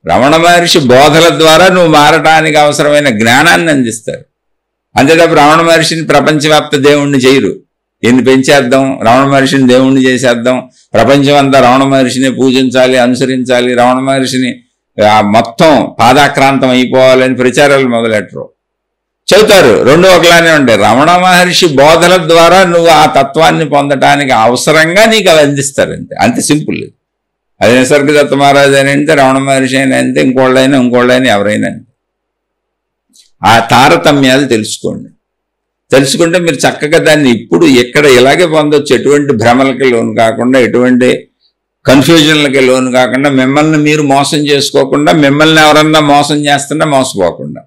రమణ మహర్షి బోధల ద్వారా నువ్వు మారటానికి అవసరమైన జ్ఞానాన్ని అందిస్తారు. అంతే తప్ప రమణ మహర్షిని ప్రపంచవ్యాప్త దేవుణ్ణి చేయరు. ఎన్ని పెంచేద్దాం, రమణ మహర్షిని దేవుణ్ణి చేసేద్దాం, ప్రపంచం అంతా రమణ మహర్షిని పూజించాలి, అనుసరించాలి, రమణ మహర్షిని మొత్తం పాదాక్రాంతం అయిపోవాలని ప్రచారాలు మొదలెట్టరు. చెబుతారు రెండు ఒకలానే ఉంటాయి. రమణ మహర్షి బోధల ద్వారా నువ్వు ఆ తత్వాన్ని పొందటానికి అవసరంగా నీకు అవి అందిస్తారు. అంతే సింపుల్. అది నిసర్గదత్త మహారాజు అని అంటే, రమణ మహర్షి అయినా అంతే, ఇంకోళ్ళైనా ఎవరైనా అంతే. ఆ తారతమ్యాలు తెలుసుకుంటే మీరు చక్కగా దాన్ని ఇప్పుడు ఎక్కడ ఇలాగే పొందొచ్చు. ఎటువంటి భ్రమలకి లోను కాకుండా, ఎటువంటి కన్ఫ్యూజన్లకి లోను కాకుండా, మిమ్మల్ని మీరు మోసం చేసుకోకుండా, మిమ్మల్ని ఎవరన్నా మోసం చేస్తున్నా మోసపోకుండా.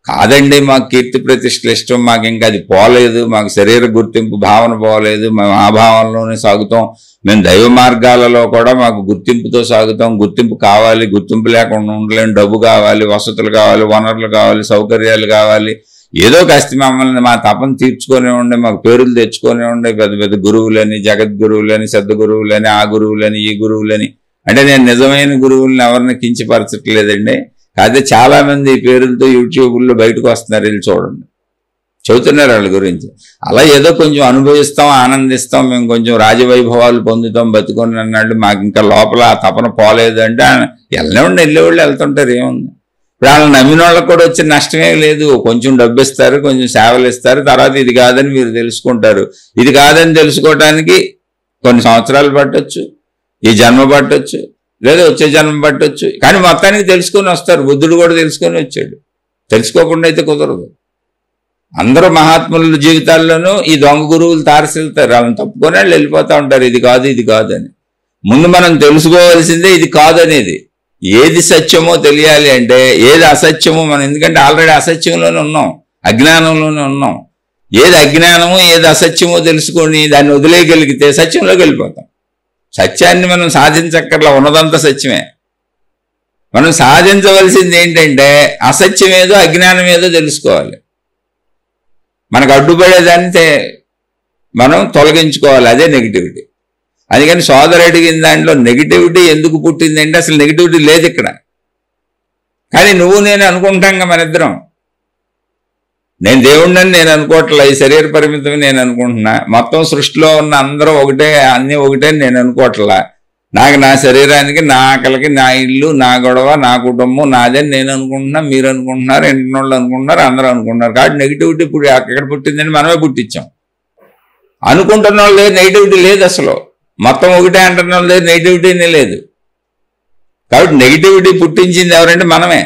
కాదండి మాకు కీర్తి ప్రతిష్టలు ఇష్టం, మాకు ఇంకా అది పోలేదు, మాకు శరీర గుర్తింపు భావన పోలేదు, మేము ఆ భావనలోనే సాగుతాం, మేము దైవ మార్గాలలో కూడా మాకు గుర్తింపుతో సాగుతాం, గుర్తింపు కావాలి, గుర్తింపు లేకుండా ఉండలేము, డబ్బు కావాలి, వసతులు కావాలి, వనరులు కావాలి, సౌకర్యాలు కావాలి, ఏదో కాస్త మమ్మల్ని మా తపన తీర్చుకొని ఉండే, మాకు పేర్లు తెచ్చుకొని ఉండే, పెద్ద పెద్ద గురువులని, జగద్గురువులని, సిద్ధ గురువులని, ఆ గురువులని, ఈ గురువులని. అంటే నేను నిజమైన గురువులను ఎవరిని కించపరచట్లేదండి. కాదే చాలా మంది ఈ పేరులతో యూట్యూబ్లో బయటకు వస్తున్నారు, వెళ్ళి చూడండి, చెబుతున్నారు వాళ్ళ గురించి. అలా ఏదో కొంచెం అనుభవిస్తాం, ఆనందిస్తాం, మేము కొంచెం రాజవైభవాలు పొందుతాం, బతుకొని అన్నాడు, మాకు ఇంకా లోపల ఆ తపన పోలేదు అంటే వెళ్ళేవాళ్ళు వెళ్తుంటారు, ఏముంది. ఇప్పుడు వాళ్ళని నమ్మిన వాళ్ళకి కూడా వచ్చిన నష్టమే లేదు. కొంచెం డబ్బు ఇస్తారు, కొంచెం సేవలు ఇస్తారు, తర్వాత ఇది కాదని మీరు తెలుసుకుంటారు. ఇది కాదని తెలుసుకోవడానికి కొన్ని సంవత్సరాలు పట్టొచ్చు, ఈ జన్మ పట్టొచ్చు, లేదా వచ్చే జన్మ పట్టొచ్చు, కానీ మొత్తానికి తెలుసుకొని వస్తారు. బుద్ధుడు కూడా తెలుసుకొని వచ్చాడు, తెలుసుకోకుండా అయితే కుదరదు. అందరూ మహాత్ముల జీవితాల్లోనూ ఈ దొంగ గురువులు తారసిల్తారు, వాళ్ళని తప్పుకొని వాళ్ళు వెళ్ళిపోతూ ఉంటారు, ఇది కాదు అని. ముందు మనం తెలుసుకోవాల్సిందే ఇది కాదు అనేది. ఏది సత్యమో తెలియాలి అంటే ఏది అసత్యమో మనం, ఎందుకంటే ఆల్రెడీ అసత్యంలోనే ఉన్నాం, అజ్ఞానంలోనే ఉన్నాం. ఏది అజ్ఞానమో ఏది అసత్యమో తెలుసుకొని దాన్ని వదిలేయగలిగితే సత్యంలోకి వెళ్ళిపోతాం. సత్యాన్ని మనం సాధించక్కర్లా, ఉన్నదంతా సత్యమే. మనం సాధించవలసింది ఏంటంటే అసత్యం ఏదో అజ్ఞానం ఏదో తెలుసుకోవాలి. మనకు అడ్డుపడేదాన్ని మనం తొలగించుకోవాలి, అదే నెగిటివిటీ. అందుకని సోదరు అడిగిన దాంట్లో నెగిటివిటీ ఎందుకు పుట్టిందంటే అసలు నెగిటివిటీ లేదు ఇక్కడ. కానీ నువ్వు నేను అనుకుంటాంగా మన ఇద్దరం. నేను దేవుణ్ణని నేను అనుకోవట్లే, ఈ శరీర పరిమితం నేను అనుకుంటున్నా. మొత్తం సృష్టిలో ఉన్న అందరూ ఒకటే, అన్నీ ఒకటే నేను అనుకోవట్లా. నాకు నా శరీరానికి, నా ఆకలికి, నా ఇల్లు, నా గొడవ, నా కుటుంబం నాదని నేను అనుకుంటున్నా, మీరు అనుకుంటున్నారు, ఇంటినోళ్ళు అనుకుంటున్నారు, అందరూ అనుకుంటున్నారు. కాబట్టి నెగిటివిటీ ఇప్పుడు ఎక్కడ పుట్టిందని మనమే పుట్టించాం. అనుకుంటున్న వాళ్ళు నెగిటివిటీ లేదు, అసలు మొత్తం ఒకటే అంటున్న వాళ్ళు నెగిటివిటీనే లేదు. కాబట్టి నెగిటివిటీ పుట్టించింది ఎవరంటే మనమే.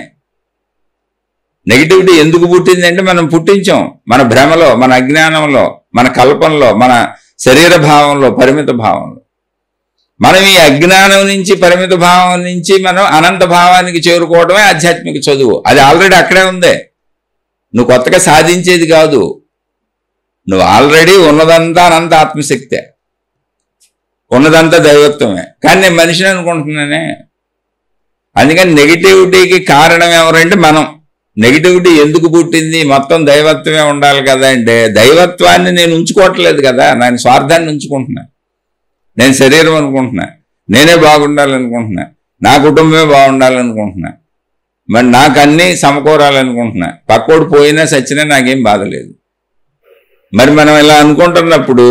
నెగిటివిటీ ఎందుకు పుట్టిందంటే మనం పుట్టించాం, మన భ్రమలో, మన అజ్ఞానంలో, మన కల్పనలో, మన శరీర భావంలో, పరిమిత భావంలో. మనం ఈ అజ్ఞానం నుంచి, పరిమిత భావం నుంచి మనం అనంత భావానికి చేరుకోవడమే ఆధ్యాత్మిక చదువు. అది ఆల్రెడీ అక్కడే ఉందే, నువ్వు కొత్తగా సాధించేది కాదు. నువ్వు ఆల్రెడీ ఉన్నదంతా అనంత ఆత్మశక్తే, ఉన్నదంతా దైవత్వమే. కానీ నేను మనిషిని అనుకుంటున్నానే. అందుకని నెగిటివిటీకి కారణం ఎవరంటే మనం. నెగిటివిటీ ఎందుకు పుట్టింది, మొత్తం దైవత్వమే ఉండాలి కదా అంటే దైవత్వాన్ని నేను ఉంచుకోవట్లేదు కదా, నేను స్వార్థాన్ని ఉంచుకుంటున్నా. నేను శరీరం అనుకుంటున్నా, నేనే బాగుండాలనుకుంటున్నా, నా కుటుంబమే బాగుండాలనుకుంటున్నా, మరి నాకు అన్నీ సమకూరాలనుకుంటున్నా. పక్కోడు పోయినా సచ్చినా నాకేం బాధ లేదు. మరి మనం ఇలా అనుకుంటున్నప్పుడు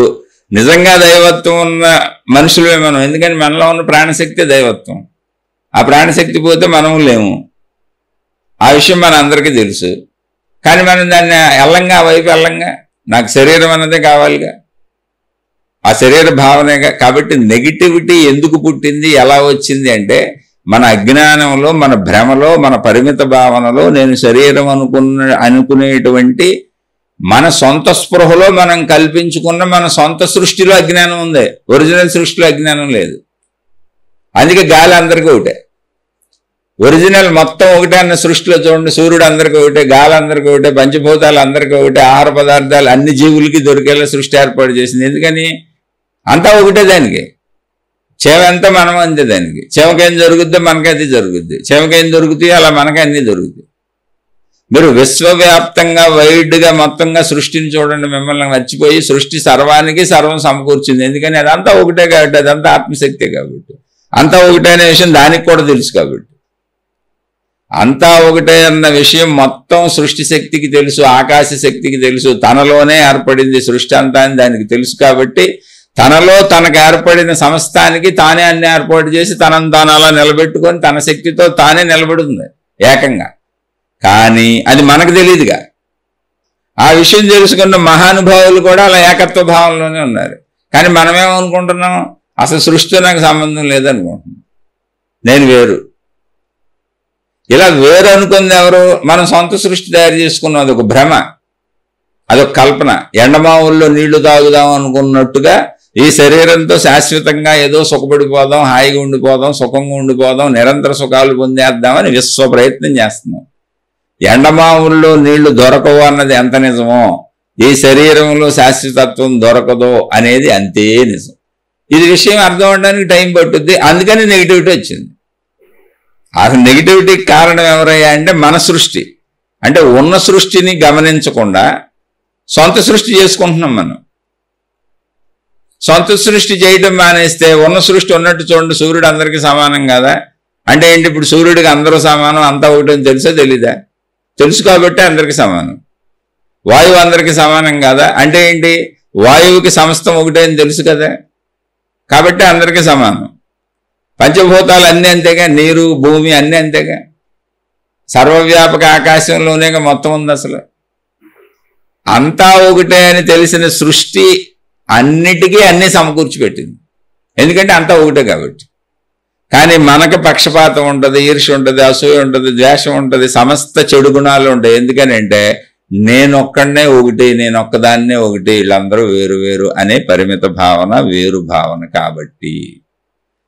నిజంగా దైవత్వం ఉన్న మనుషులే మనం. ఎందుకని మనలో ఉన్న ప్రాణశక్తి దైవత్వం. ఆ ప్రాణశక్తి పోతే మనం లేము, ఆ విషయం మన అందరికీ తెలుసు. కానీ మనం దాన్ని ఎల్లంగా, ఆ వైపు ఎల్లంగా, నాకు శరీరం అన్నదే కావాలిగా, ఆ శరీర భావనేగా. కాబట్టి నెగిటివిటీ ఎందుకు పుట్టింది, ఎలా వచ్చింది అంటే మన అజ్ఞానంలో, మన భ్రమలో, మన పరిమిత భావనలో, నేను శరీరం అనుకునేటువంటి మన సొంత స్పృహలో మనం కల్పించుకున్న మన సొంత సృష్టిలో అజ్ఞానం ఉంది. ఒరిజినల్ సృష్టిలో అజ్ఞానం లేదు. అందుకే గాలి అందరికీ ఒకటే, ఒరిజినల్ మొత్తం ఒకటే అన్న సృష్టిలో చూడండి. సూర్యుడు అందరికీ ఒకటే, గాలి అందరికీ ఒకటే, పంచభూతాలు అందరికీ ఒకటే, ఆహార పదార్థాలు అన్ని జీవులకి దొరికేలా సృష్టి ఏర్పాటు చేసింది. ఎందుకని అంతా ఒకటే. దానికి చెవ ఎంత మనం అంతే, దానికి చెవకేం జరుగుద్దో మనకైతే జరుగుద్ది, చెవకేం దొరుకుతాయో అలా మనకి అన్నీ దొరుకుతాయి. మీరు విశ్వవ్యాప్తంగా వైడ్గా మొత్తంగా సృష్టిని చూడండి, మిమ్మల్ని మర్చిపోయి సృష్టి సర్వానికి సర్వం సమకూర్చింది. ఎందుకని అదంతా ఒకటే కాబట్టి, అదంతా ఆత్మశక్తే కాబట్టి, అంతా ఒకటే అనే విషయం దానికి కూడా తెలుసు కాబట్టి. అంతా ఒకటే అన్న విషయం మొత్తం సృష్టి శక్తికి తెలుసు, ఆకాశ శక్తికి తెలుసు, తనలోనే ఏర్పడింది సృష్టి అంతా అని దానికి తెలుసు కాబట్టి తనలో తనకు ఏర్పడిన సమస్తానికి తానే అన్ని ఏర్పాటు చేసి తనను తాను అలా నిలబెట్టుకొని తన శక్తితో తానే నిలబడుతుంది ఏకంగా. కానీ అది మనకు తెలియదుగా. ఆ విషయం తెలుసుకున్న మహానుభావులు కూడా అలా ఏకత్వ భావంలోనే ఉన్నారు. కానీ మనమేమనుకుంటున్నాం, అసలు సృష్టితో నాకు సంబంధం లేదనుకుంటున్నాం, నేను వేరు. ఇలా వేరు అనుకుంది ఎవరు? మనం సొంత సృష్టి తయారు చేసుకున్నాం. అదొక భ్రమ, అదొక కల్పన. ఎండమావుల్లో నీళ్లు తాగుదాం అనుకున్నట్టుగా ఈ శరీరంతో శాశ్వతంగా ఏదో సుఖపడిపోదాం, హాయిగా ఉండిపోదాం, సుఖంగా ఉండిపోదాం, నిరంతర సుఖాలు పొందేద్దామని విశ్వ ప్రయత్నం చేస్తున్నాం. ఎండమావుల్లో నీళ్లు దొరకవు అన్నది ఎంత నిజమో, ఈ శరీరంలో శాశ్వతత్వం దొరకదో అనేది అంతే నిజం. ఇది విషయం అర్థం అవడానికి టైం పట్టుద్ది. అందుకని నెగిటివిటీ వచ్చింది. ఆ నెగిటివిటీకి కారణం ఎవరయ్యా అంటే మన సృష్టి. అంటే ఉన్న సృష్టిని గమనించకుండా సొంత సృష్టి చేసుకుంటున్నాం మనం. సొంత సృష్టి చేయడం మానేస్తే ఉన్న సృష్టి ఉన్నట్టు చూడండి, సూర్యుడు అందరికీ సమానం కదా. అంటే ఏంటి, ఇప్పుడు సూర్యుడికి అందరూ సమానం, అంతా ఒకటి అని తెలుసా తెలీదా? తెలుసు కాబట్టి అందరికీ సమానం. వాయువు అందరికీ సమానం కదా. అంటే ఏంటి, వాయువుకి సమస్తం ఒకటే అని తెలుసు కదా, కాబట్టి అందరికీ సమానం. పంచభూతాలు అన్నీ అంతేగా, నీరు భూమి అన్నీ అంతేగా. సర్వవ్యాపక ఆకాశంలోనే మొత్తం ఉంది. అసలు అంతా ఒకటే అని తెలిసిన సృష్టి అన్నిటికీ అన్నీ సమకూర్చిపెట్టింది, ఎందుకంటే అంతా ఒకటే కాబట్టి. కానీ మనకు పక్షపాతం ఉంటుంది, ఈర్ష్య ఉంటుంది, అసూయ ఉంటుంది, ద్వేషం ఉంటుంది, సమస్త చెడు గుణాలు ఉంటాయి. ఎందుకని అంటే నేనొక్కడనే ఒకటి, నేనొక్కదాన్నే ఒకటి, వీళ్ళందరూ వేరు వేరు అనే పరిమిత భావన, వేరు భావన. కాబట్టి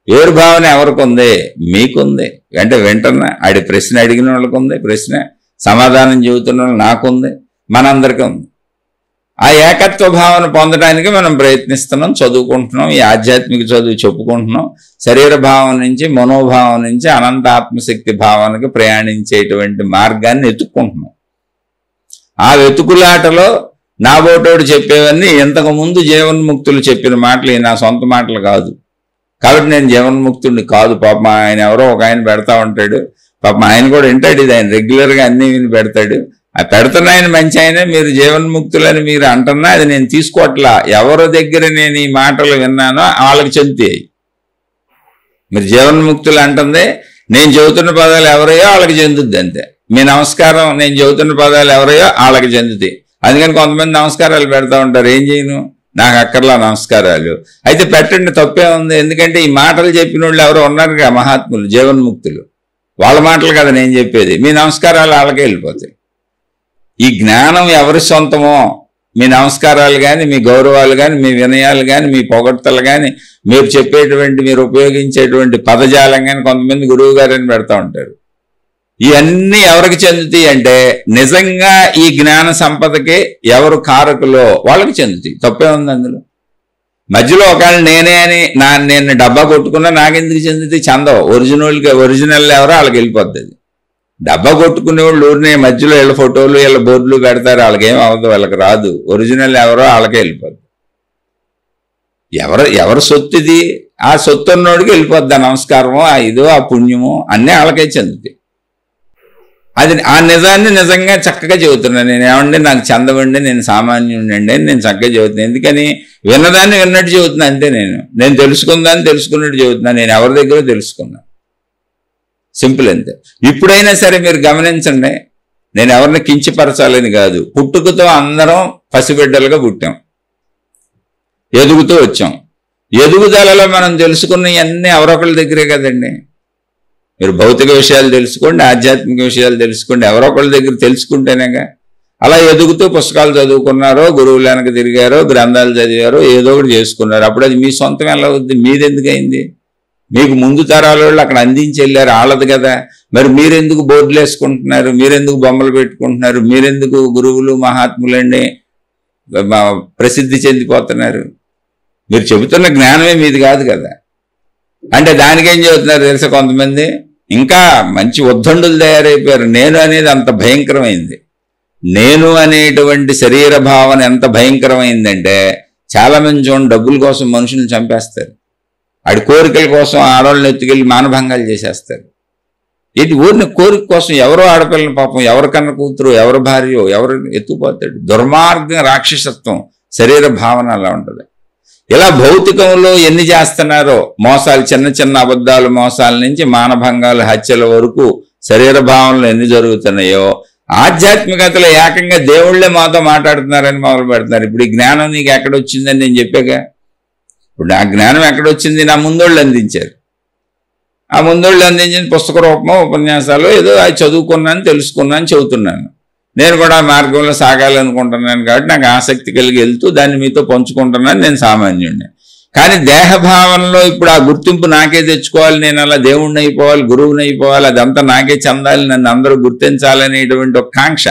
వేరు భావన ఎవరికి ఉంది? మీకుంది. అంటే వెంటనే ఆడి ప్రశ్న అడిగిన వాళ్ళకు ఉంది, ప్రశ్న సమాధానం చెబుతున్న వాళ్ళు నాకుంది, మనందరికీ ఉంది. ఆ ఏకత్వ భావన పొందడానికి మనం ప్రయత్నిస్తున్నాం, చదువుకుంటున్నాం, ఈ ఆధ్యాత్మిక చదువు చెప్పుకుంటున్నాం. శరీర భావం నుంచి, మనోభావం నుంచి అనంత ఆత్మశక్తి భావనకి ప్రయాణించేటువంటి మార్గాన్ని వెతుక్కుంటున్నాం. ఆ వెతుకులాటలో నాబోటోడు చెప్పేవన్నీ ఇంతకుముందు జీవన్ముక్తులు చెప్పిన మాటలు, నా సొంత మాటలు కాదు. కాబట్టి నేను జీవన్ముక్తుడిని కాదు. పాపం ఆయన ఎవరో ఒక ఆయన పెడతా ఉంటాడు, పాపం ఆయన కూడా వింటాడు, ఇది ఆయన రెగ్యులర్గా అన్నీ విని పెడతాడు. ఆ పెడుతున్న ఆయన మంచి ఆయన, మీరు జీవన్ముక్తులని మీరు అంటున్నా అది నేను తీసుకోవట్లా. ఎవరి దగ్గర నేను ఈ మాటలు విన్నానో వాళ్ళకి చెందుతాయి. మీరు జీవన్ముక్తులు అంటుంది, నేను చెబుతున్న పదాలు ఎవరయ్యో వాళ్ళకి చెందుద్ది అంతే. మీ నమస్కారం నేను చెబుతున్న పదాలు ఎవరయ్యో వాళ్ళకి చెందుతాయి. అందుకని కొంతమంది నమస్కారాలు పెడతా ఉంటారు, ఏం చేయను, నాకు అక్కర్లా నమస్కారాలు. అయితే పెట్టండి, తప్పే ఉంది. ఎందుకంటే ఈ మాటలు చెప్పిన వాళ్ళు ఎవరో ఉన్నారుగా మహాత్ములు, జీవన్ముక్తులు, వాళ్ళ మాటలు కదా నేను చెప్పేది. మీ నమస్కారాలు వాళ్ళకే వెళ్ళిపోతాయి. ఈ జ్ఞానం ఎవరి సొంతమో, మీ నమస్కారాలు కానీ, మీ గౌరవాలు కానీ, మీ వినయాలు కానీ, మీ పొగడ్తలు కానీ, మీరు చెప్పేటువంటి, మీరు ఉపయోగించేటువంటి పదజాలం కానీ, కొంతమంది గురువు గారని పెడతా ఉంటారు. ఇవన్నీ ఎవరికి చెందుతాయి అంటే నిజంగా ఈ జ్ఞాన సంపదకి ఎవరు కారకులో వాళ్ళకి చెందుతాయి. తప్పే ఉంది అందులో. మధ్యలో ఒకవేళ నేనే అని నేను డబ్బా కొట్టుకున్నా నాకెందుకు చెందుతాయి? చందవు. ఒరిజినల్ ఎవరో వాళ్ళకి వెళ్ళిపోద్ది. డబ్బా కొట్టుకునే వాళ్ళు ఊరినే మధ్యలో వీళ్ళ ఫోటోలు, వీళ్ళ బోర్డులు పెడతారు, వాళ్ళకేం అవ్వదు, వాళ్ళకి రాదు. ఒరిజినల్ ఎవరో వాళ్ళకే వెళ్ళిపోద్ది. ఎవరు సొత్తు ఇది, ఆ సొత్తు ఉన్నోడికి వెళ్ళిపోద్ది. ఆ నమస్కారము, ఆ ఇదో, ఆ పుణ్యము అన్నీ వాళ్ళకే చెందుతాయి. అది ఆ నిజాన్ని నిజంగా చక్కగా చెబుతున్నాను నేను. ఏమండి నాకు చందవండి, నేను సామాన్యుండి అని నేను చక్కగా చెబుతున్నాను. ఎందుకని విన్నదాన్ని విన్నట్టు చెబుతున్నా అంతే. నేను తెలుసుకుందాన్ని తెలుసుకున్నట్టు చెబుతున్నాను. నేను ఎవరి దగ్గర తెలుసుకున్నా, సింపుల్ అంతే. ఇప్పుడైనా సరే మీరు గమనించండి, నేను ఎవరిని కించపరచాలని కాదు. పుట్టుకతో అందరం పసిబిడ్డలుగా పుట్టాం, ఎదుగుతూ వచ్చాం. ఎదుగుదలలో మనం తెలుసుకున్నవన్నీ ఎవరొకరి దగ్గరే కదండి. మీరు భౌతిక విషయాలు తెలుసుకోండి, ఆధ్యాత్మిక విషయాలు తెలుసుకోండి, ఎవరో ఒకళ్ళ దగ్గర తెలుసుకుంటేనేగా. అలా ఎదుగుతూ పుస్తకాలు చదువుకున్నారో, గురువులు వెనక తిరిగారో, గ్రంథాలు చదివారో, ఏదో ఒకటి చేసుకున్నారు. అప్పుడు అది మీ సొంతం ఎలా అవుద్ది? మీదెందుకైంది? మీకు ముందు తరాల వాళ్ళు అక్కడ అందించి వెళ్ళారు, వాళ్ళది కదా. మరి మీరెందుకు బోర్డులు వేసుకుంటున్నారు? మీరెందుకు బొమ్మలు పెట్టుకుంటున్నారు? మీరెందుకు గురువులు మహాత్ములండి ప్రసిద్ధి చెందిపోతున్నారు? మీరు చెబుతున్న జ్ఞానమే మీది కాదు కదా. అంటే దానికేం చెబుతున్నారు తెలుసా కొంతమంది? ఇంకా మంచి ఉద్దండులు తయారైపోయారు. నేను అనేది అంత భయంకరమైంది. నేను అనేటువంటి శరీర భావన ఎంత భయంకరమైందంటే చాలా మంది చూడండి డబ్బుల కోసం మనుషుల్ని చంపేస్తారు. ఆడి కోరికల కోసం ఆడవాళ్ళని ఎత్తుకెళ్ళి మానభంగాలు చేసేస్తారు. ఇది ఊరిని కోరిక కోసం ఎవరో ఆడపిల్లల పాపం ఎవరికన్నా కూతురు ఎవరి భార్యో ఎవరు ఎత్తుకుపోతాడు. దుర్మార్గం, రాక్షసత్వం, శరీర భావన అలా ఉంటుంది. ఇలా భౌతికంలో ఎన్ని చేస్తున్నారో మోసాలు, చిన్న చిన్న అబద్ధాలు మోసాల నుంచి మానభంగాలు, హత్యల వరకు శరీర భావనలు ఎన్ని జరుగుతున్నాయో ఆధ్యాత్మికతలో ఏకంగా దేవుళ్లే మాతో మాట్లాడుతున్నారని మొదలు పెడుతున్నారు. ఇప్పుడు ఈ జ్ఞానం నీకు ఎక్కడొచ్చిందని నేను చెప్పాగా. ఇప్పుడు నా జ్ఞానం ఎక్కడొచ్చింది? నా ముందోళ్ళు అందించారు. ఆ ముందోళ్ళు అందించిన పుస్తక రూపమో ఉపన్యాసాలు ఏదో అది చదువుకున్నాను, తెలుసుకున్నాను, చెబుతున్నాను. నేను కూడా ఆ మార్గంలో సాగాలనుకుంటున్నాను కాబట్టి నాకు ఆసక్తి కలిగి వెళ్తూ దాన్ని మీతో పంచుకుంటున్నాను. నేను సామాన్యుడిని. కానీ దేహభావనలో ఇప్పుడు ఆ గుర్తింపు నాకే తెచ్చుకోవాలి, నేను అలా దేవుణ్ణి అయిపోవాలి, గురువుని అయిపోవాలి, అదంతా నాకే చెందాలి, నన్ను అందరూ గుర్తించాలనేటువంటి ఒక కాంక్ష.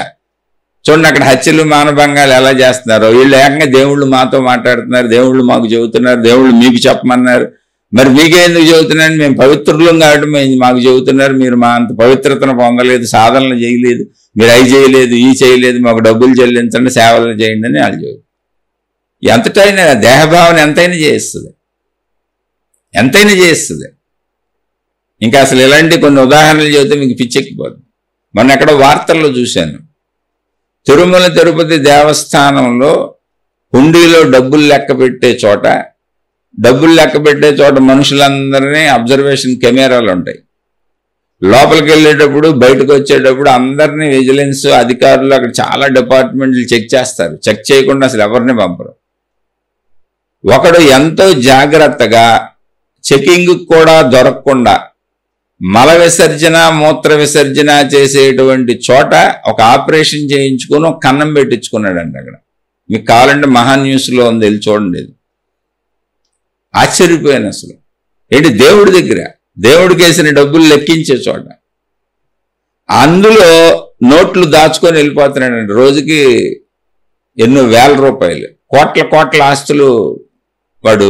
చూడండి అక్కడ హత్యలు, మానభంగాలు ఎలా చేస్తున్నారో. వీళ్ళు ఏకంగా దేవుళ్ళు మాతో మాట్లాడుతున్నారు, దేవుళ్ళు మాకు చెబుతున్నారు, దేవుళ్ళు మీకు చెప్పమన్నారు. మరి మీకే ఎందుకు చెబుతున్నాను? మేము పవిత్రులం కాబట్టి మాకు చెబుతున్నారు. మీరు మా అంత పవిత్రతను పొందలేదు, సాధనలు చేయలేదు, మీరు అవి చేయలేదు, ఈ చేయలేదు, మాకు డబ్బులు చెల్లించండి, సేవలు చేయండి అని వాళ్ళు చెబుతారు. ఎంతటైనా దేహభావన ఎంతైనా చేస్తుంది, ఎంతైనా చేస్తుంది. ఇంకా అసలు ఇలాంటి కొన్ని ఉదాహరణలు చెబితే మీకు పిచ్చెక్కిపోతుంది. మొన్న ఎక్కడో వార్తల్లో చూశాను, తిరుమల తిరుపతి దేవస్థానంలో హుండీలో డబ్బులు లెక్క పెట్టే చోట మనుషులందరినీ అబ్జర్వేషన్ కెమెరాలు ఉంటాయి. లోపలికి వెళ్ళేటప్పుడు బయటకు వచ్చేటప్పుడు అందరినీ విజిలెన్స్ అధికారులు అక్కడ చాలా డిపార్ట్మెంట్లు చెక్ చేస్తారు. చెక్ చేయకుండా అసలు ఎవరిని పంపరు. ఒకడు ఎంతో జాగ్రత్తగా చెకింగ్ కూడా దొరకకుండా మల విసర్జన, మూత్ర విసర్జన చేసేటువంటి చోట ఒక ఆపరేషన్ చేయించుకుని ఒక కన్నం పెట్టించుకున్నాడంట. అక్కడ మీకు కావాలంటే మహా న్యూస్లో ఉంది, వెళ్ళి చూడండి. ఆశ్చర్యపోయాను అసలు. ఏంటి దేవుడి దగ్గర, దేవుడికి వేసిన డబ్బులు లెక్కించే చోట అందులో నోట్లు దాచుకొని వెళ్ళిపోతున్నాడండి. రోజుకి ఎన్నో వేల రూపాయలు, కోట్ల ఆస్తులు వాడు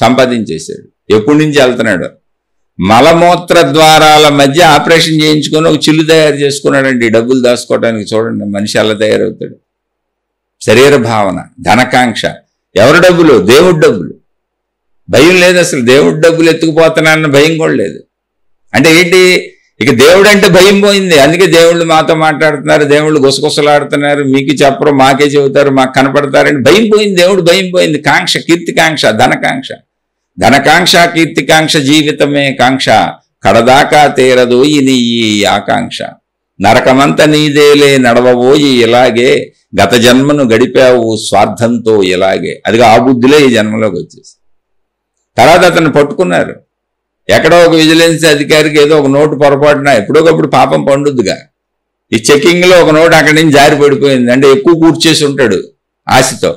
సంపాదించేశాడు. ఎప్పటి నుంచి వెళ్తున్నాడు? మలమూత్ర ద్వారాల మధ్య ఆపరేషన్ చేయించుకొని ఒక చిల్లు తయారు చేసుకున్నాడండి డబ్బులు దాచుకోవడానికి. చూడండి మనిషి అలా తయారవుతాడు. శరీర భావన, ధనకాంక్ష. ఎవరి డబ్బులు? దేవుడి డబ్బులు. భయం లేదు అసలు. దేవుడి డబ్బులు ఎత్తుకుపోతున్నానన్న భయం కూడా లేదు. అంటే ఏంటి? ఇక దేవుడు అంటే భయం పోయింది. అందుకే దేవుళ్ళు మాతో మాట్లాడుతున్నారు, దేవుళ్ళు గుసగుసలాడుతున్నారు, మీకు చెప్పరు, మాకే చెబుతారు, మాకు కనపడతారని భయం పోయింది. దేవుడు భయం పోయింది. కాంక్ష, కీర్తికాంక్ష, ధనకాంక్ష. ధనకాంక్ష, కీర్తికాంక్ష, జీవితమే కాంక్ష, కడదాకా తీరదోయి నీ ఆకాంక్ష. నరకమంత నీదేలే నడవబోయి ఇలాగే, గత జన్మను గడిపావు స్వార్థంతో ఇలాగే. అదిగా ఆ బుద్ధిలో ఈ జన్మలోకి వచ్చేసి తర్వాత అతను పట్టుకున్నారు. ఎక్కడో ఒక విజిలెన్స్ అధికారికి ఏదో ఒక నోటు పొరపాటున ఎప్పుడోకప్పుడు పాపం పండుద్దుగా. ఈ చెకింగ్లో ఒక నోటు అక్కడి నుంచి జారి పడిపోయింది. అంటే ఎక్కువ కూర్చేసి ఉంటాడు ఆశతో.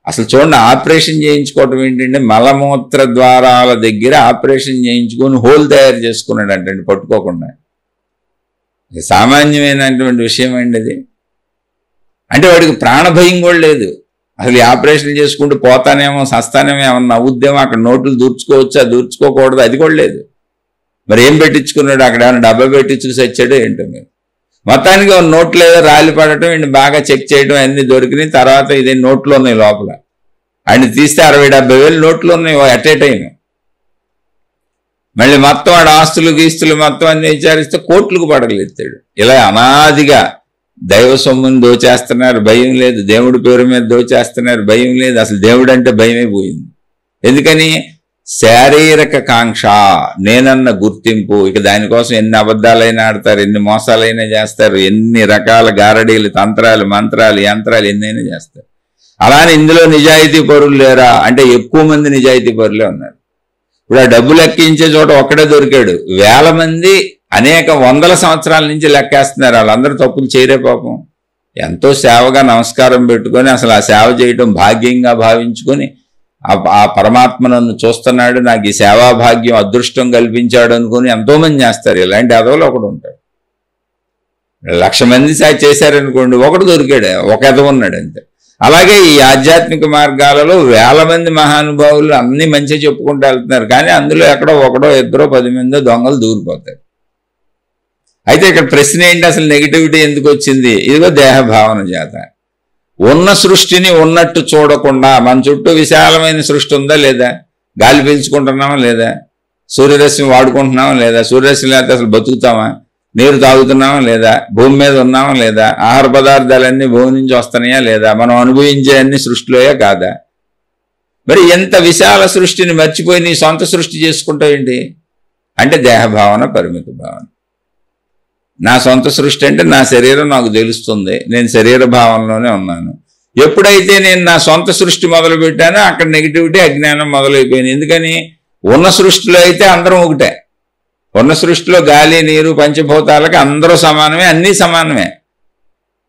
అసలు చూడండి, ఆపరేషన్ చేయించుకోవటం ఏంటంటే మలమూత్ర ద్వారాల దగ్గర ఆపరేషన్ చేయించుకొని హోల్ తయారు చేసుకున్నాడు అంటే పట్టుకోకుండా. సామాన్యమైనటువంటి విషయం అండి అది. అంటే వాడికి ప్రాణభయం కూడా లేదు. అసలు ఈ ఆపరేషన్ చేసుకుంటూ పోతానేమో, సస్తానేమో, ఏమన్నా అవుద్దేమో, అక్కడ నోట్లు దూర్చుకోవచ్చా, దూర్చుకోకూడదు, అది కూడా లేదు. మరి ఏం పెట్టించుకున్నాడు అక్కడ? ఏమైనా డబ్బా పెట్టించుకు వచ్చాడో ఏంటో. మీరు మొత్తానికి ఒక నోట్లు ఏదో రాలి పడటం, ఈయన బాగా చెక్ చేయడం అన్నీ దొరికినాయి. తర్వాత ఇదే నోట్లు ఉన్నాయి లోపల. ఆయన తీస్తే 60-70 నోట్లు ఉన్నాయి అట్ ఏ టైం. మళ్ళీ మొత్తం వాడు ఆస్తులు గీస్తులు మొత్తం అన్ని విచారిస్తే కోట్లకు పడగలెత్తాడు. ఇలా అనాదిగా దైవ సొమ్ముని దోచేస్తున్నారు, భయం లేదు. దేవుడి పేరు మీద దోచేస్తున్నారు, భయం లేదు. అసలు దేవుడు అంటే భయమే పోయింది. ఎందుకని? శారీరక కాంక్ష, నేనన్న గుర్తింపు. ఇక దానికోసం ఎన్ని అబద్ధాలైనా ఆడతారు, ఎన్ని మోసాలైనా చేస్తారు, ఎన్ని రకాల గారడీలు, తంత్రాలు, మంత్రాలు, యంత్రాలు ఎన్నైనా చేస్తారు. అలానే ఇందులో నిజాయితీ పరులు లేరా అంటే ఎక్కువ మంది నిజాయితీ పరులే ఉన్నారు. ఇప్పుడు ఆ డబ్బు లెక్కించే చోట ఒక్కడే దొరికాడు. వేల మంది అనేక వందల సంవత్సరాల నుంచి లెక్కేస్తున్నారు. వాళ్ళందరూ తప్పులు చేయరే పాపం. ఎంతో సేవగా నమస్కారం పెట్టుకొని అసలు ఆ సేవ చేయడం భాగ్యంగా భావించుకొని ఆ పరమాత్మను చూస్తున్నాడు, నాకు ఈ సేవా భాగ్యం అదృష్టం కల్పించాడు అనుకుని ఎంతోమంది చేస్తారు. ఇలాంటి ఎదవలు ఒకడు ఉంటాడు. 1,00,000 మంది చేశారనుకోండి, ఒకడు దొరికాడు, ఒక ఎదవ ఉన్నాడు అంతే. అలాగే ఈ ఆధ్యాత్మిక మార్గాలలో వేల మంది మహానుభావులు అన్ని మంచిగా చెప్పుకుంటూ వెళ్తున్నారు, కానీ అందులో ఎక్కడో ఒకడో ఇద్దరో 10 మందో దొంగలు దూరిపోతారు. అయితే ఇక్కడ ప్రశ్న ఏంటి, అసలు నెగిటివిటీ ఎందుకు వచ్చింది? ఇదిగో దేహ భావన చేత. ఉన్న సృష్టిని ఉన్నట్టు చూడకుండా, మన చుట్టూ విశాలమైన సృష్టి ఉందా లేదా, గాలి పీల్చుకుంటున్నామా లేదా, సూర్యరశ్మి వాడుకుంటున్నామా లేదా, సూర్యరశ్మి లేకపోతే అసలు బతుకుతామా, నీరు తాగుతున్నామా లేదా, భూమి మీద ఉన్నామా లేదా, ఆహార పదార్థాలన్నీ భూమి నుంచి వస్తున్నాయా లేదా, మనం అనుభవించే అన్ని సృష్టిలోయే కాదా? మరి ఎంత విశాల సృష్టిని మర్చిపోయి నీ సొంత సృష్టి చేసుకుంటావేంటి అంటే దేహభావన, పరిమిత భావన. నా సొంత సృష్టి అంటే నా శరీరం నాకు తెలుస్తుంది, నేను శరీర భావనలోనే ఉన్నాను. ఎప్పుడైతే నేను నా సొంత సృష్టి మొదలు పెట్టానో అక్కడ నెగిటివిటీ, అజ్ఞానం మొదలైపోయింది. ఎందుకని? ఉన్న సృష్టిలో అయితే అందరం ఒకటే. ఉన్న సృష్టిలో గాలి, నీరు, పంచభూతాలకి అందరూ సమానమే, అన్నీ సమానమే,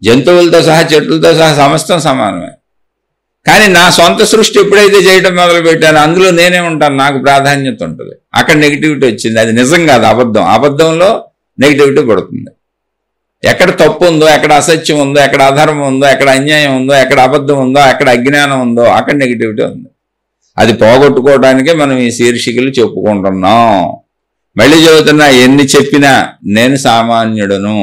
జంతువులతో సహా చెట్లతో సహా సమస్తం సమానమే. కానీ నా సొంత సృష్టి ఎప్పుడైతే చేయడం మొదలు పెట్టానో అందులో నేనే ఉంటాను, నాకు ప్రాధాన్యత ఉంటుంది. అక్కడ నెగిటివిటీ వచ్చింది. అది నిజం కాదు, అబద్ధం. అబద్ధంలో నెగిటివిటీ పడుతుంది. ఎక్కడ తప్పు ఉందో, ఎక్కడ అసత్యం ఉందో, ఎక్కడ అధర్మం ఉందో, ఎక్కడ అన్యాయం ఉందో, ఎక్కడ అబద్ధం ఉందో, ఎక్కడ అజ్ఞానం ఉందో అక్కడ నెగిటివిటీ ఉంది. అది పోగొట్టుకోవడానికే మనం ఈ శీర్షికలు చెప్పుకుంటున్నాం. మళ్ళీ చెబుతున్నా, ఎన్ని చెప్పినా నేను సామాన్యుడను.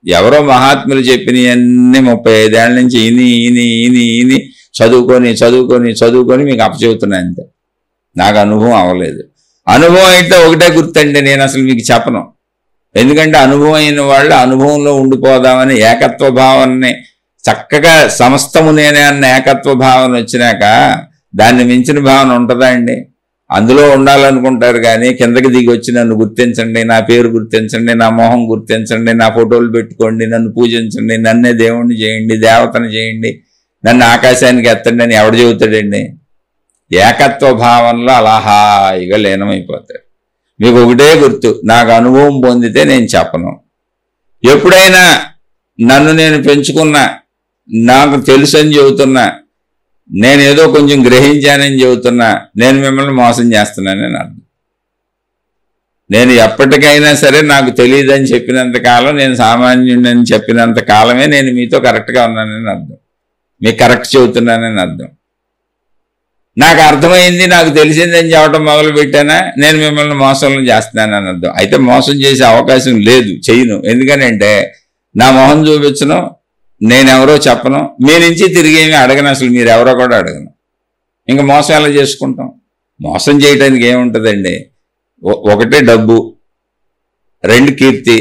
ఎవరో మహాత్ములు చెప్పినవన్నీ 35 ఏళ్ల నుంచి ఇని చదువుకొని మీకు అప్పచెబుతున్నా. అంతే, నాకు అనుభవం అవ్వలేదు. అనుభవం అయితే ఒకటే గుర్తండి, నేను అసలు మీకు చెప్పను. ఎందుకంటే అనుభవం అయిన వాళ్ళు అనుభవంలో ఉండిపోదామని ఏకత్వ భావాన్ని చక్కగా సమస్తము నేనే అన్న ఏకత్వ భావన వచ్చినాక దాన్ని మించిన భావన ఉంటుందా అండి? అందులో ఉండాలనుకుంటారు, కానీ కిందకి దిగి వచ్చి నన్ను గుర్తించండి, నా పేరు గుర్తించండి, నా మొహం గుర్తించండి, నా ఫోటోలు పెట్టుకోండి, నన్ను పూజించండి, నన్నే దేవుణ్ణి చేయండి, దేవతను చేయండి, నన్ను ఆకాశానికి ఎత్తండి అని ఎవడు చెబుతాడండి? ఏకత్వ భావనలో అలా హాయిగా లీనమైపోతారు. మీకు ఒకటే గుర్తు, నాకు అనుభవం పొందితే నేను చెప్పను. ఎప్పుడైనా నన్ను నేను పెంచుకున్నా, నాకు తెలుసు అని చెబుతున్నా, నేనేదో కొంచెం గ్రహించానని చెబుతున్నా, నేను మిమ్మల్ని మోసం చేస్తున్నానని అర్థం. నేను ఎప్పటికైనా సరే నాకు తెలియదని చెప్పినంత కాలం, నేను సామాన్యుడని చెప్పినంత కాలమే నేను మీతో కరెక్ట్గా ఉన్నానని అర్థం, మీకు కరెక్ట్ చెబుతున్నానని అర్థం. నాకు అర్థమైంది, నాకు తెలిసిందని చెప్పడం మొదలు పెట్టానా, నేను మిమ్మల్ని మోసం చేస్తున్నానని అర్థం. అయితే మోసం చేసే అవకాశం లేదు, చెయ్యను. ఎందుకనంటే నా మొహం చూపించను, నేనెవరో చెప్పను, మీ నుంచి తిరిగి ఏమి అడగను, అసలు మీరెవరో కూడా అడగను. ఇంకా మోసం ఎలా చేసుకుంటాం? మోసం చేయడానికి ఏముంటుందండి? ఒకటే డబ్బు, 2 కీర్తి.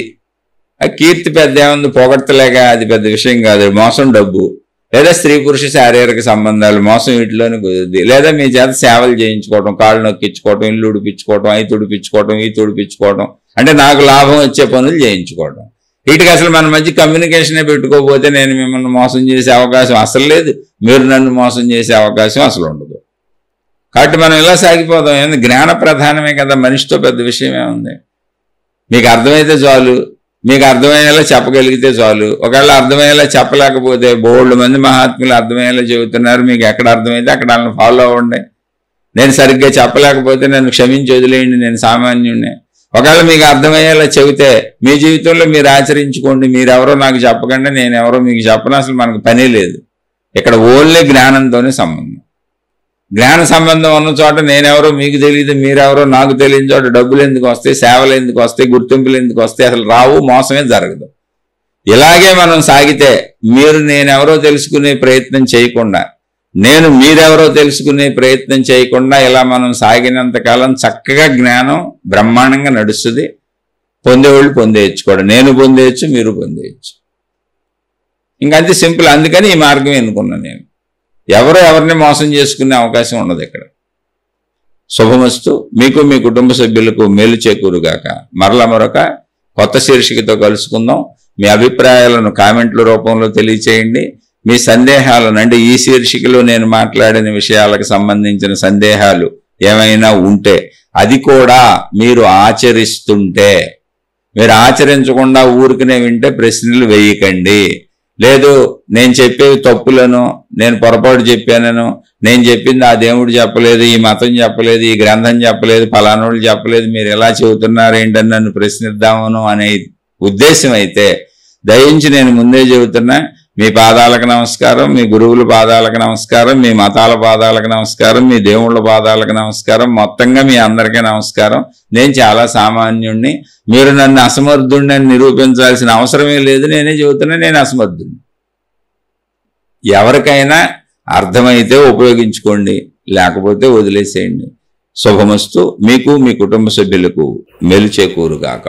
ఆ కీర్తి పెద్ద ఏముంది, పొగడ్తలేక అది పెద్ద విషయం కాదు. మోసం డబ్బు, లేదా స్త్రీ పురుష శారీరక సంబంధాలు, మోసం వీటిలోనే కుదురుద్ది. లేదా మీ చేత సేవలు చేయించుకోవటం, కాళ్ళు నొక్కించుకోవటం, ఇల్లు ఉడిపించుకోవటం, అవి తుడిపించుకోవటం, ఈ తుడిపించుకోవటం, అంటే నాకు లాభం వచ్చే పనులు చేయించుకోవటం. వీటికి అసలు మన మధ్య కమ్యూనికేషనే పెట్టుకోకపోతే నేను మిమ్మల్ని మోసం చేసే అవకాశం అసలు లేదు, మీరు నన్ను మోసం చేసే అవకాశం అసలు ఉండదు. కాబట్టి మనం ఇలా సాగిపోదాం. ఏంది, జ్ఞాన ప్రధానమే కదా, మనిషితో పెద్ద విషయమే ఉంది. మీకు అర్థమైతే చాలు, మీకు అర్థమయ్యేలా చెప్పగలిగితే చాలు. ఒకవేళ అర్థమయ్యేలా చెప్పలేకపోతే బోల్డ్ మంది మహాత్ములు అర్థమయ్యేలా చెబుతున్నారు, మీకు ఎక్కడ అర్థమైతే అక్కడ వాళ్ళని ఫాలో అవ్వండి. నేను సరిగ్గా చెప్పలేకపోతే నన్ను క్షమించి వదిలేయండి, నేను సామాన్యుడిని. ఒకవేళ మీకు అర్థమయ్యేలా చెబితే మీ జీవితంలో మీరు ఆచరించుకోండి. మీరెవరో నాకు చెప్పకండి, నేనెవరో మీకు చెప్పను, అసలు మనకు పనే లేదు. ఇక్కడ ఓన్లీ జ్ఞానంతోనే సంబంధం. జ్ఞాన సంబంధం ఉన్న చోట నేనెవరో మీకు తెలియదు, మీరెవరో నాకు తెలియని చోట డబ్బులు ఎందుకు వస్తాయి, సేవలు ఎందుకు వస్తాయి, గుర్తింపులు ఎందుకు వస్తాయి, అసలు రావు, మోసమే జరగదు. ఇలాగే మనం సాగితే మీరు నేనెవరో తెలుసుకునే ప్రయత్నం చేయకుండా, నేను మీరెవరో తెలుసుకునే ప్రయత్నం చేయకుండా ఇలా మనం సాగినంతకాలం చక్కగా జ్ఞానం బ్రహ్మాండంగా నడుస్తుంది. పొందేవాళ్ళు పొందేయచ్చు కూడా, నేను పొందేయచ్చు, మీరు పొందేయచ్చు. ఇంకంతే సింపుల్. అందుకని ఈ మార్గం ఎన్నుకున్నాను నేను. ఎవరో ఎవరిని మోసం చేసుకునే అవకాశం ఉండదు ఇక్కడ. శుభమస్తు. మీకు మీ కుటుంబ సభ్యులకు మేలు చేకూరుగాక. మరలా మరొక కొత్త శీర్షికతో కలుసుకుందాం. మీ అభిప్రాయాలను కామెంట్ల రూపంలో తెలియచేయండి. మీ సందేహాలను, అంటే ఈ శీర్షికలో నేను మాట్లాడిన విషయాలకు సంబంధించిన సందేహాలు ఏమైనా ఉంటే, అది కూడా మీరు ఆచరిస్తుంటే, మీరు ఆచరించకుండా ఊరికనే వింటే ప్రశ్నలు వేయకండి. లేదు నేను చెప్పేవి తప్పులను, నేను పొరపాటు చెప్పానను, నేను చెప్పింది ఆ దేవుడు చెప్పలేదు, ఈ మతం చెప్పలేదు, ఈ గ్రంథం చెప్పలేదు, ఫలానోళ్ళు చెప్పలేదు, మీరు ఎలా చెబుతున్నారు ఏంటని నన్ను ప్రశ్నిద్దామను అనే ఉద్దేశం అయితే దయించి నేను ముందే చెబుతున్నా, మీ పాదాలకు నమస్కారం, మీ గురువుల పాదాలకు నమస్కారం, మీ మతాల పాదాలకు నమస్కారం, మీ దేవుళ్ళ పాదాలకు నమస్కారం, మొత్తంగా మీ అందరికీ నమస్కారం. నేను చాలా సామాన్యుణ్ణి. మీరు నన్ను అసమర్థుణ్ణి అని నిరూపించాల్సిన అవసరమే లేదు. నేనే చెబుతున్నా నేను అసమర్థుణ్ణి. ఎవరికైనా అర్థమైతే ఉపయోగించుకోండి, లేకపోతే వదిలేసేయండి. శుభమస్తు. మీకు మీ కుటుంబ సభ్యులకు మేలు చేకూరుగాక.